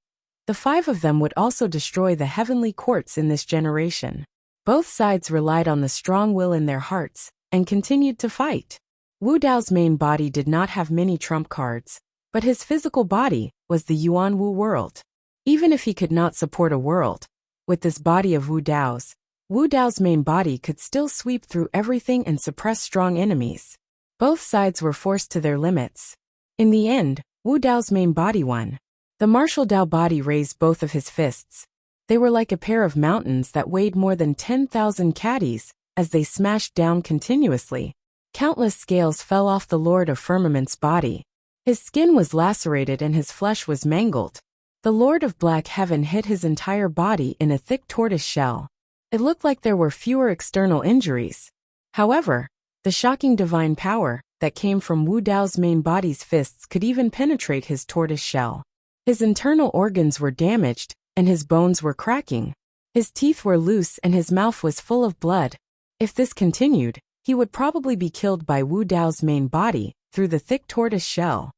the 5 of them would also destroy the heavenly courts in this generation. Both sides relied on the strong will in their hearts and continued to fight. Wu Dao's main body did not have many trump cards, but his physical body was the Yuan Wu world. Even if he could not support a world, with this body of Wu Dao's main body could still sweep through everything and suppress strong enemies. Both sides were forced to their limits. In the end, Wu Dao's main body won. The martial Dao body raised both of his fists. They were like a pair of mountains that weighed more than 10,000 caddies as they smashed down continuously. Countless scales fell off the Lord of Firmament's body. His skin was lacerated and his flesh was mangled. The Lord of Black Heaven hid his entire body in a thick tortoise shell. It looked like there were fewer external injuries. However, the shocking divine power that came from Wu Dao's main body's fists could even penetrate his tortoise shell. His internal organs were damaged, and his bones were cracking. His teeth were loose and his mouth was full of blood. If this continued, he would probably be killed by Wu Dao's main body through the thick tortoise shell.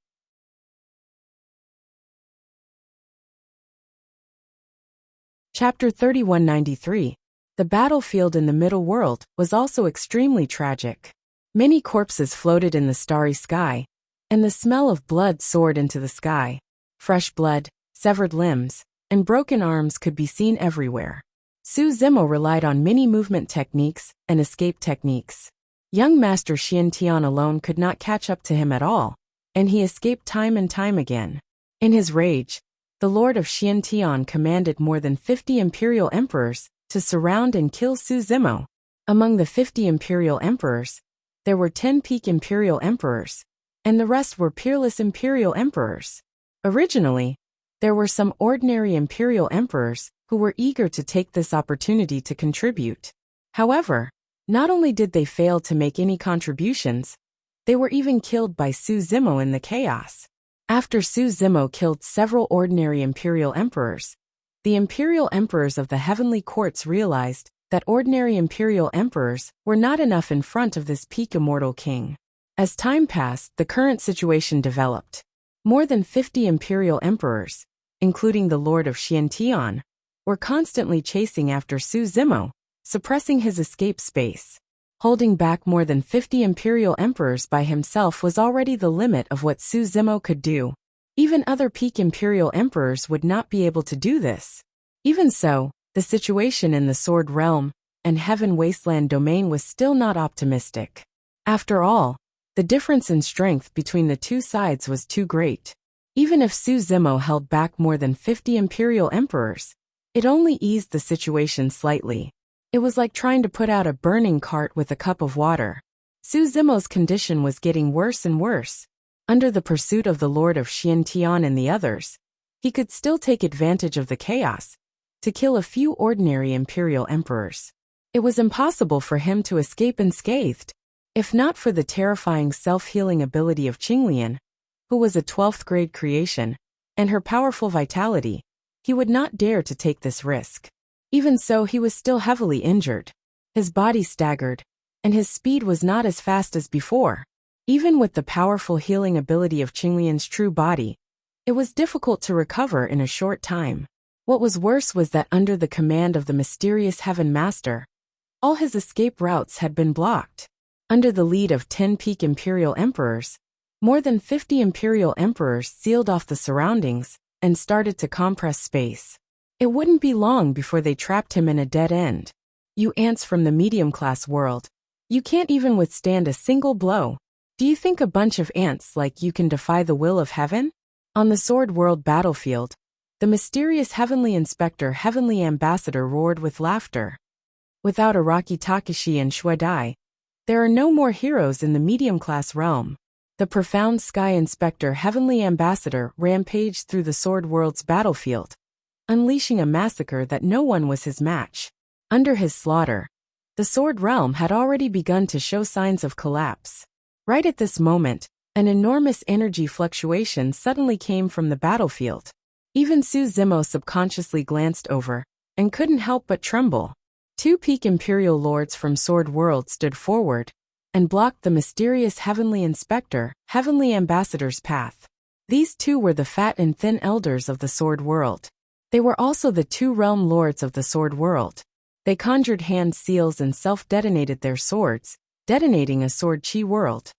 Chapter 3193. The battlefield in the Middle World was also extremely tragic. Many corpses floated in the starry sky, and the smell of blood soared into the sky. Fresh blood, severed limbs, and broken arms could be seen everywhere. Su Zimo relied on many movement techniques and escape techniques. Young Master Xiantian alone could not catch up to him at all, and he escaped time and time again. In his rage, the Lord of Xiantian commanded more than 50 imperial emperors to surround and kill Su Zimo. Among the 50 imperial emperors, there were 10 peak imperial emperors, and the rest were peerless imperial emperors. Originally, there were some ordinary imperial emperors who were eager to take this opportunity to contribute. However, not only did they fail to make any contributions, they were even killed by Su Zimo in the chaos. After Su Zimo killed several ordinary imperial emperors, the imperial emperors of the heavenly courts realized that ordinary imperial emperors were not enough in front of this peak immortal king. As time passed, the current situation developed. More than 50 imperial emperors, including the Lord of Xiantian, were constantly chasing after Su Zimo, suppressing his escape space. Holding back more than 50 imperial emperors by himself was already the limit of what Su Zimo could do. Even other peak imperial emperors would not be able to do this. Even so, the situation in the Sword Realm and Heaven Wasteland domain was still not optimistic. After all, the difference in strength between the two sides was too great. Even if Su Zimo held back more than 50 imperial emperors, it only eased the situation slightly. It was like trying to put out a burning cart with a cup of water. Su Zimo's condition was getting worse and worse. Under the pursuit of the Lord of Xiantian and the others, he could still take advantage of the chaos to kill a few ordinary imperial emperors. It was impossible for him to escape unscathed. If not for the terrifying self-healing ability of Qinglian, who was a 12th grade creation, and her powerful vitality, he would not dare to take this risk. Even so, he was still heavily injured. His body staggered, and his speed was not as fast as before. Even with the powerful healing ability of Qinglian's true body, it was difficult to recover in a short time. What was worse was that under the command of the mysterious Heaven Master, all his escape routes had been blocked. Under the lead of 10 peak imperial emperors, more than 50 imperial emperors sealed off the surroundings and started to compress space. It wouldn't be long before they trapped him in a dead end. You ants from the medium-class world, you can't even withstand a single blow. Do you think a bunch of ants like you can defy the will of heaven? On the Sword World battlefield, the mysterious Heavenly Inspector, Heavenly Ambassador roared with laughter. Without Araki Takashi and Shuedai, there are no more heroes in the medium-class realm. The profound Sky Inspector, Heavenly Ambassador, rampaged through the Sword World's battlefield, unleashing a massacre that no one was his match. Under his slaughter, the Sword Realm had already begun to show signs of collapse. Right at this moment, an enormous energy fluctuation suddenly came from the battlefield. Even Su Zimo subconsciously glanced over, and couldn't help but tremble. 2 peak imperial lords from Sword World stood forward, and blocked the mysterious Heavenly Inspector, Heavenly Ambassador's path. These two were the fat and thin elders of the Sword World. They were also the 2 realm lords of the Sword World. They conjured hand seals and self-detonated their swords, detonating a sword chi world.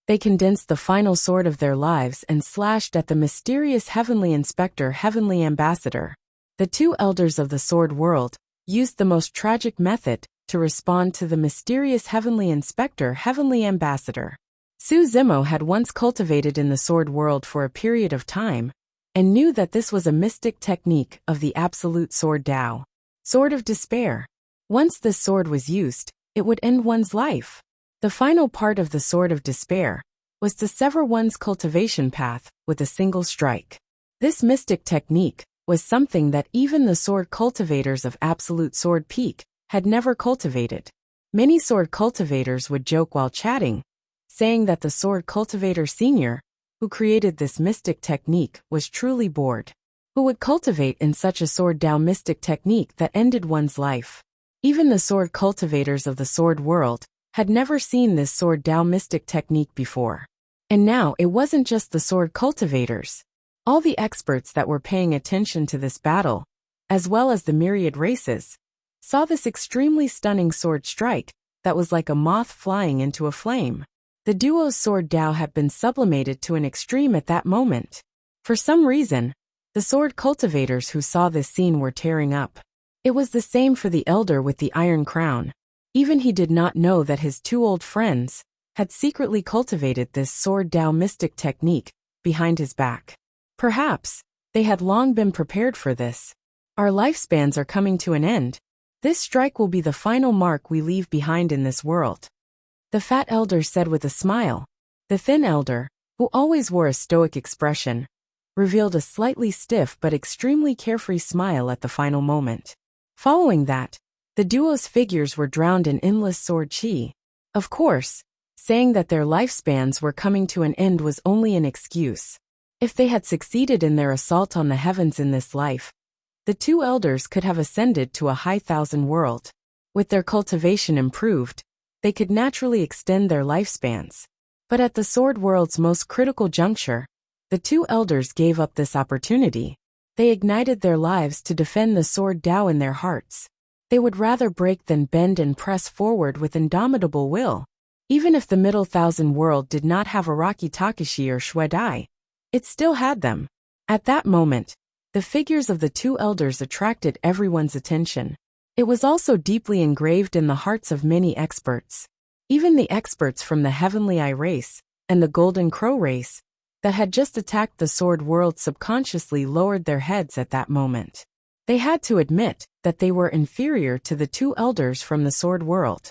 They condensed the final sword of their lives and slashed at the mysterious Heavenly Inspector, Heavenly Ambassador. The 2 elders of the Sword World used the most tragic method to respond to the mysterious Heavenly Inspector, Heavenly Ambassador. Su Zimo had once cultivated in the Sword World for a period of time, and knew that this was a mystic technique of the Absolute Sword Tao. Sword of Despair. Once this sword was used, it would end one's life. The final part of the Sword of Despair was to sever one's cultivation path with a single strike. This mystic technique was something that even the sword cultivators of Absolute Sword Peak had never cultivated. Many sword cultivators would joke while chatting, saying that the sword cultivator senior, who created this mystic technique, was truly bored. Who would cultivate in such a sword Dao mystic technique that ended one's life? Even the sword cultivators of the sword world had never seen this sword Dao mystic technique before. And now it wasn't just the sword cultivators. All the experts that were paying attention to this battle, as well as the myriad races, saw this extremely stunning sword strike that was like a moth flying into a flame. The duo's sword Dao had been sublimated to an extreme at that moment. For some reason, the sword cultivators who saw this scene were tearing up. It was the same for the elder with the iron crown. Even he did not know that his two old friends had secretly cultivated this sword Dao mystic technique behind his back. Perhaps they had long been prepared for this. Our lifespans are coming to an end. This strike will be the final mark we leave behind in this world. The fat elder said with a smile. The thin elder, who always wore a stoic expression, revealed a slightly stiff but extremely carefree smile at the final moment. Following that, the duo's figures were drowned in endless sword chi. Of course, saying that their lifespans were coming to an end was only an excuse. If they had succeeded in their assault on the heavens in this life, the two elders could have ascended to a high thousand world. With their cultivation improved, they could naturally extend their lifespans. But at the sword world's most critical juncture, the two elders gave up this opportunity. They ignited their lives to defend the sword Dao in their hearts. They would rather break than bend and press forward with indomitable will. Even if the middle thousand world did not have Araki Takashi or Shui Dai, it still had them. At that moment, the figures of the two elders attracted everyone's attention. It was also deeply engraved in the hearts of many experts. Even the experts from the Heavenly Eye race and the Golden Crow race that had just attacked the sword world subconsciously lowered their heads at that moment. They had to admit that they were inferior to the two elders from the sword world.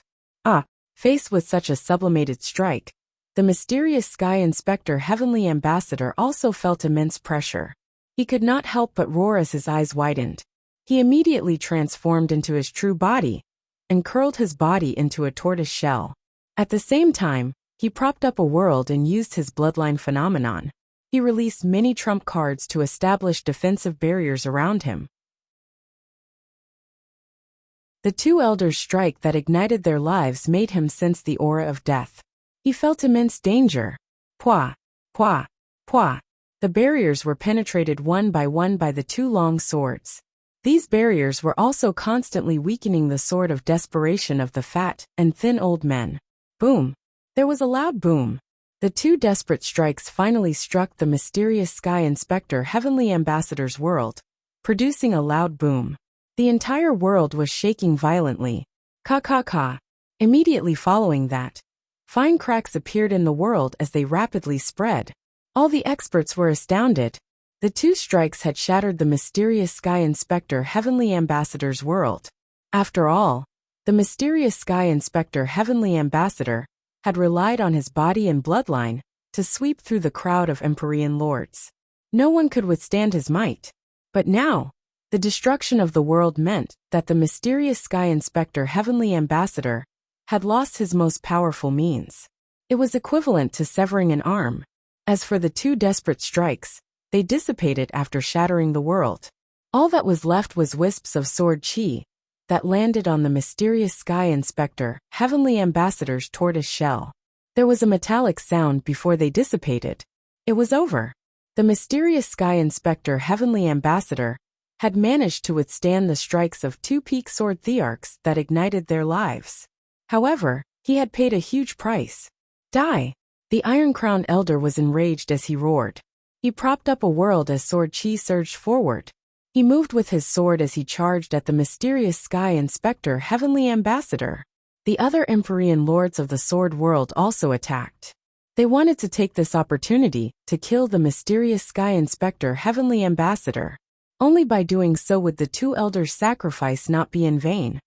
Faced with such a sublimated strike, the mysterious Sky Inspector Heavenly Ambassador also felt immense pressure. He could not help but roar as his eyes widened. He immediately transformed into his true body and curled his body into a tortoise shell. At the same time, he propped up a world and used his bloodline phenomenon. He released many trump cards to establish defensive barriers around him. The two elders' strike that ignited their lives made him sense the aura of death. He felt immense danger. Pwa, pwa, pwa. The barriers were penetrated one by the two long swords. These barriers were also constantly weakening the sword of desperation of the fat and thin old men. Boom. There was a loud boom. The two desperate strikes finally struck the mysterious Sky Inspector Heavenly Ambassador's world, producing a loud boom. The entire world was shaking violently. Ka. Immediately following that, fine cracks appeared in the world as they rapidly spread. All the experts were astounded. The two strikes had shattered the mysterious Sky Inspector Heavenly Ambassador's world. After all, the mysterious Sky Inspector Heavenly Ambassador had relied on his body and bloodline to sweep through the crowd of Empyrean lords. No one could withstand his might. But now, the destruction of the world meant that the mysterious Sky Inspector Heavenly Ambassador had lost his most powerful means. It was equivalent to severing an arm. As for the two desperate strikes, they dissipated after shattering the world. All that was left was wisps of sword chi that landed on the mysterious Sky Inspector Heavenly Ambassador's tortoise shell. There was a metallic sound before they dissipated. It was over. The mysterious Sky Inspector Heavenly Ambassador had managed to withstand the strikes of two peak sword thearchs that ignited their lives. However, he had paid a huge price. Die! The Iron-Crowned Elder was enraged as he roared. He propped up a world as sword chi surged forward. He moved with his sword as he charged at the mysterious Sky Inspector Heavenly Ambassador. The other Empyrean lords of the sword world also attacked. They wanted to take this opportunity to kill the mysterious Sky Inspector Heavenly Ambassador. Only by doing so would the two elders' sacrifice not be in vain.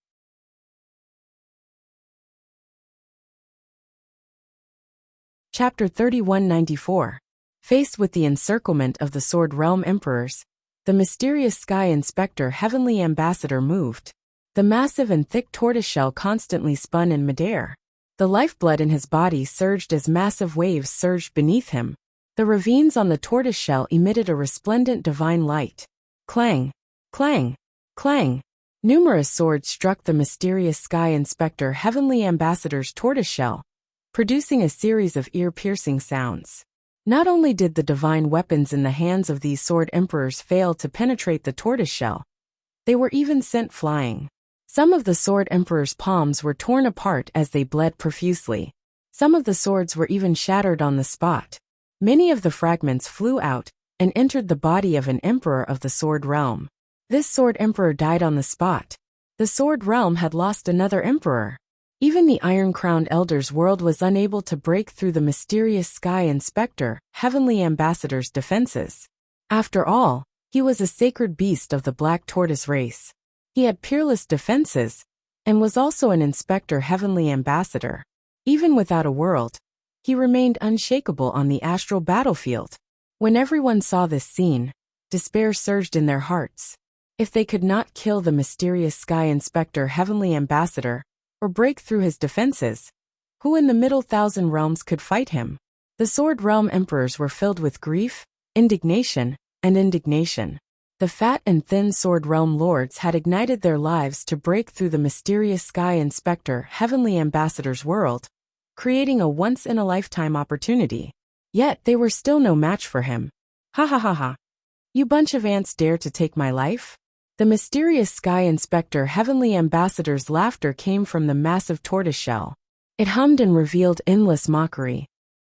Chapter 3194. Faced with the encirclement of the Sword Realm Emperors, the mysterious Sky Inspector Heavenly Ambassador moved. The massive and thick tortoiseshell constantly spun in midair. The lifeblood in his body surged as massive waves surged beneath him. The ravines on the tortoiseshell emitted a resplendent divine light. Clang! Clang! Clang! Numerous swords struck the mysterious Sky Inspector Heavenly Ambassador's tortoiseshell, producing a series of ear-piercing sounds. Not only did the divine weapons in the hands of these sword emperors fail to penetrate the tortoiseshell, they were even sent flying. Some of the sword emperors' palms were torn apart as they bled profusely. Some of the swords were even shattered on the spot. Many of the fragments flew out and entered the body of an emperor of the sword realm. This sword emperor died on the spot. The sword realm had lost another emperor. Even the iron-crowned elder's world was unable to break through the mysterious Sky Inspector, Heavenly Ambassador's defenses. After all, he was a sacred beast of the Black Tortoise race. He had peerless defenses, and was also an Inspector Heavenly Ambassador. Even without a world, he remained unshakable on the astral battlefield. When everyone saw this scene, despair surged in their hearts. If they could not kill the mysterious Sky Inspector Heavenly Ambassador, or break through his defenses, who in the Middle Thousand Realms could fight him? The Sword Realm Emperors were filled with grief, indignation, and indignation. The fat and thin Sword Realm Lords had ignited their lives to break through the mysterious Sky Inspector Heavenly Ambassador's world, creating a once-in-a-lifetime opportunity. Yet they were still no match for him. Ha ha ha ha. You bunch of ants dare to take my life? The mysterious Sky Inspector Heavenly Ambassador's laughter came from the massive tortoiseshell. It hummed and revealed endless mockery.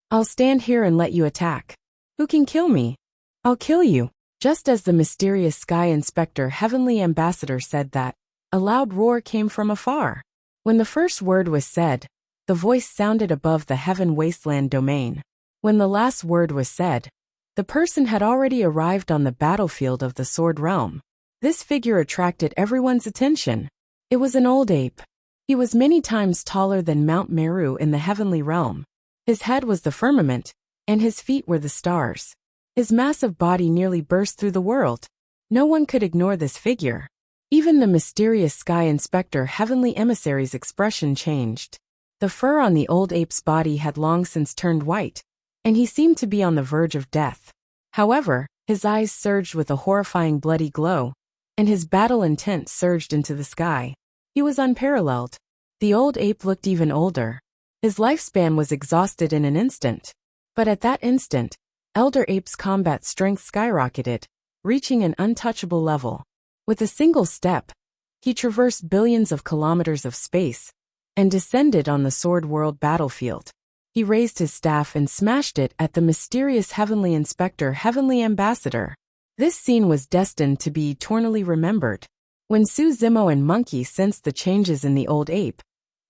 I'll stand here and let you attack. Who can kill me? I'll kill you. Just as the mysterious Sky Inspector Heavenly Ambassador said that, a loud roar came from afar. When the first word was said, the voice sounded above the heaven wasteland domain. When the last word was said, the person had already arrived on the battlefield of the Sword Realm. This figure attracted everyone's attention. It was an old ape. He was many times taller than Mount Meru in the heavenly realm. His head was the firmament, and his feet were the stars. His massive body nearly burst through the world. No one could ignore this figure. Even the mysterious Sky Inspector Heavenly Emissary's expression changed. The fur on the old ape's body had long since turned white, and he seemed to be on the verge of death. However, his eyes surged with a horrifying bloody glow, and his battle intent surged into the sky. He was unparalleled. The old ape looked even older. His lifespan was exhausted in an instant. But at that instant, Elder Ape's combat strength skyrocketed, reaching an untouchable level. With a single step, he traversed billions of kilometers of space and descended on the Sword World battlefield. He raised his staff and smashed it at the mysterious Heavenly Inspector Heavenly Ambassador. This scene was destined to be eternally remembered. When Su Zimo and Monkey sensed the changes in the old ape,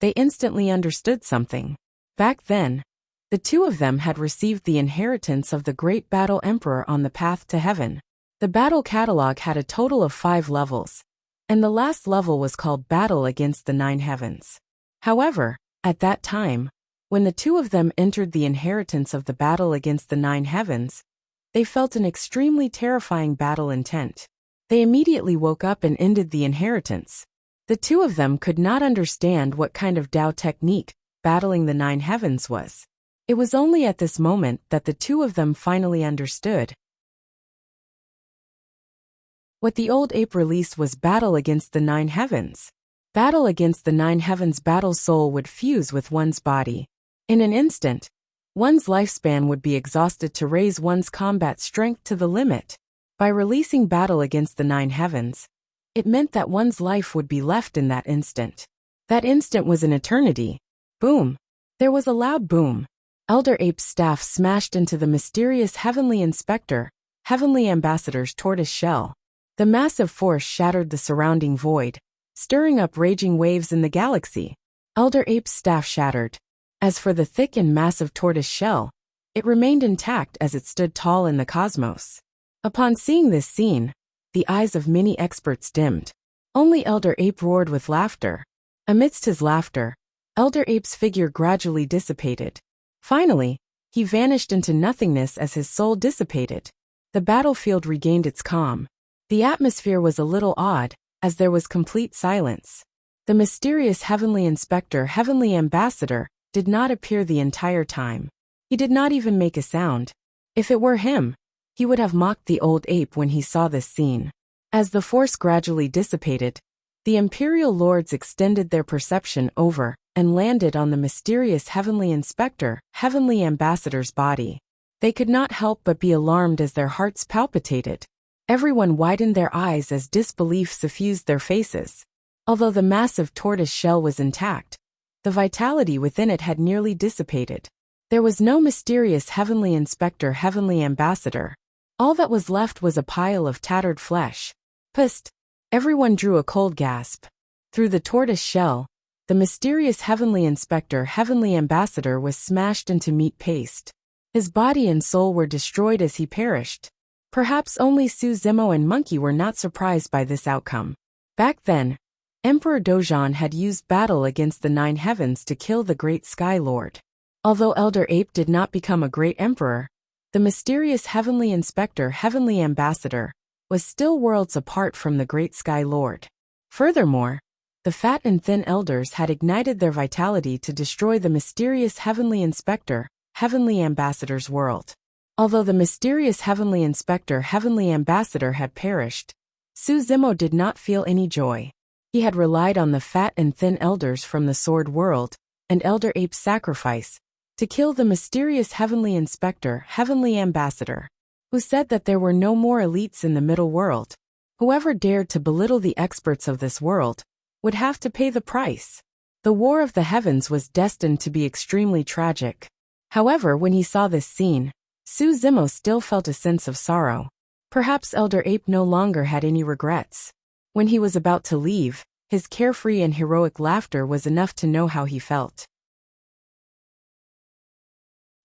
they instantly understood something. Back then, the two of them had received the inheritance of the Great Battle Emperor on the path to heaven. The battle catalog had a total of 5 levels, and the last level was called Battle Against the Nine Heavens. However, at that time, when the two of them entered the inheritance of the Battle Against the Nine Heavens, they felt an extremely terrifying battle intent. They immediately woke up and ended the inheritance. The two of them could not understand what kind of Tao technique battling the Nine Heavens was. It was only at this moment that the two of them finally understood. What the old ape released was Battle Against the Nine Heavens. Battle Against the Nine Heavens battle soul would fuse with one's body. In an instant, one's lifespan would be exhausted to raise one's combat strength to the limit. By releasing Battle Against the Nine Heavens, it meant that one's life would be left in that instant. That instant was an eternity. Boom! There was a loud boom. Elder Ape's staff smashed into the mysterious Heavenly Inspector, Heavenly Ambassador's tortoise shell. The massive force shattered the surrounding void, stirring up raging waves in the galaxy. Elder Ape's staff shattered. As for the thick and massive tortoise shell, it remained intact as it stood tall in the cosmos. Upon seeing this scene, the eyes of many experts dimmed. Only Elder Ape roared with laughter. Amidst his laughter, Elder Ape's figure gradually dissipated. Finally, he vanished into nothingness as his soul dissipated. The battlefield regained its calm. The atmosphere was a little odd, as there was complete silence. The mysterious heavenly inspector, heavenly ambassador, did not appear the entire time. He did not even make a sound. If it were him, he would have mocked the old ape when he saw this scene. As the force gradually dissipated, the imperial lords extended their perception over and landed on the mysterious heavenly inspector, heavenly ambassador's body. They could not help but be alarmed as their hearts palpitated. Everyone widened their eyes as disbelief suffused their faces. Although the massive tortoise shell was intact, the vitality within it had nearly dissipated. There was no mysterious heavenly inspector, heavenly ambassador. All that was left was a pile of tattered flesh. Psst! Everyone drew a cold gasp. Through the tortoise shell, the mysterious heavenly inspector, heavenly ambassador was smashed into meat paste. His body and soul were destroyed as he perished. Perhaps only Su Zimo and Monkey were not surprised by this outcome. Back then, Emperor Dojang had used battle against the Nine Heavens to kill the Great Sky Lord. Although Elder Ape did not become a great emperor, the mysterious heavenly inspector, heavenly ambassador, was still worlds apart from the Great Sky Lord. Furthermore, the fat and thin elders had ignited their vitality to destroy the mysterious heavenly inspector, heavenly ambassador's world. Although the mysterious heavenly inspector, heavenly ambassador had perished, Su Zimo did not feel any joy. He had relied on the fat and thin elders from the Sword World and Elder Ape's sacrifice to kill the mysterious heavenly inspector, heavenly ambassador, who said that there were no more elites in the middle world. Whoever dared to belittle the experts of this world would have to pay the price. The War of the Heavens was destined to be extremely tragic. However, when he saw this scene, Su Zimo still felt a sense of sorrow. Perhaps Elder Ape no longer had any regrets. When he was about to leave, his carefree and heroic laughter was enough to know how he felt.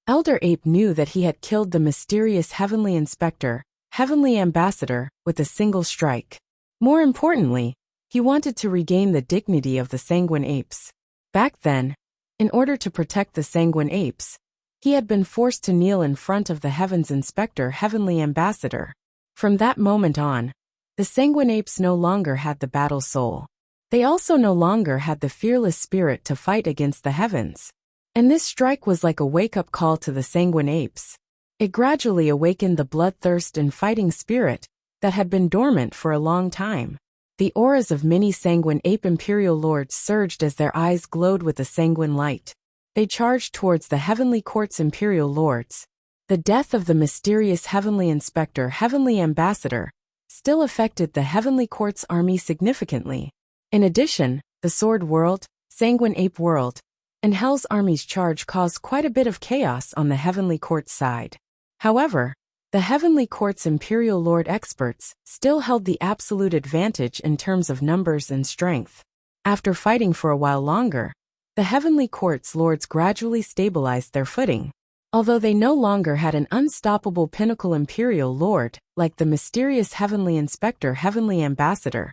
Elder Ape knew that he had killed the mysterious heavenly inspector, heavenly ambassador, with a single strike. More importantly, he wanted to regain the dignity of the sanguine apes. Back then, in order to protect the sanguine apes, he had been forced to kneel in front of the heavens inspector, heavenly ambassador. From that moment on, the sanguine apes no longer had the battle soul. They also no longer had the fearless spirit to fight against the heavens. And this strike was like a wake-up call to the sanguine apes. It gradually awakened the bloodthirst and fighting spirit that had been dormant for a long time. The auras of many sanguine ape imperial lords surged as their eyes glowed with a sanguine light. They charged towards the heavenly court's imperial lords. The death of the mysterious heavenly inspector, heavenly ambassador, still affected the heavenly court's army significantly. In addition, the Sword World, Sanguine Ape World, and Hell's Army's charge caused quite a bit of chaos on the heavenly court's side. However, the heavenly court's imperial lord experts still held the absolute advantage in terms of numbers and strength. After fighting for a while longer, the heavenly court's lords gradually stabilized their footing. Although they no longer had an unstoppable pinnacle imperial lord like the mysterious heavenly inspector, heavenly ambassador,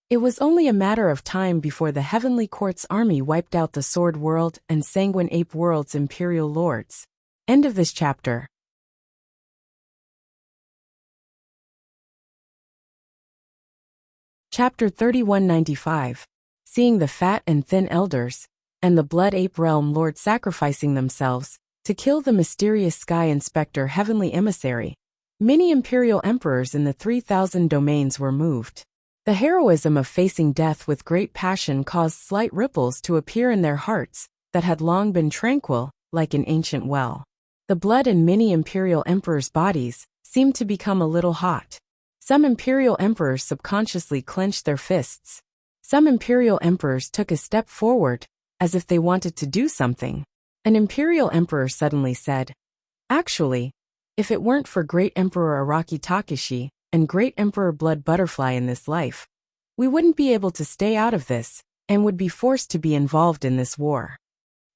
it was only a matter of time before the heavenly court's army wiped out the Sword World and Sanguine Ape World's imperial lords. End of this chapter. Chapter 3195. Seeing the fat and thin elders and the Blood Ape Realm Lord sacrificing themselves to kill the mysterious Sky Inspector, heavenly emissary, many imperial emperors in the 3,000 domains were moved. The heroism of facing death with great passion caused slight ripples to appear in their hearts that had long been tranquil, like an ancient well. The blood in many imperial emperors' bodies seemed to become a little hot. Some imperial emperors subconsciously clenched their fists. Some imperial emperors took a step forward, as if they wanted to do something. An imperial emperor suddenly said, "Actually, if it weren't for Great Emperor Araki Takeshi and Great Emperor Blood Butterfly in this life, we wouldn't be able to stay out of this, and would be forced to be involved in this war."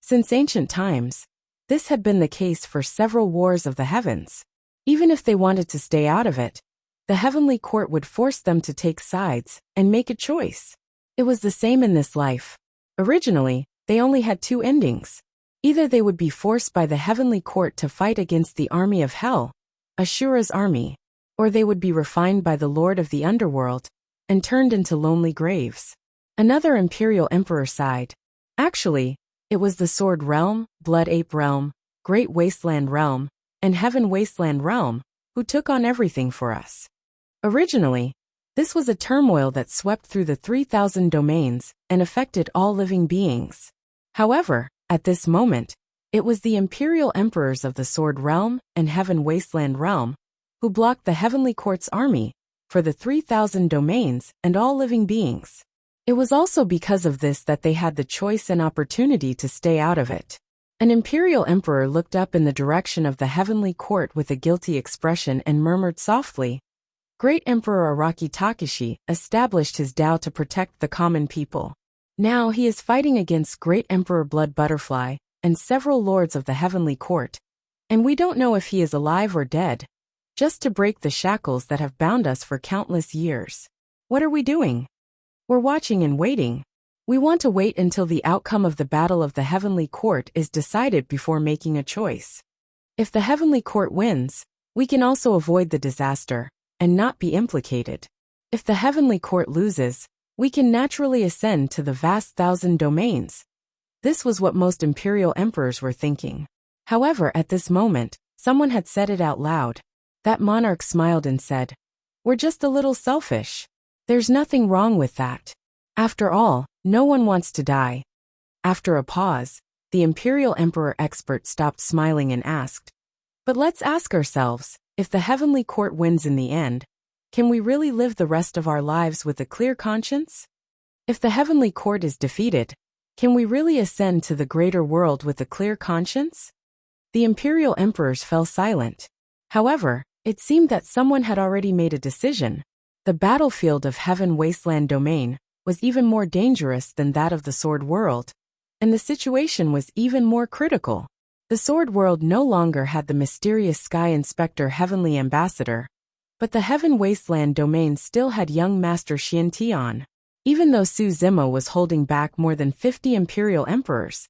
Since ancient times, this had been the case for several wars of the heavens. Even if they wanted to stay out of it, the heavenly court would force them to take sides and make a choice. It was the same in this life. Originally, they only had two endings. Either they would be forced by the heavenly court to fight against the army of hell, Ashura's army, or they would be refined by the Lord of the Underworld and turned into lonely graves. Another imperial emperor sighed. Actually, it was the Sword Realm, Blood Ape Realm, Great Wasteland Realm, and Heaven Wasteland Realm, who took on everything for us. Originally, this was a turmoil that swept through the 3,000 domains and affected all living beings. However, at this moment, it was the imperial emperors of the Sword Realm and Heaven Wasteland Realm who blocked the Heavenly Court's army for the 3,000 domains and all living beings. It was also because of this that they had the choice and opportunity to stay out of it. An imperial emperor looked up in the direction of the Heavenly Court with a guilty expression and murmured softly. Great Emperor Araki Takashi established his Tao to protect the common people. Now he is fighting against Great Emperor Blood Butterfly and several lords of the Heavenly Court, and we don't know if he is alive or dead, just to break the shackles that have bound us for countless years. What are we doing? We're watching and waiting. We want to wait until the outcome of the battle of the Heavenly Court is decided before making a choice. If the Heavenly Court wins, we can also avoid the disaster and not be implicated. If the Heavenly Court loses, we can naturally ascend to the vast 1,000 domains. This was what most imperial emperors were thinking. However, at this moment, someone had said it out loud. That monarch smiled and said, "We're just a little selfish. There's nothing wrong with that. After all, no one wants to die." After a pause, the imperial emperor expert stopped smiling and asked, "But let's ask ourselves, if the Heavenly Court wins in the end, can we really live the rest of our lives with a clear conscience? If the Heavenly Court is defeated, can we really ascend to the greater world with a clear conscience?" The imperial emperors fell silent. However, it seemed that someone had already made a decision. The battlefield of Heaven Wasteland Domain was even more dangerous than that of the Sword World, and the situation was even more critical. The Sword World no longer had the mysterious Sky Inspector Heavenly Ambassador, but the Heaven Wasteland Domain still had young Master Xiantian. Even though Su Zimo was holding back more than 50 imperial emperors,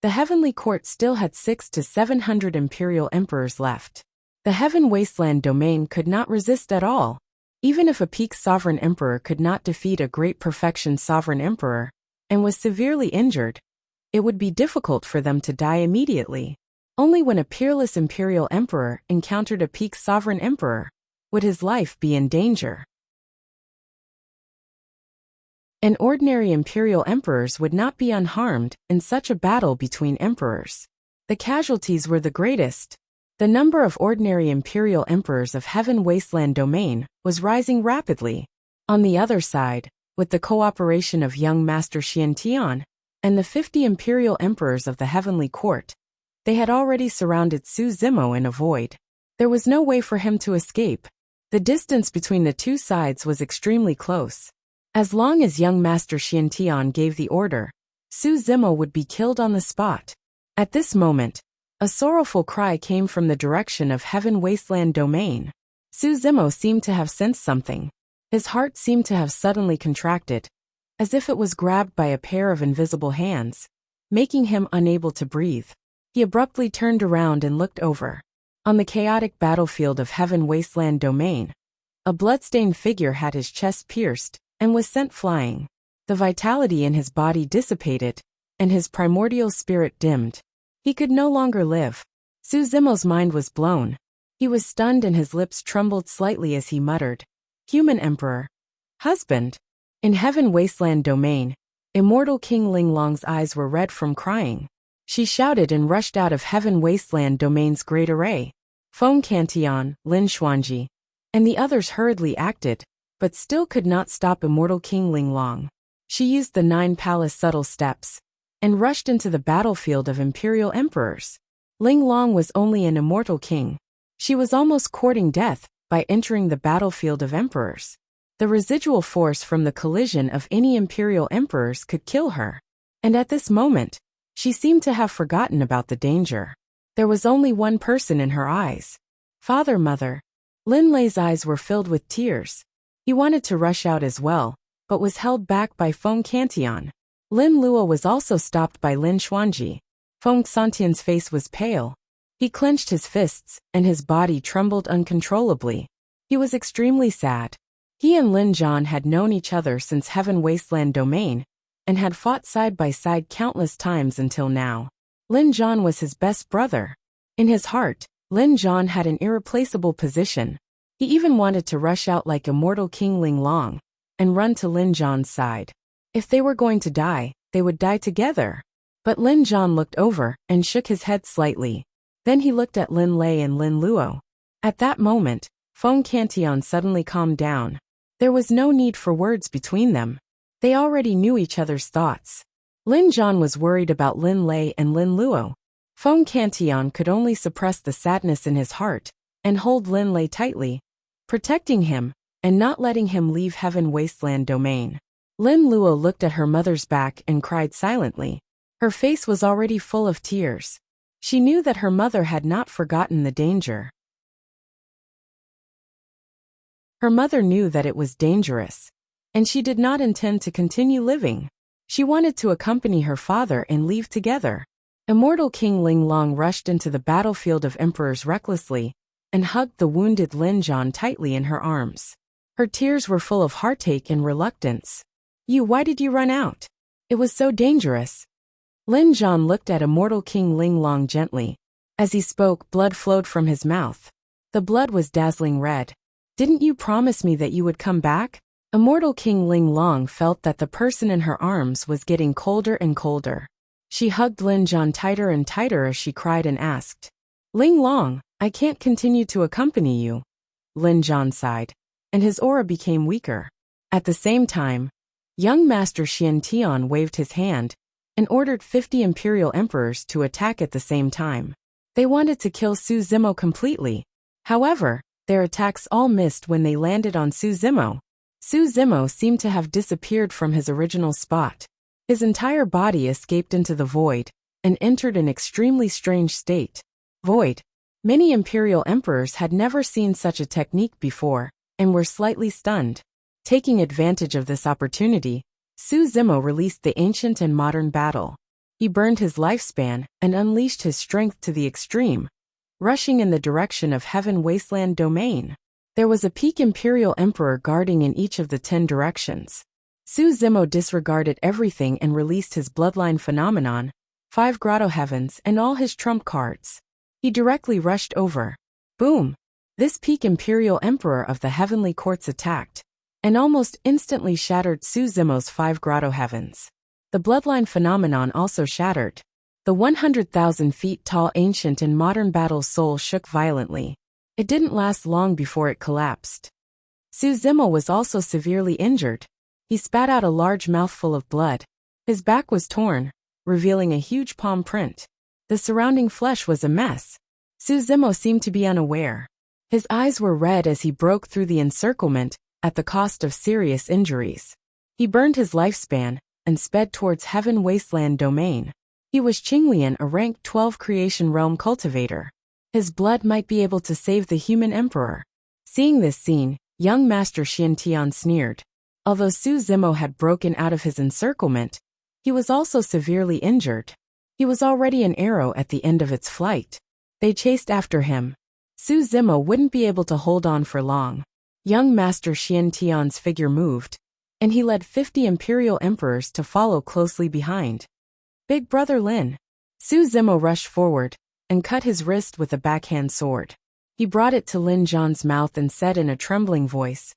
the Heavenly Court still had 600 to 700 imperial emperors left. The Heaven Wasteland Domain could not resist at all. Even if a peak sovereign emperor could not defeat a great perfection sovereign emperor, and was severely injured, it would be difficult for them to die immediately. Only when a peerless imperial emperor encountered a peak sovereign emperor would his life be in danger. And ordinary imperial emperors would not be unharmed in such a battle between emperors. The casualties were the greatest. The number of ordinary imperial emperors of Heaven Wasteland Domain was rising rapidly. On the other side, with the cooperation of young Master Xiantian and the 50 imperial emperors of the Heavenly Court, they had already surrounded Su Zimo in a void. There was no way for him to escape. The distance between the two sides was extremely close. As long as young Master Xiantian gave the order, Su Zimo would be killed on the spot. At this moment, a sorrowful cry came from the direction of Heaven Wasteland Domain. Su Zimo seemed to have sensed something. His heart seemed to have suddenly contracted, as if it was grabbed by a pair of invisible hands, making him unable to breathe. He abruptly turned around and looked over. On the chaotic battlefield of Heaven Wasteland Domain, a bloodstained figure had his chest pierced and was sent flying. The vitality in his body dissipated, and his primordial spirit dimmed. He could no longer live. Su Zimo's mind was blown. He was stunned and his lips trembled slightly as he muttered, "Human Emperor. Husband." In Heaven Wasteland Domain, immortal King Linglong's eyes were red from crying. She shouted and rushed out of Heaven Wasteland Domain's great array. Feng Cantian, Lin Xuanji, and the others hurriedly acted, but still could not stop immortal King Linglong. She used the 9 palace subtle steps and rushed into the battlefield of imperial emperors. Linglong was only an immortal king. She was almost courting death by entering the battlefield of emperors. The residual force from the collision of any imperial emperors could kill her. And at this moment, she seemed to have forgotten about the danger. There was only one person in her eyes. Father, Mother. Lin Lei's eyes were filled with tears. He wanted to rush out as well, but was held back by Feng Cantian. Lin Luo was also stopped by Lin Xuanji. Feng Xantian's face was pale. He clenched his fists, and his body trembled uncontrollably. He was extremely sad. He and Lin Zhan had known each other since Heaven Wasteland Domain, and had fought side by side countless times until now. Lin Zhan was his best brother. In his heart, Lin Zhan had an irreplaceable position. He even wanted to rush out like immortal King Ling Long and run to Lin Zhan's side. If they were going to die, they would die together. But Lin Zhan looked over and shook his head slightly. Then he looked at Lin Lei and Lin Luo. At that moment, Feng Cantion suddenly calmed down. There was no need for words between them. They already knew each other's thoughts. Lin Zhan was worried about Lin Lei and Lin Luo. Feng Cantion could only suppress the sadness in his heart and hold Lin Lei tightly, protecting him and not letting him leave Heaven Wasteland Domain. Lin Luo looked at her mother's back and cried silently. Her face was already full of tears. She knew that her mother had not forgotten the danger. Her mother knew that it was dangerous, and she did not intend to continue living. She wanted to accompany her father and leave together. Immortal King Ling Long rushed into the battlefield of emperors recklessly and hugged the wounded Lin Zhan tightly in her arms. Her tears were full of heartache and reluctance. Why did you run out? It was so dangerous. Lin Zhan looked at Immortal King Ling Long gently. As he spoke, blood flowed from his mouth. The blood was dazzling red. Didn't you promise me that you would come back? Immortal King Ling Long felt that the person in her arms was getting colder and colder. She hugged Lin Zhan tighter and tighter as she cried and asked, Ling Long, I can't continue to accompany you. Lin Zhan sighed, and his aura became weaker. At the same time, young Master Xian Tian waved his hand and ordered 50 Imperial Emperors to attack at the same time. They wanted to kill Su Zimo completely. However, their attacks all missed when they landed on Su Zimo. Su Zimo seemed to have disappeared from his original spot. His entire body escaped into the void and entered an extremely strange state. Void. Many Imperial Emperors had never seen such a technique before and were slightly stunned. Taking advantage of this opportunity, Su Zimo released the ancient and modern battle. He burned his lifespan and unleashed his strength to the extreme, rushing in the direction of Heaven Wasteland Domain. There was a peak Imperial Emperor guarding in each of the 10 directions. Su Zimo disregarded everything and released his bloodline phenomenon, 5 Grotto Heavens and all his trump cards. He directly rushed over. Boom! This peak Imperial Emperor of the Heavenly Courts attacked, and almost instantly shattered Su Zimo's 5 Grotto Heavens. The bloodline phenomenon also shattered. The 100,000 feet tall ancient and modern battle soul shook violently. It didn't last long before it collapsed. Su Zimo was also severely injured. He spat out a large mouthful of blood. His back was torn, revealing a huge palm print. The surrounding flesh was a mess. Su Zimo seemed to be unaware. His eyes were red as he broke through the encirclement at the cost of serious injuries. He burned his lifespan and sped towards Heaven Wasteland Domain. He was Qinglian, a rank 12 Creation Realm cultivator. His blood might be able to save the human emperor. Seeing this scene, young Master Xian Tian sneered. Although Su Zimo had broken out of his encirclement, he was also severely injured. He was already an arrow at the end of its flight. They chased after him. Su Zimo wouldn't be able to hold on for long. Young Master Xian Tian's figure moved, and he led 50 Imperial Emperors to follow closely behind. Big Brother Lin. Su Zimo rushed forward and cut his wrist with a backhand sword. He brought it to Lin Zhan's mouth and said in a trembling voice,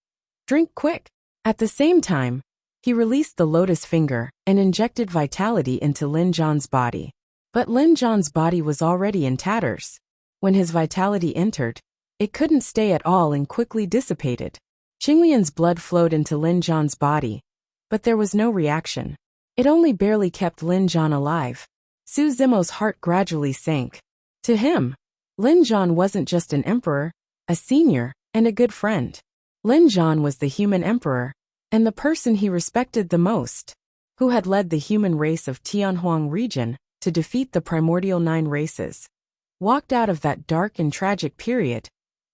Drink quick. At the same time, he released the lotus finger and injected vitality into Lin Zhan's body. But Lin Zhan's body was already in tatters. When his vitality entered, it couldn't stay at all and quickly dissipated. Qinglian's blood flowed into Lin Zhan's body, but there was no reaction. It only barely kept Lin Zhan alive. Su Zimo's heart gradually sank. To him, Lin Zhan wasn't just an emperor, a senior, and a good friend. Lin Zhan was the human emperor, and the person he respected the most, who had led the human race of Tianhuang region to defeat the primordial 9 races, walked out of that dark and tragic period,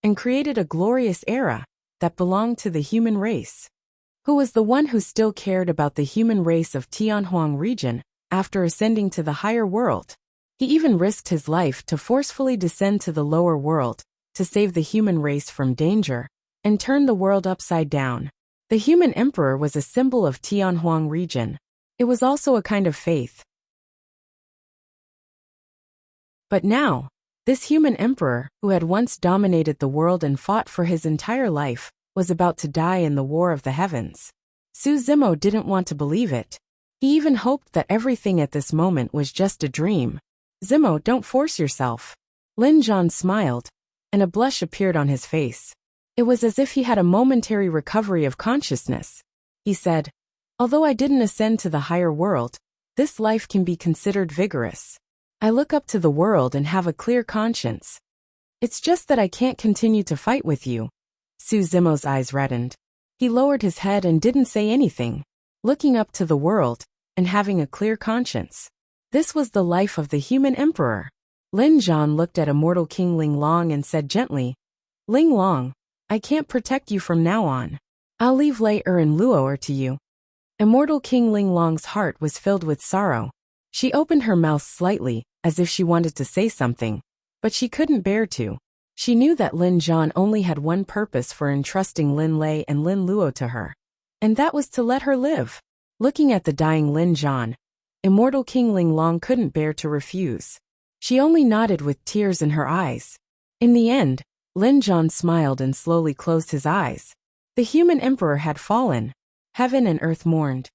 and created a glorious era that belonged to the human race, who was the one who still cared about the human race of Tianhuang region after ascending to the higher world. He even risked his life to forcefully descend to the lower world to save the human race from danger and turn the world upside down. The human emperor was a symbol of Tianhuang region. It was also a kind of faith. But now, this human emperor, who had once dominated the world and fought for his entire life, was about to die in the War of the Heavens. Su Zimo didn't want to believe it. He even hoped that everything at this moment was just a dream. Zimo, don't force yourself. Lin Zhan smiled, and a blush appeared on his face. It was as if he had a momentary recovery of consciousness. He said, although I didn't ascend to the higher world, this life can be considered vigorous. I look up to the world and have a clear conscience. It's just that I can't continue to fight with you. Su Zimo's eyes reddened. He lowered his head and didn't say anything, looking up to the world and having a clear conscience. This was the life of the human emperor. Lin Zhan looked at immortal King Ling Long and said gently, Ling Long, I can't protect you from now on. I'll leave Lei and Luo to you. Immortal King Ling Long's heart was filled with sorrow. She opened her mouth slightly, as if she wanted to say something, but she couldn't bear to. She knew that Lin Zhan only had one purpose for entrusting Lin Lei and Lin Luo to her, and that was to let her live. Looking at the dying Lin Zhan, immortal King Ling Long couldn't bear to refuse. She only nodded with tears in her eyes. In the end, Lin Zhan smiled and slowly closed his eyes. The human emperor had fallen. Heaven and earth mourned.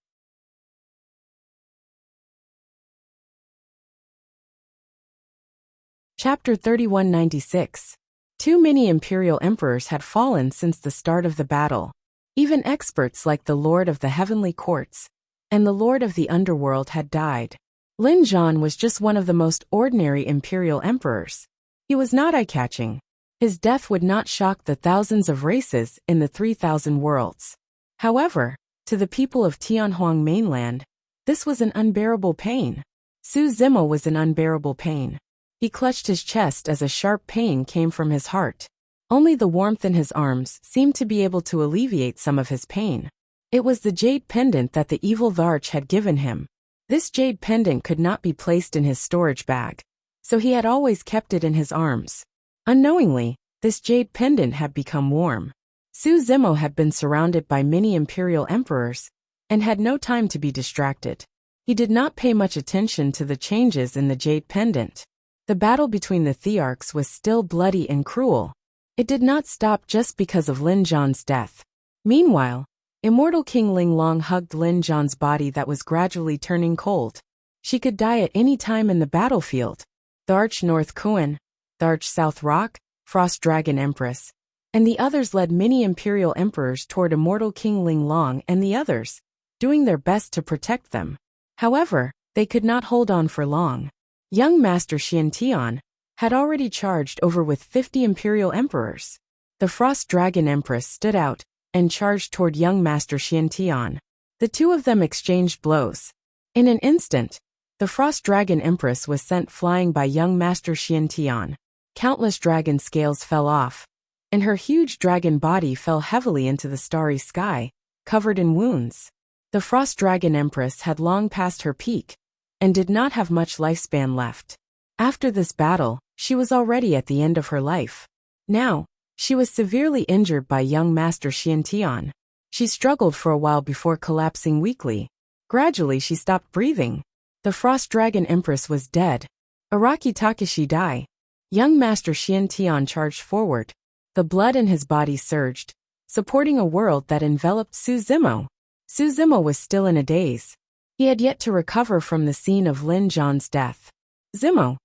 Chapter 3196. Too many imperial emperors had fallen since the start of the battle. Even experts like the Lord of the Heavenly Courts and the Lord of the Underworld had died. Lin Zhan was just one of the most ordinary imperial emperors. He was not eye-catching. His death would not shock the thousands of races in the 3,000 worlds. However, to the people of Tianhuang mainland, this was an unbearable pain. Su Zimo was an unbearable pain. He clutched his chest as a sharp pain came from his heart. Only the warmth in his arms seemed to be able to alleviate some of his pain. It was the jade pendant that the evil Varch had given him. This jade pendant could not be placed in his storage bag, so he had always kept it in his arms. Unknowingly, this jade pendant had become warm. Su Zimo had been surrounded by many imperial emperors and had no time to be distracted. He did not pay much attention to the changes in the jade pendant. The battle between the Thearchs was still bloody and cruel. It did not stop just because of Lin Zhan's death. Meanwhile, immortal King Ling Long hugged Lin Zhan's body that was gradually turning cold. She could die at any time in the battlefield. The Arch North Kuan, the Arch South Rock, Frost Dragon Empress, and the others led many imperial emperors toward immortal King Ling Long and the others, doing their best to protect them. However, they could not hold on for long. Young Master Xian Tian had already charged over with 50 imperial emperors. The Frost Dragon Empress stood out and charged toward young Master Xian Tian. The two of them exchanged blows. In an instant, the Frost Dragon Empress was sent flying by young Master Xian Tian. Countless dragon scales fell off, and her huge dragon body fell heavily into the starry sky, covered in wounds. The Frost Dragon Empress had long passed her peak, and did not have much lifespan left. After this battle, she was already at the end of her life. Now, she was severely injured by young Master Xian Tian. She struggled for a while before collapsing weakly. Gradually she stopped breathing. The Frost Dragon Empress was dead. Araki Takashi died. Young Master Xian Tian charged forward. The blood in his body surged, supporting a world that enveloped Su Zimo. Su Zimo was still in a daze. He had yet to recover from the scene of Lin Zhan's death. Zimo,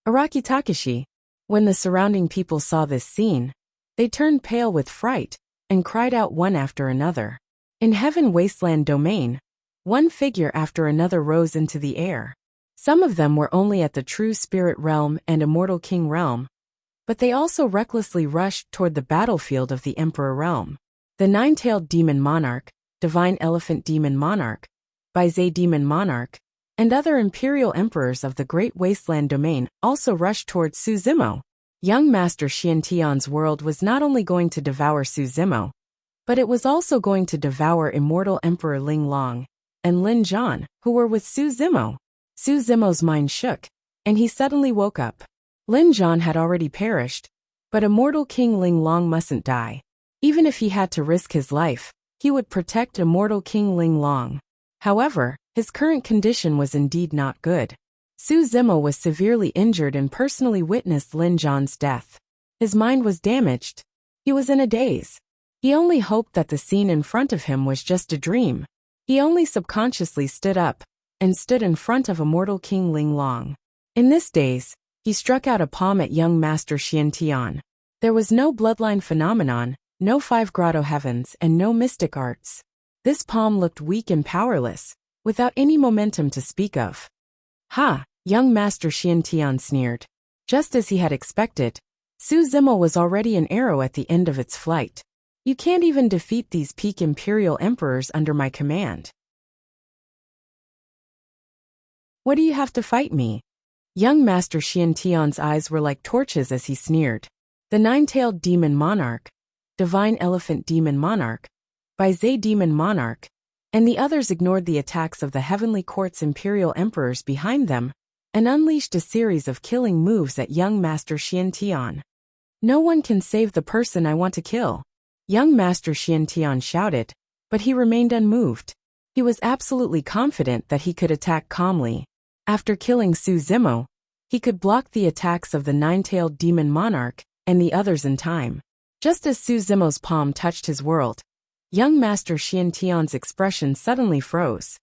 Araki Takashi. When the surrounding people saw this scene, they turned pale with fright and cried out one after another. In Heaven Wasteland domain, one figure after another rose into the air. Some of them were only at the true spirit realm and immortal king realm, but they also recklessly rushed toward the battlefield of the emperor realm. The nine-tailed demon monarch, divine elephant demon monarch, Baizé demon monarch, and other imperial emperors of the great wasteland domain also rushed towards Su Zimo. Young Master Xian Tian's world was not only going to devour Su Zimo, but it was also going to devour immortal Emperor Ling Long and Lin Zhan, who were with Su Zimo. Su Zimo's mind shook, and he suddenly woke up. Lin Zhan had already perished, but immortal King Ling Long mustn't die. Even if he had to risk his life, He would protect immortal King Ling Long. However, his current condition was indeed not good. Su Zimo was severely injured and personally witnessed Lin Zhan's death. His mind was damaged. He was in a daze. He only hoped that the scene in front of him was just a dream. He only subconsciously stood up and stood in front of immortal King Ling Long. In this daze, he struck out a palm at young Master Xian Tian. There was no bloodline phenomenon, no five grotto heavens, and no mystic arts. This palm looked weak and powerless, without any momentum to speak of. Ha! Young Master Xian Tian sneered. Just as he had expected, Su Zimo was already an arrow at the end of its flight. You can't even defeat these peak imperial emperors under my command. What do you have to fight me? Young Master Xian Tian's eyes were like torches as he sneered. The nine-tailed demon monarch, divine elephant demon monarch, Baizhe demon monarch, and the others ignored the attacks of the heavenly court's imperial emperors behind them and unleashed a series of killing moves at young Master Xian Tian. No one can save the person I want to kill. Young Master Xian Tian shouted, but he remained unmoved. He was absolutely confident that he could attack calmly. After killing Su Zimo, he could block the attacks of the nine-tailed demon monarch and the others in time. Just as Su Zimo's palm touched his world, young Master Xian Tian's expression suddenly froze.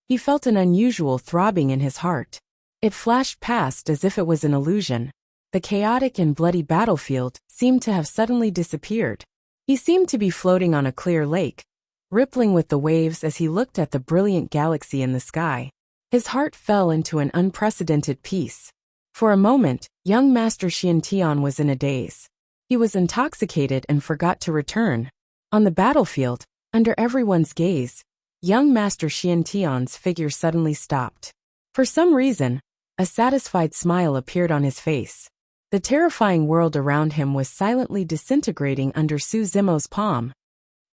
He felt an unusual throbbing in his heart. It flashed past as if it was an illusion. The chaotic and bloody battlefield seemed to have suddenly disappeared. He seemed to be floating on a clear lake, rippling with the waves as he looked at the brilliant galaxy in the sky. His heart fell into an unprecedented peace. For a moment, young Master Xian Tian was in a daze. He was intoxicated and forgot to return. On the battlefield, under everyone's gaze, young Master Xian Tian's figure suddenly stopped. For some reason, a satisfied smile appeared on his face. The terrifying world around him was silently disintegrating under Su Zimo's palm.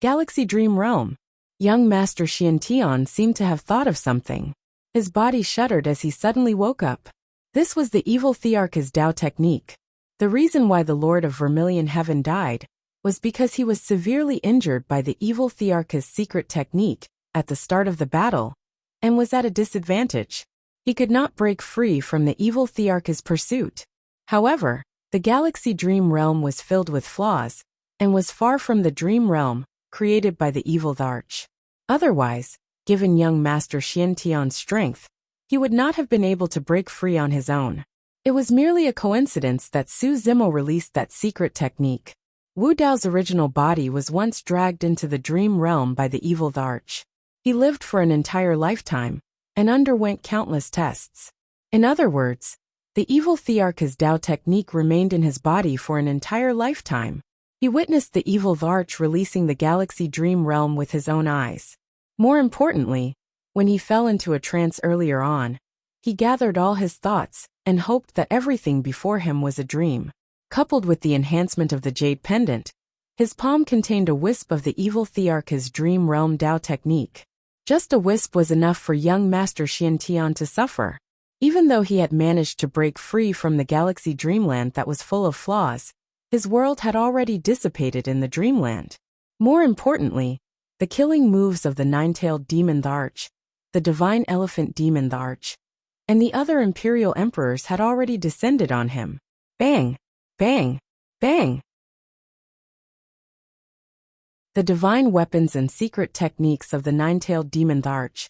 Galaxy Dream Realm. Young Master Xian Tian seemed to have thought of something. His body shuddered as he suddenly woke up. This was the evil Thearch's Dao technique. The reason why the Lord of Vermilion Heaven died was because he was severely injured by the evil Thearch's secret technique at the start of the battle, and was at a disadvantage. He could not break free from the evil Thearch's pursuit. However, the Galaxy Dream Realm was filled with flaws, and was far from the Dream Realm created by the evil Thearch. Otherwise, given young Master Xian Tian's strength, he would not have been able to break free on his own. It was merely a coincidence that Su Zimo released that secret technique. Wu Dao's original body was once dragged into the Dream Realm by the evil Thearch. He lived for an entire lifetime, and underwent countless tests. In other words, the evil Thearch's Dao technique remained in his body for an entire lifetime. He witnessed the evil Thearch releasing the Galaxy Dream Realm with his own eyes. More importantly, when he fell into a trance earlier on, he gathered all his thoughts and hoped that everything before him was a dream. Coupled with the enhancement of the Jade Pendant, his palm contained a wisp of the evil Thearch's Dream Realm Dao technique. Just a wisp was enough for young Master Xian Tian to suffer. Even though he had managed to break free from the Galaxy Dreamland that was full of flaws, his world had already dissipated in the Dreamland. More importantly, the killing moves of the nine-tailed demon Thearch, the divine elephant demon Thearch, and the other imperial emperors had already descended on him. Bang! Bang! Bang! The divine weapons and secret techniques of the nine-tailed demon Thearch,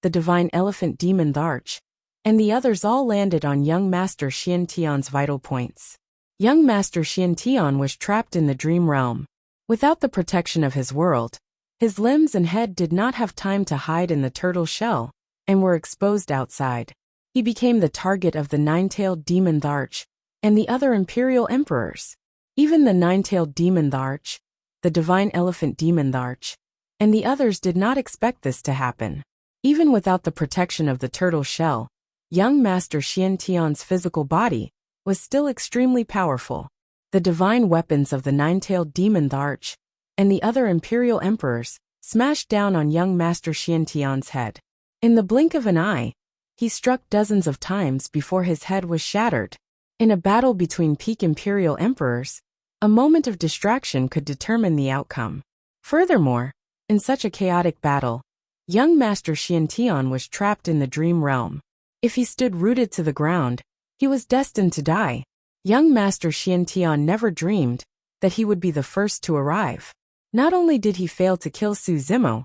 the divine elephant demon Thearch, and the others all landed on young Master Xian Tian's vital points. Young Master Xian Tian was trapped in the Dream Realm. Without the protection of his world, his limbs and head did not have time to hide in the turtle shell, and were exposed outside. He became the target of the nine-tailed demon Thearch, and the other imperial emperors. Even the nine-tailed demon Thearch, the divine elephant demon Thearch, and the others did not expect this to happen. Even without the protection of the turtle shell, young Master Xian Tian's physical body was still extremely powerful. The divine weapons of the nine-tailed demon Thearch and the other imperial emperors smashed down on young Master Xian Tian's head. In the blink of an eye, he struck dozens of times before his head was shattered. In a battle between peak imperial emperors, a moment of distraction could determine the outcome. Furthermore, in such a chaotic battle, young Master Xiantian was trapped in the dream realm. If he stood rooted to the ground, he was destined to die. Young Master Xiantian never dreamed that he would be the first to arrive. Not only did he fail to kill Su Zimo,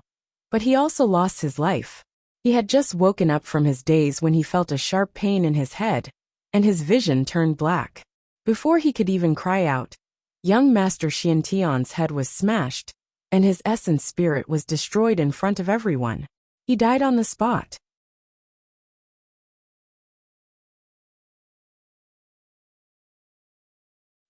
but he also lost his life. He had just woken up from his daze when he felt a sharp pain in his head, and his vision turned black. Before he could even cry out, young Master Xiantian's head was smashed, and his essence spirit was destroyed in front of everyone. He died on the spot.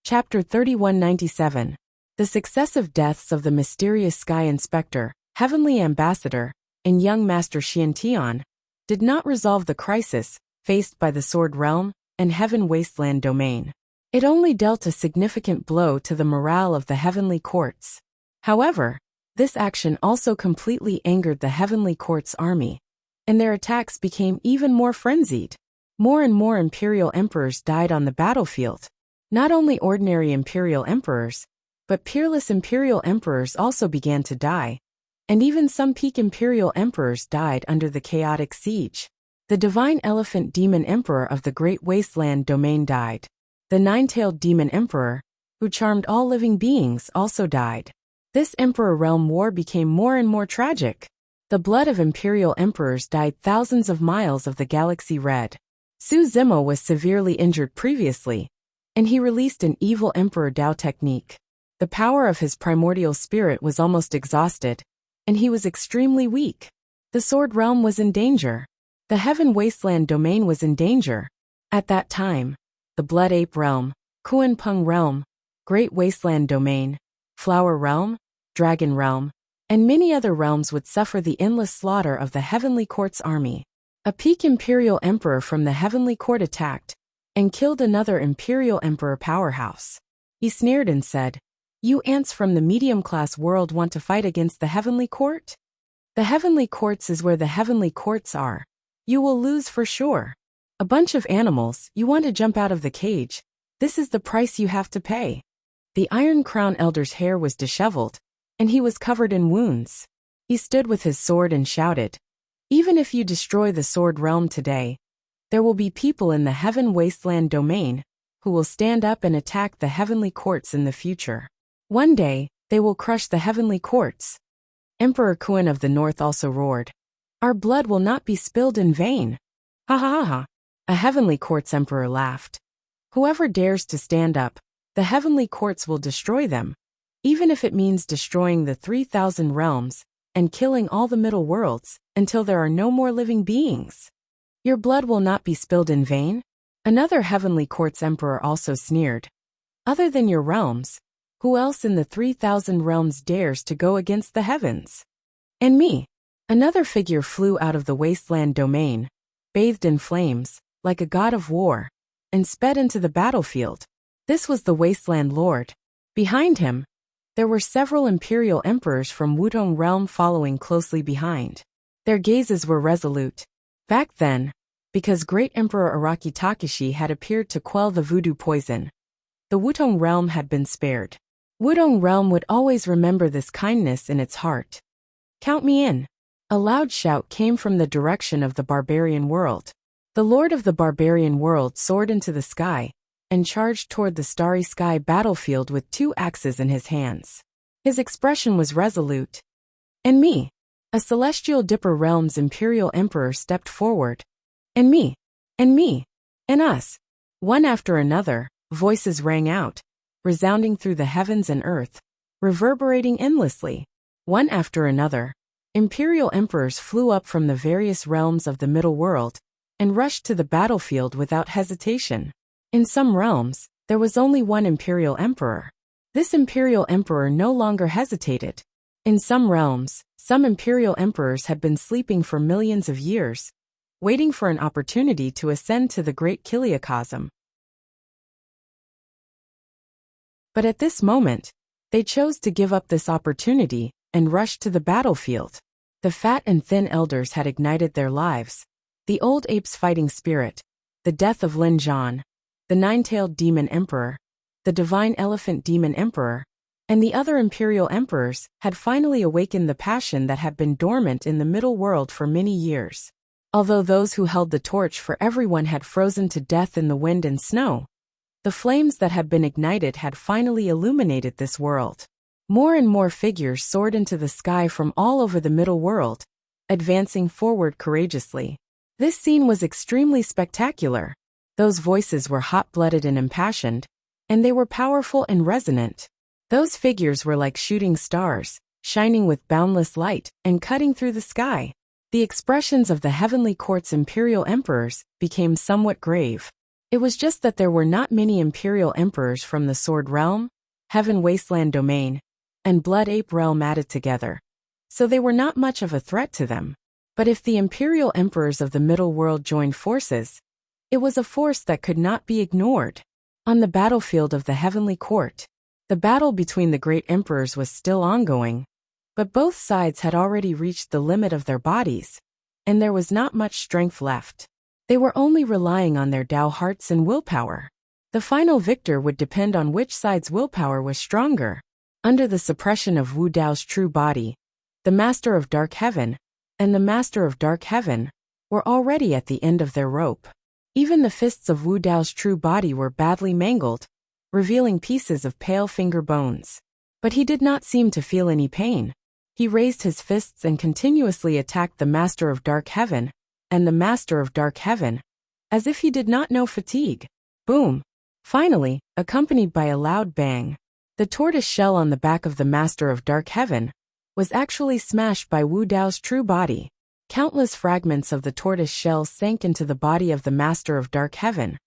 Chapter 3197. The successive deaths of the mysterious Sky Inspector, Heavenly Ambassador, and young Master Xiantian did not resolve the crisis faced by the Sword Realm and Heaven Wasteland domain. It only dealt a significant blow to the morale of the Heavenly Courts. However, this action also completely angered the Heavenly Court's army, and their attacks became even more frenzied. More and more Imperial Emperors died on the battlefield. Not only ordinary Imperial Emperors, but peerless Imperial Emperors also began to die, and even some peak Imperial Emperors died under the chaotic siege. The Divine Elephant Demon Emperor of the Great Wasteland domain died. The Nine-Tailed Demon Emperor, who charmed all living beings, also died. This Emperor Realm war became more and more tragic. The blood of Imperial Emperors dyed thousands of miles of the galaxy red. Su Zimo was severely injured previously, and he released an evil Emperor Dao technique. The power of his primordial spirit was almost exhausted, and he was extremely weak. The Sword Realm was in danger. The Heaven Wasteland domain was in danger. At that time, the Blood Ape Realm, Kuan Peng Realm, Great Wasteland domain, Flower Realm, Dragon Realm, and many other realms would suffer the endless slaughter of the Heavenly Court's army. A peak Imperial Emperor from the Heavenly Court attacked and killed another Imperial Emperor powerhouse. He sneered and said, "You ants from the medium-class world want to fight against the Heavenly Court? The Heavenly Courts is where the Heavenly Courts are. You will lose for sure. A bunch of animals, you want to jump out of the cage. This is the price you have to pay." The Iron Crown Elder's hair was disheveled, and he was covered in wounds. He stood with his sword and shouted, "Even if you destroy the Sword Realm today, there will be people in the Heaven Wasteland domain who will stand up and attack the Heavenly Courts in the future. One day, they will crush the Heavenly Courts." Emperor Kuan of the North also roared, "Our blood will not be spilled in vain." Ha ha ha ha. A Heavenly Courts Emperor laughed. "Whoever dares to stand up, the Heavenly Courts will destroy them, even if it means destroying the 3,000 realms and killing all the middle worlds until there are no more living beings. Your blood will not be spilled in vain." Another Heavenly Courts Emperor also sneered. "Other than your realms, who else in the 3,000 realms dares to go against the heavens?" "And me." Another figure flew out of the Wasteland domain, bathed in flames, like a god of war, and sped into the battlefield. This was the Wasteland Lord. Behind him, there were several Imperial Emperors from Wutong Realm following closely behind. Their gazes were resolute. Back then, because Great Emperor Araki Takeshi had appeared to quell the voodoo poison, the Wutong Realm had been spared. Wutong Realm would always remember this kindness in its heart. "Count me in." A loud shout came from the direction of the barbarian world. The Lord of the barbarian world soared into the sky and charged toward the starry sky battlefield with 2 axes in his hands. His expression was resolute. "And me." A celestial Dipper Realm's Imperial Emperor stepped forward. "And me. And me. And us." One after another, voices rang out, resounding through the heavens and earth, reverberating endlessly. One after another, Imperial Emperors flew up from the various realms of the middle world and rushed to the battlefield without hesitation. In some realms, there was only one Imperial Emperor. This Imperial Emperor no longer hesitated. In some realms, some Imperial Emperors had been sleeping for millions of years, waiting for an opportunity to ascend to the Great Kiliacosm. But at this moment, they chose to give up this opportunity and rushed to the battlefield. The fat and thin elders had ignited their lives. The old ape's fighting spirit, the death of Lin Zhan, the nine-tailed demon emperor, the divine elephant demon emperor, and the other imperial emperors had finally awakened the passion that had been dormant in the middle world for many years. Although those who held the torch for everyone had frozen to death in the wind and snow, the flames that had been ignited had finally illuminated this world. More and more figures soared into the sky from all over the middle world, advancing forward courageously. This scene was extremely spectacular. Those voices were hot-blooded and impassioned, and they were powerful and resonant. Those figures were like shooting stars, shining with boundless light and cutting through the sky. The expressions of the heavenly court's imperial emperors became somewhat grave. It was just that there were not many imperial emperors from the Sword Realm, Heaven Wasteland Domain, and Blood Ape Realm added together, so they were not much of a threat to them. But if the imperial emperors of the middle world joined forces, it was a force that could not be ignored. On the battlefield of the heavenly court, the battle between the great emperors was still ongoing, but both sides had already reached the limit of their bodies, and there was not much strength left. They were only relying on their Dao hearts and willpower. The final victor would depend on which side's willpower was stronger. Under the suppression of Wu Dao's true body, the Master of Dark Heaven and the Master of Dark Heaven were already at the end of their rope. Even the fists of Wu Dao's true body were badly mangled, revealing pieces of pale finger bones. But he did not seem to feel any pain. He raised his fists and continuously attacked the Master of Dark Heaven and the Master of Dark Heaven, as if he did not know fatigue. Boom! Finally, accompanied by a loud bang, the tortoise shell on the back of the Master of Dark Heaven was actually smashed by Wu Dao's true body. Countless fragments of the tortoise shell sank into the body of the Master of Dark Heaven,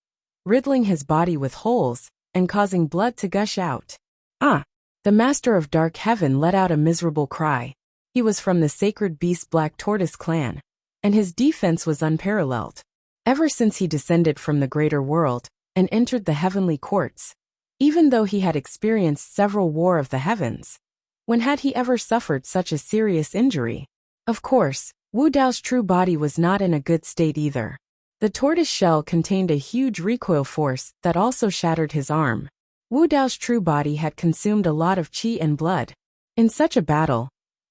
riddling his body with holes and causing blood to gush out. Ah! The Master of Dark Heaven let out a miserable cry. He was from the Sacred Beast Black Tortoise clan, and his defense was unparalleled. Ever since he descended from the greater world and entered the heavenly courts, even though he had experienced several War of the Heavens, when had he ever suffered such a serious injury? Of course, Wu Dao's true body was not in a good state either. The tortoise shell contained a huge recoil force that also shattered his arm. Wu Dao's true body had consumed a lot of qi and blood. In such a battle,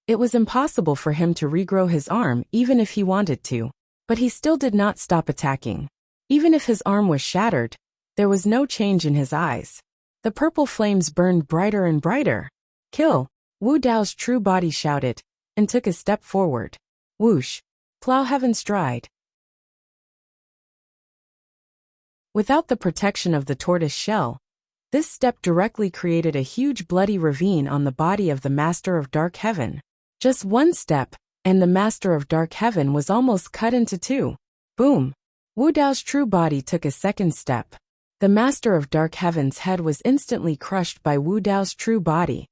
it was impossible for him to regrow his arm even if he wanted to. But he still did not stop attacking. Even if his arm was shattered, there was no change in his eyes. The purple flames burned brighter and brighter. Kill! Wu Dao's true body shouted, and took a step forward. Whoosh! Plow Heaven's Stride. Without the protection of the tortoise shell, this step directly created a huge bloody ravine on the body of the Master of Dark Heaven. Just one step, and the Master of Dark Heaven was almost cut into two. Boom! Wu Dao's true body took a second step. The Master of Dark Heaven's head was instantly crushed by Wu Dao's true body,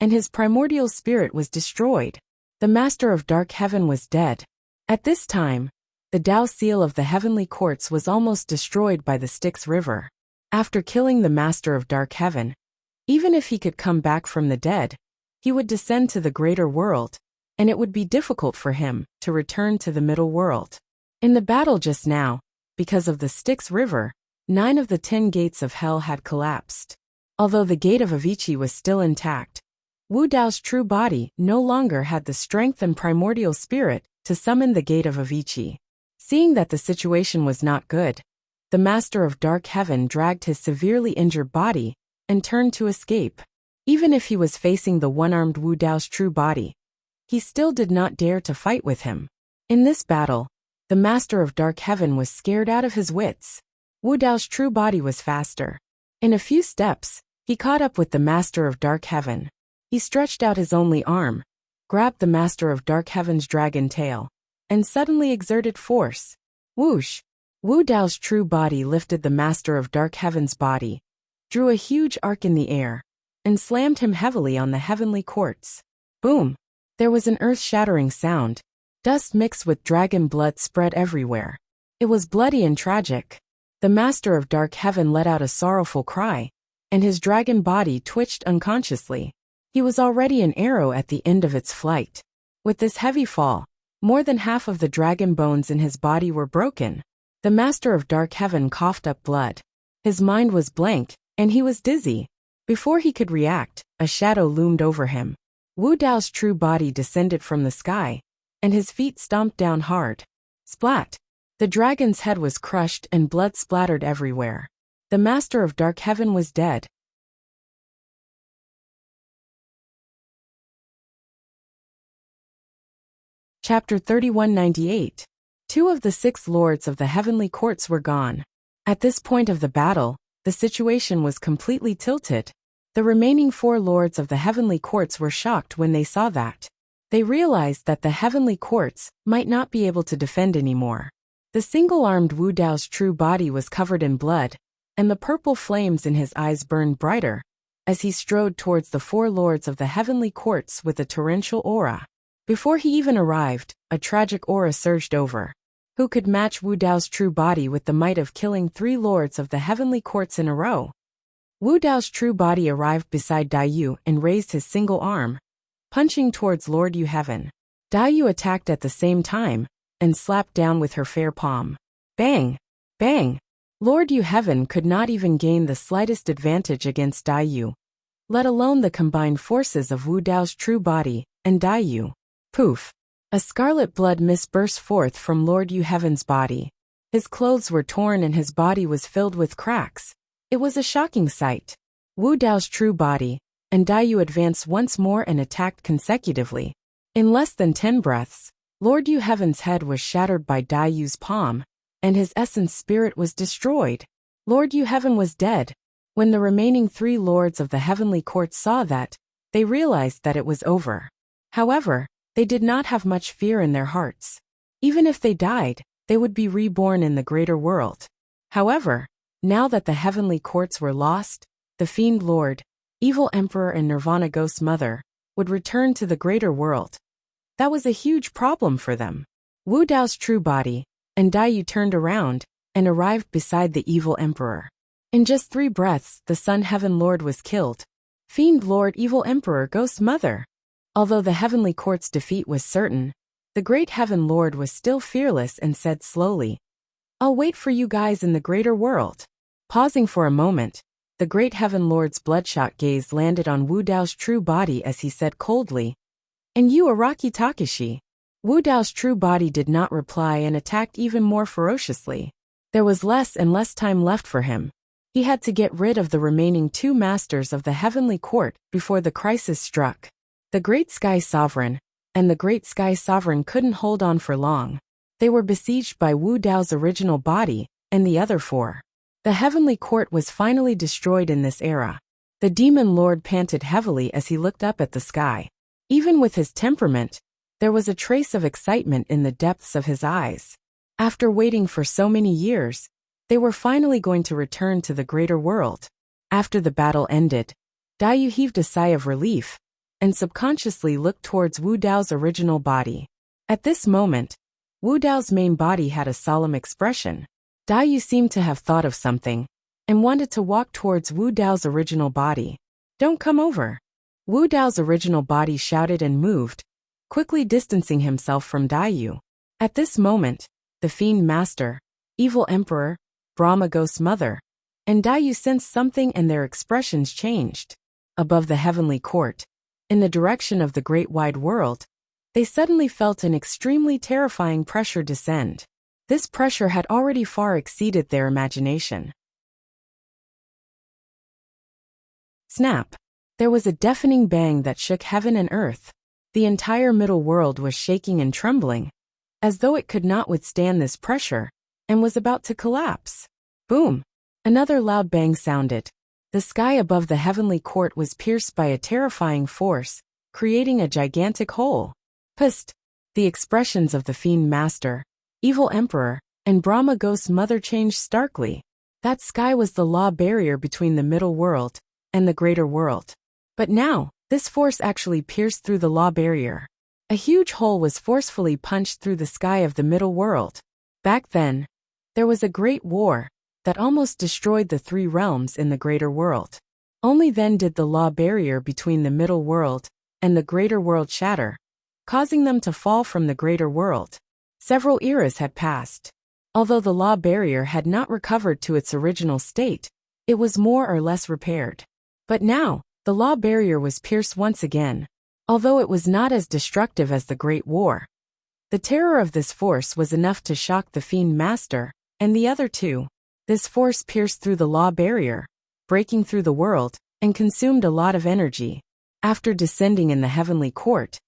and his primordial spirit was destroyed. The Master of Dark Heaven was dead. At this time, the Dao seal of the heavenly courts was almost destroyed by the Styx River. After killing the Master of Dark Heaven, even if he could come back from the dead, he would descend to the greater world, and it would be difficult for him to return to the middle world. In the battle just now, because of the Styx River, 9 of the 10 gates of hell had collapsed. Although the gate of Avicii was still intact, Wu Dao's true body no longer had the strength and primordial spirit to summon the gate of Avicii. Seeing that the situation was not good, the Master of Dark Heaven dragged his severely injured body and turned to escape. Even if he was facing the one-armed Wu Dao's true body, he still did not dare to fight with him. In this battle, the Master of Dark Heaven was scared out of his wits. Wu Dao's true body was faster. In a few steps, he caught up with the Master of Dark Heaven. He stretched out his only arm, grabbed the Master of Dark Heaven's dragon tail, and suddenly exerted force. Whoosh! Wu Dao's true body lifted the Master of Dark Heaven's body, drew a huge arc in the air, and slammed him heavily on the heavenly courts. Boom! There was an earth-shattering sound. Dust mixed with dragon blood spread everywhere. It was bloody and tragic. The Master of Dark Heaven let out a sorrowful cry, and his dragon body twitched unconsciously. He was already an arrow at the end of its flight. With this heavy fall, more than half of the dragon bones in his body were broken. The Master of Dark Heaven coughed up blood. His mind was blank, and he was dizzy. Before he could react, a shadow loomed over him. Wu Dao's true body descended from the sky, and his feet stomped down hard. Splat! The dragon's head was crushed and blood splattered everywhere. The master of Dark Heaven was dead. Chapter 3198. 2 of the 6 lords of the heavenly courts were gone. At this point of the battle, the situation was completely tilted. The remaining 4 lords of the heavenly courts were shocked when they saw that. They realized that the heavenly courts might not be able to defend anymore. The single-armed Wu Dao's true body was covered in blood, and the purple flames in his eyes burned brighter as he strode towards the 4 lords of the heavenly courts with a torrential aura. Before he even arrived, a tragic aura surged over. Who could match Wu Dao's true body with the might of killing 3 lords of the heavenly courts in a row? Wu Dao's true body arrived beside Daiyu and raised his single arm, punching towards Lord Yu Heaven. Daiyu attacked at the same time and slapped down with her fair palm. Bang! Bang! Lord Yu Heaven could not even gain the slightest advantage against Daiyu, let alone the combined forces of Wu Dao's true body and Daiyu. Poof! A scarlet blood mist burst forth from Lord Yu Heaven's body. His clothes were torn and his body was filled with cracks. It was a shocking sight. Wu Dao's true body and Daiyu advanced once more and attacked consecutively. In less than 10 breaths, Lord Yu Heaven's head was shattered by Daiyu's palm, and his essence spirit was destroyed. Lord Yu Heaven was dead. When the remaining 3 lords of the heavenly court saw that, they realized that it was over. However, they did not have much fear in their hearts. Even if they died, they would be reborn in the greater world. However, now that the heavenly courts were lost, the Fiend Lord, Evil Emperor and Nirvana Ghost Mother would return to the greater world. That was a huge problem for them. Wu Dao's true body and Daiyu turned around and arrived beside the Evil Emperor. In just 3 breaths, the Sun Heaven Lord was killed. Fiend Lord, Evil Emperor, Ghost Mother. Although the heavenly court's defeat was certain, the Great Heaven Lord was still fearless and said slowly, "I'll wait for you guys in the greater world." Pausing for a moment, the Great Heaven Lord's bloodshot gaze landed on Wu Dao's true body as he said coldly, "And you, Araki Takeshi?" Wu Dao's true body did not reply and attacked even more ferociously. There was less and less time left for him. He had to get rid of the remaining 2 masters of the heavenly court before the crisis struck. The Great Sky Sovereign and the Great Sky Sovereign couldn't hold on for long. They were besieged by Wu Dao's original body and the other 4. The heavenly court was finally destroyed in this era. The Demon Lord panted heavily as he looked up at the sky. Even with his temperament, there was a trace of excitement in the depths of his eyes. After waiting for so many years, they were finally going to return to the greater world. After the battle ended, Daiyu heaved a sigh of relief and subconsciously looked towards Wu Dao's original body. At this moment, Wu Dao's main body had a solemn expression. Daiyu seemed to have thought of something and wanted to walk towards Wu Dao's original body. "Don't come over." Wu Dao's original body shouted and moved, quickly distancing himself from Daiyu. At this moment, the Fiend Master, Evil Emperor, Brahma Ghost Mother, and Daiyu sensed something and their expressions changed. Above the heavenly court, in the direction of the great wide world, they suddenly felt an extremely terrifying pressure descend. This pressure had already far exceeded their imagination. Snap! There was a deafening bang that shook heaven and earth. The entire middle world was shaking and trembling, as though it could not withstand this pressure, and was about to collapse. Boom! Another loud bang sounded. The sky above the heavenly court was pierced by a terrifying force, creating a gigantic hole. Psst! The expressions of the Fiend Master, Evil Emperor, and Brahma Ghost Mother changed starkly. That sky was the law barrier between the middle world and the greater world. But now, this force actually pierced through the law barrier. A huge hole was forcefully punched through the sky of the middle world. Back then, there was a great war that almost destroyed the 3 realms in the greater world. Only then did the law barrier between the middle world and the greater world shatter, causing them to fall from the greater world. Several eras had passed. Although the law barrier had not recovered to its original state, it was more or less repaired. But now, the law barrier was pierced once again. Although it was not as destructive as the Great War, the terror of this force was enough to shock the Fiend Master, and the other two. This force pierced through the law barrier, breaking through the world, and consumed a lot of energy. After descending in the heavenly court,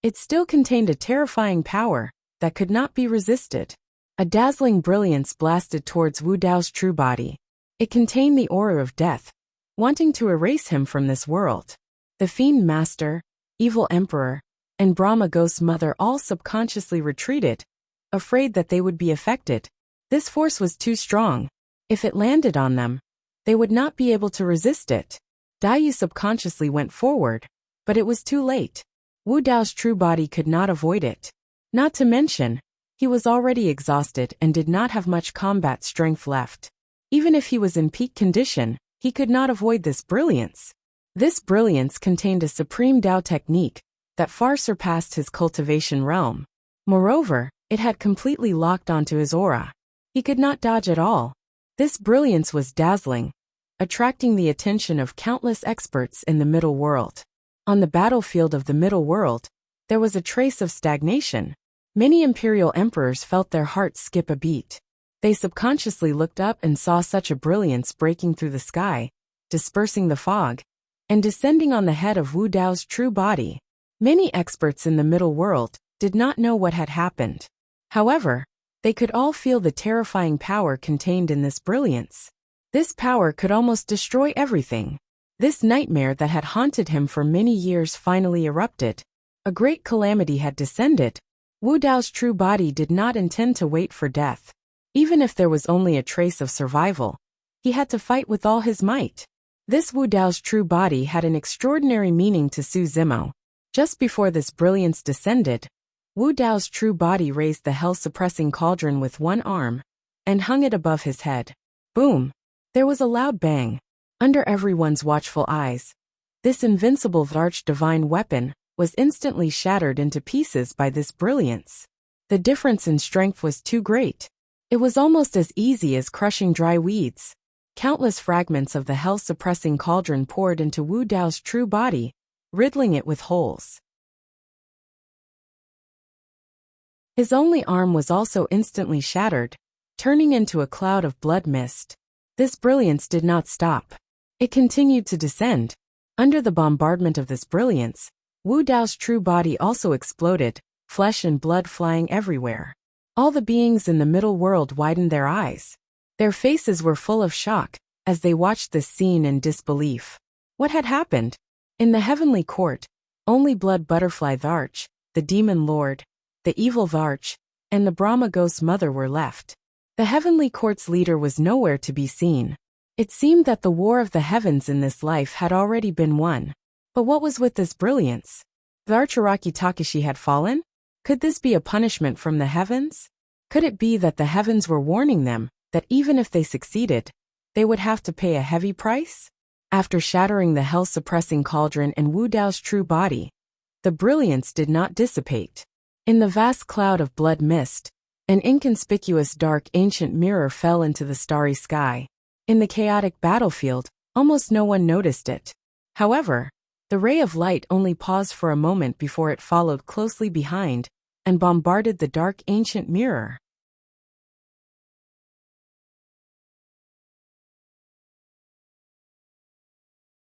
it still contained a terrifying power that could not be resisted. A dazzling brilliance blasted towards Wu Dao's true body. It contained the aura of death, wanting to erase him from this world. The Fiend Master, Evil Emperor, and Brahma Ghost's mother all subconsciously retreated, afraid that they would be affected. This force was too strong. If it landed on them, they would not be able to resist it. Dayu subconsciously went forward, but it was too late. Wu Dao's true body could not avoid it. Not to mention, he was already exhausted and did not have much combat strength left. Even if he was in peak condition, he could not avoid this brilliance. This brilliance contained a supreme Dao technique that far surpassed his cultivation realm. Moreover, it had completely locked onto his aura. He could not dodge at all. This brilliance was dazzling, attracting the attention of countless experts in the middle world. On the battlefield of the middle world, there was a trace of stagnation. Many imperial emperors felt their hearts skip a beat. They subconsciously looked up and saw such a brilliance breaking through the sky, dispersing the fog, and descending on the head of Wu Dao's true body. Many experts in the middle world did not know what had happened. However, they could all feel the terrifying power contained in this brilliance. This power could almost destroy everything. This nightmare that had haunted him for many years finally erupted. A great calamity had descended. Wu Dao's true body did not intend to wait for death. Even if there was only a trace of survival, he had to fight with all his might. This Wu Dao's true body had an extraordinary meaning to Su Zimo. Just before this brilliance descended, Wu Dao's true body raised the hell-suppressing cauldron with one arm and hung it above his head. Boom! There was a loud bang. Under everyone's watchful eyes, this invincible Varch divine weapon was instantly shattered into pieces by this brilliance. The difference in strength was too great. It was almost as easy as crushing dry weeds. Countless fragments of the hell-suppressing cauldron poured into Wu Dao's true body, riddling it with holes. His only arm was also instantly shattered, turning into a cloud of blood mist. This brilliance did not stop. It continued to descend. Under the bombardment of this brilliance, Wu Dao's true body also exploded, flesh and blood flying everywhere. All the beings in the middle world widened their eyes. Their faces were full of shock as they watched this scene in disbelief. What had happened? In the heavenly court, only Blood Butterfly Varch, the demon lord, the evil Varch, and the Brahma Ghost's mother were left. The heavenly court's leader was nowhere to be seen. It seemed that the war of the heavens in this life had already been won. But what was with this brilliance? Varch Araki Takeshi had fallen? Could this be a punishment from the heavens? Could it be that the heavens were warning them that even if they succeeded, they would have to pay a heavy price? After shattering the hell-suppressing cauldron and Wu Dao's true body, the brilliance did not dissipate. In the vast cloud of blood mist, an inconspicuous dark ancient mirror fell into the starry sky. In the chaotic battlefield, almost no one noticed it. However, the ray of light only paused for a moment before it followed closely behind and bombarded the dark ancient mirror.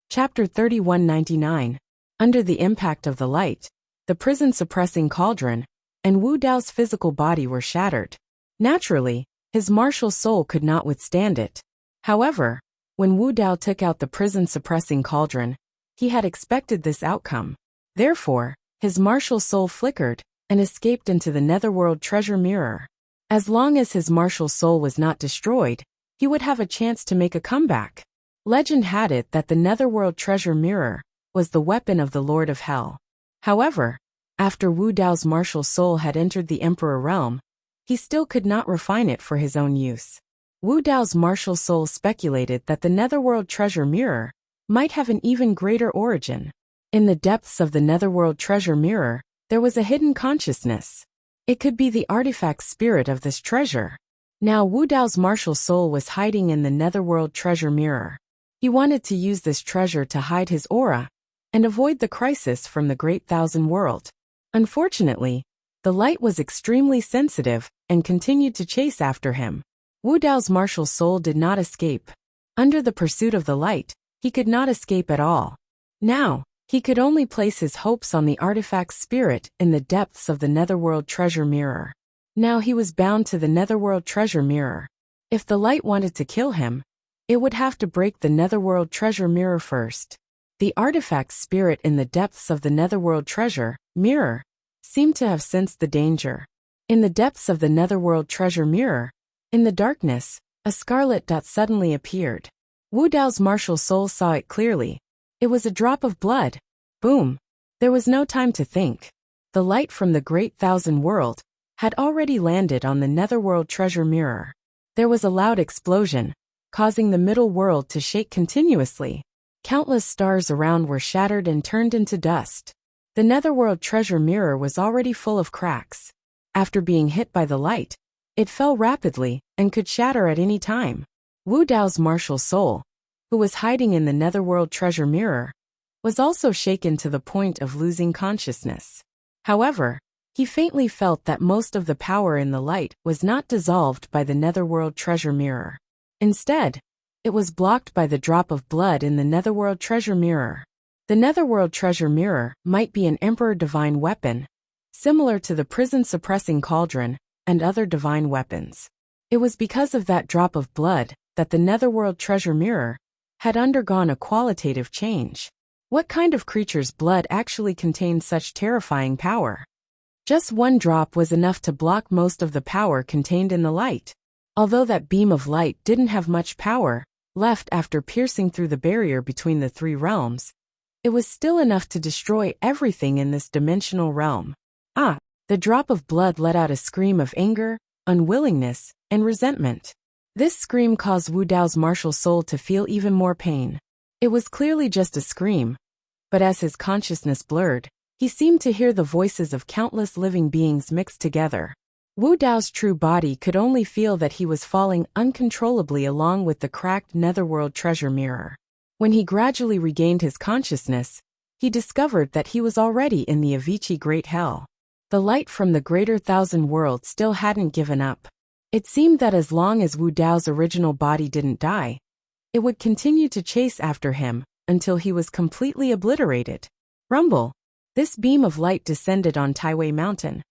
Chapter 3199. Under the impact of the light, the prison-suppressing cauldron and Wu Dao's physical body were shattered. Naturally, his martial soul could not withstand it. However, when Wu Dao took out the prison-suppressing cauldron, he had expected this outcome. Therefore, his martial soul flickered and escaped into the netherworld treasure mirror. As long as his martial soul was not destroyed, he would have a chance to make a comeback. Legend had it that the netherworld treasure mirror was the weapon of the Lord of Hell. However, after Wu Dao's martial soul had entered the Emperor realm, he still could not refine it for his own use. Wu Dao's martial soul speculated that the netherworld treasure mirror might have an even greater origin. In the depths of the netherworld treasure mirror, there was a hidden consciousness. It could be the artifact spirit of this treasure. Now Wu Dao's martial soul was hiding in the netherworld treasure mirror. He wanted to use this treasure to hide his aura and avoid the crisis from the Great Thousand World. Unfortunately, the light was extremely sensitive and continued to chase after him. Wu Dao's martial soul did not escape. Under the pursuit of the light, he could not escape at all. Now, he could only place his hopes on the artifact's spirit in the depths of the Netherworld treasure mirror. Now he was bound to the Netherworld treasure mirror. If the light wanted to kill him, it would have to break the Netherworld treasure mirror first. The artifact's spirit in the depths of the Netherworld treasure mirror seemed to have sensed the danger. In the depths of the Netherworld treasure mirror, in the darkness, a scarlet dot suddenly appeared. Wu Dao's martial soul saw it clearly. It was a drop of blood. Boom! There was no time to think. The light from the Great Thousand World had already landed on the Netherworld treasure mirror. There was a loud explosion, causing the middle world to shake continuously. Countless stars around were shattered and turned into dust. The Netherworld treasure mirror was already full of cracks. After being hit by the light, it fell rapidly and could shatter at any time. Wu Dao's martial soul, who was hiding in the Netherworld treasure mirror, was also shaken to the point of losing consciousness. However, he faintly felt that most of the power in the light was not dissolved by the Netherworld treasure mirror. Instead, it was blocked by the drop of blood in the Netherworld treasure mirror. The Netherworld treasure mirror might be an Emperor divine weapon, similar to the prison-suppressing cauldron and other divine weapons. It was because of that drop of blood that the Netherworld treasure mirror had undergone a qualitative change. What kind of creature's blood actually contained such terrifying power? Just one drop was enough to block most of the power contained in the light. Although that beam of light didn't have much power left after piercing through the barrier between the three realms, it was still enough to destroy everything in this dimensional realm. The drop of blood let out a scream of anger, unwillingness, and resentment. This scream caused Wu Dao's martial soul to feel even more pain. It was clearly just a scream, but as his consciousness blurred, he seemed to hear the voices of countless living beings mixed together. Wu Dao's true body could only feel that he was falling uncontrollably along with the cracked Netherworld treasure mirror. When he gradually regained his consciousness, he discovered that he was already in the Avicii Great Hell. The light from the Greater Thousand World still hadn't given up. It seemed that as long as Wu Dao's original body didn't die, it would continue to chase after him until he was completely obliterated. Rumble! This beam of light descended on Taiwei Mountain.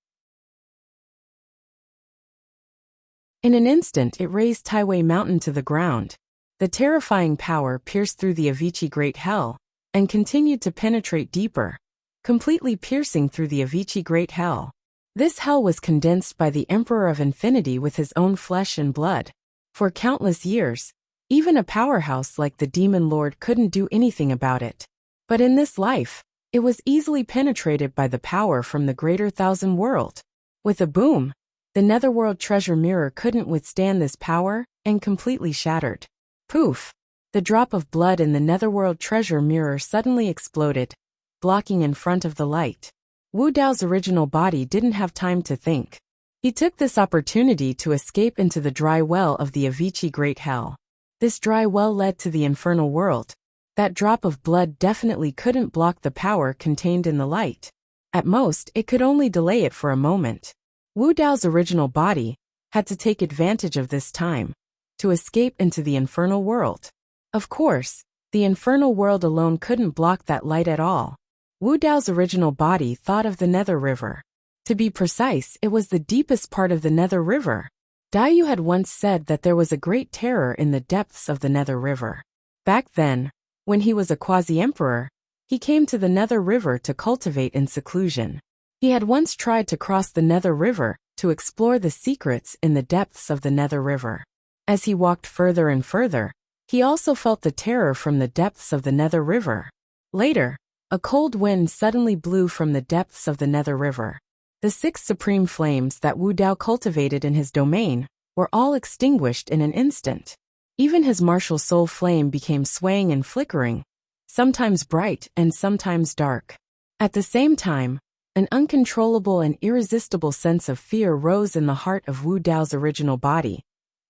In an instant it raised Taiwei Mountain to the ground. The terrifying power pierced through the Avicii Great Hell and continued to penetrate deeper, completely piercing through the Avicii Great Hell. This hell was condensed by the Emperor of Infinity with his own flesh and blood. For countless years, even a powerhouse like the Demon Lord couldn't do anything about it. But in this life, it was easily penetrated by the power from the Greater Thousand World. With a boom, the Netherworld treasure mirror couldn't withstand this power and completely shattered. Poof! The drop of blood in the Netherworld treasure mirror suddenly exploded, blocking in front of the light. Wu Dao's original body didn't have time to think. He took this opportunity to escape into the dry well of the Avicii Great Hell. This dry well led to the infernal world. That drop of blood definitely couldn't block the power contained in the light. At most, it could only delay it for a moment. Wu Dao's original body had to take advantage of this time to escape into the infernal world. Of course, the infernal world alone couldn't block that light at all. Wu Dao's original body thought of the Nether River. To be precise, it was the deepest part of the Nether River. Daiyu had once said that there was a great terror in the depths of the Nether River. Back then, when he was a quasi-emperor, he came to the Nether River to cultivate in seclusion. He had once tried to cross the Nether River to explore the secrets in the depths of the Nether River. As he walked further and further, he also felt the terror from the depths of the Nether River. Later, a cold wind suddenly blew from the depths of the Nether River. The 6 supreme flames that Wu Dao cultivated in his domain were all extinguished in an instant. Even his martial soul flame became swaying and flickering, sometimes bright and sometimes dark. At the same time, an uncontrollable and irresistible sense of fear rose in the heart of Wu Dao's original body,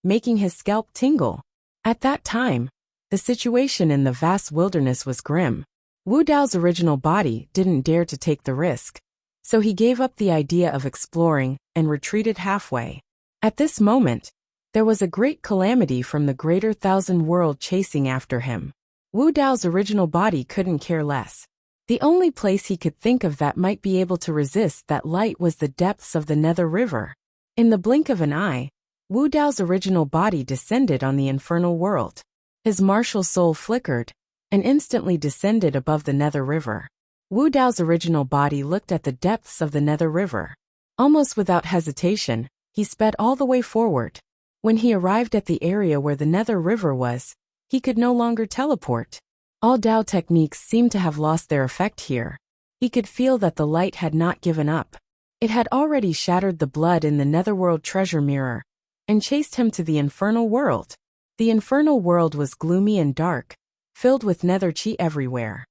making his scalp tingle. At that time, The situation in the vast wilderness was grim. Wu Dao's original body didn't dare to take the risk, so he gave up the idea of exploring and retreated halfway. At this moment, there was a great calamity from the greater thousand world chasing after him. Wu Dao's original body couldn't care less. The only place he could think of that might be able to resist that light was the depths of the Nether River. In the blink of an eye, Wu Dao's original body descended on the infernal world. His martial soul flickered and instantly descended above the Nether River. Wu Dao's original body looked at the depths of the Nether River. Almost without hesitation, he sped all the way forward. When he arrived at the area where the Nether River was, he could no longer teleport. All Dao techniques seemed to have lost their effect here. He could feel that the light had not given up. It had already shattered the blood in the Netherworld treasure mirror and chased him to the infernal world. The infernal world was gloomy and dark, filled with nether chi everywhere.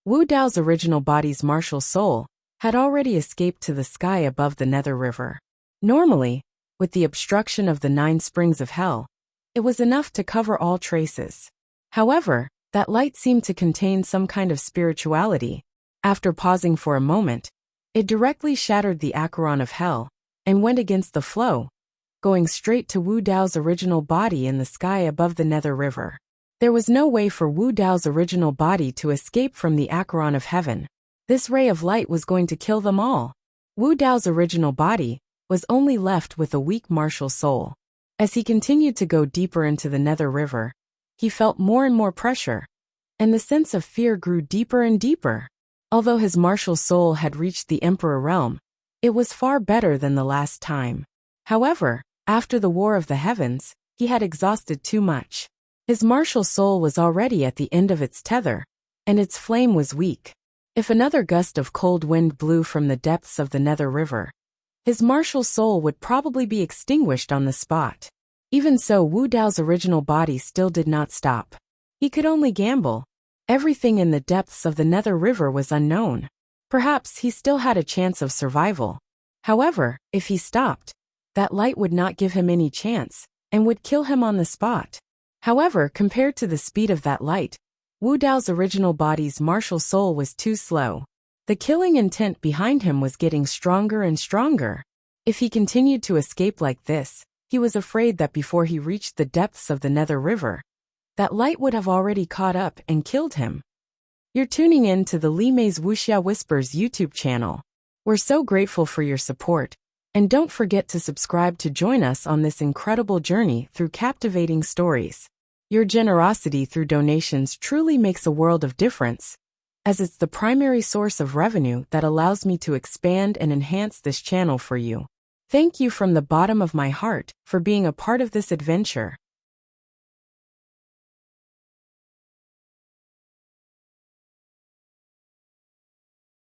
Wu Dao's original body's martial soul had already escaped to the sky above the Nether River. Normally, with the obstruction of the 9 springs of hell, it was enough to cover all traces. However, that light seemed to contain some kind of spirituality. After pausing for a moment, it directly shattered the Acheron of hell and went against the flow, going straight to Wu Dao's original body in the sky above the Nether River. There was no way for Wu Dao's original body to escape from the Acheron of heaven. This ray of light was going to kill them all. Wu Dao's original body was only left with a weak martial soul. As he continued to go deeper into the Nether River, he felt more and more pressure, and the sense of fear grew deeper and deeper. Although his martial soul had reached the Emperor realm, it was far better than the last time. However, after the War of the Heavens, he had exhausted too much. His martial soul was already at the end of its tether, and its flame was weak. If another gust of cold wind blew from the depths of the Nether River, his martial soul would probably be extinguished on the spot. Even so, Wu Dao's original body still did not stop. He could only gamble. Everything in the depths of the Nether River was unknown. Perhaps he still had a chance of survival. However, if he stopped, that light would not give him any chance, and would kill him on the spot. However, compared to the speed of that light, Wu Dao's original body's martial soul was too slow. The killing intent behind him was getting stronger and stronger. If he continued to escape like this, he was afraid that before he reached the depths of the Nether River, that light would have already caught up and killed him. You're tuning in to the Li Mei's Wuxia Whispers YouTube channel. We're so grateful for your support, and don't forget to subscribe to join us on this incredible journey through captivating stories. Your generosity through donations truly makes a world of difference, as it's the primary source of revenue that allows me to expand and enhance this channel for you. Thank you from the bottom of my heart for being a part of this adventure.